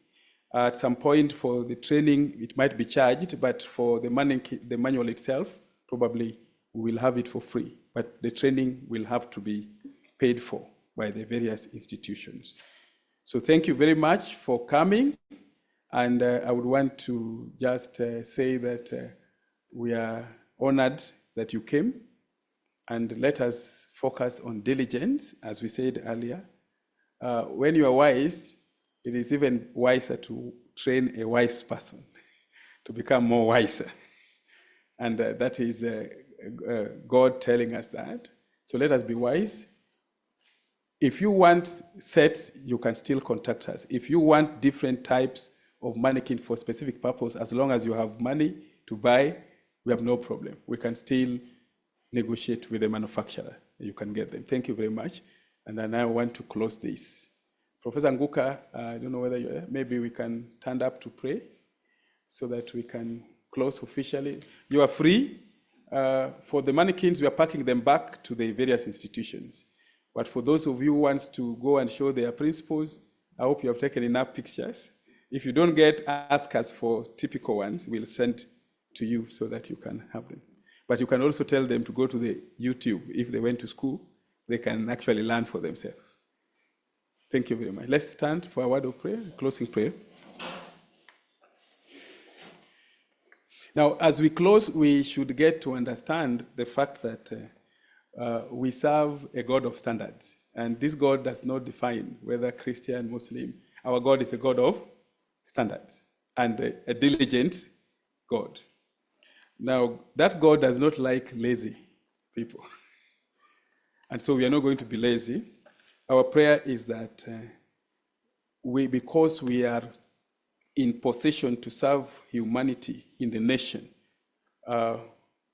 At some point for the training, it might be charged, but for the manual itself, probably we will have it for free. But the training will have to be paid for by the various institutions. So thank you very much for coming. And I would want to just say that we are honored that you came. And let us focus on diligence, as we said earlier. When you are wise, it is even wiser to train a wise person to become more wiser. And that is God telling us that. So let us be wise. If you want sets, you can still contact us. If you want different types of mannequin for specific purpose, as long as you have money to buy, we have no problem. We can still negotiate with the manufacturer. You can get them. Thank you very much. And then I want to close this. Professor Nguka, I don't know whether maybe we can stand up to pray so that we can close officially. You are free. For the mannequins, we are packing them back to the various institutions. But for those of you who want to go and show their principles, I hope you have taken enough pictures. If you don't ask us for typical ones, we'll send to you so that you can have them. But you can also tell them to go to the YouTube. If they went to school, they can actually learn for themselves. Thank you very much. Let's stand for a word of prayer, closing prayer. Now, as we close, we should get to understand the fact that we serve a God of standards. And this God does not define whether Christian, Muslim. Our God is a God of standards and a diligent God. Now, that God does not like lazy people. And so we are not going to be lazy. Our prayer is that because we are in position to serve humanity in the nation,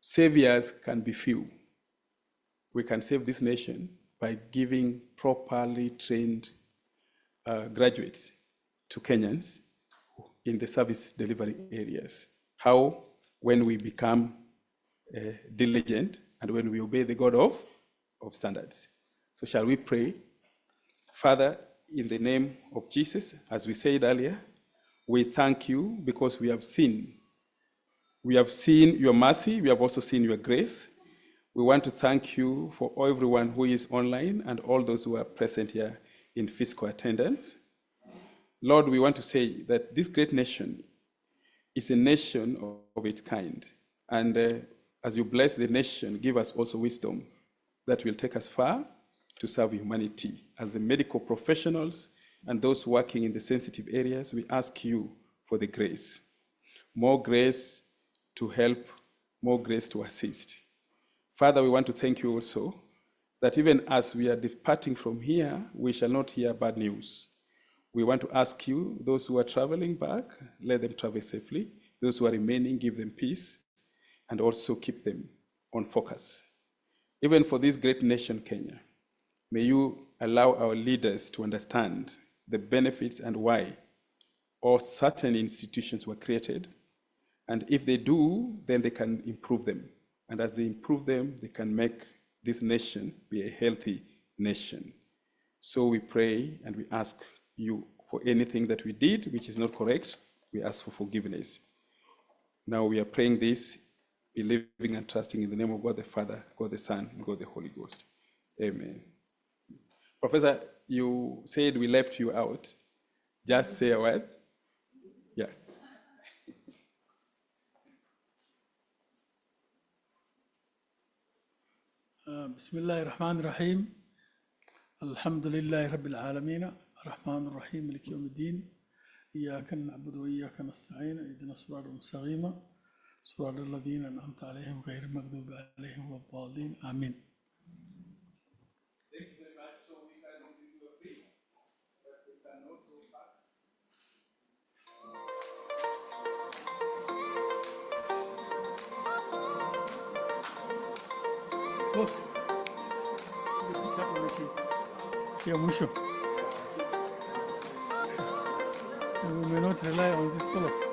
saviors can be few. We can save this nation by giving properly trained graduates to Kenyans in the service delivery areas. How? When we become diligent and when we obey the God of standards. So shall we pray? Father, in the name of Jesus, as we said earlier, we thank you because we have seen. We have seen your mercy. We have also seen your grace. We want to thank you for everyone who is online and all those who are present here in physical attendance. Lord, we want to say that this great nation is a nation of its kind. And as you bless the nation, give us also wisdom that will take us far to serve humanity. As the medical professionals and those working in the sensitive areas, we ask you for the grace. More grace to help, more grace to assist. Father, we want to thank you also that even as we are departing from here, we shall not hear bad news. We want to ask you, those who are traveling back, let them travel safely. Those who are remaining, give them peace and also keep them on focus. Even for this great nation, Kenya, may you allow our leaders to understand the benefits and why all certain institutions were created. And if they do, then they can improve them. And as they improve them, they can make this nation be a healthy nation. So we pray and we ask you for anything that we did which is not correct. We ask for forgiveness. Now we are praying this, believing and trusting in the name of God the Father, God the Son, and God the Holy Ghost. Amen. Professor, you said we left you out. Just say a word. Yeah. بسم الله الرحمن الرحيم الحمد لله رب العالمين الرحمن الرحيم مالك يوم الدين إياك نعبد وإياك نستعين اهدنا الصراط المستقيم صراط الذين أنعمت عليهم غير المغضوب عليهم ولا الضالين آمين. Thank you very much. So we can do a brief, but we can also back. Boss, yeah, Musho. We may not rely on this fellow.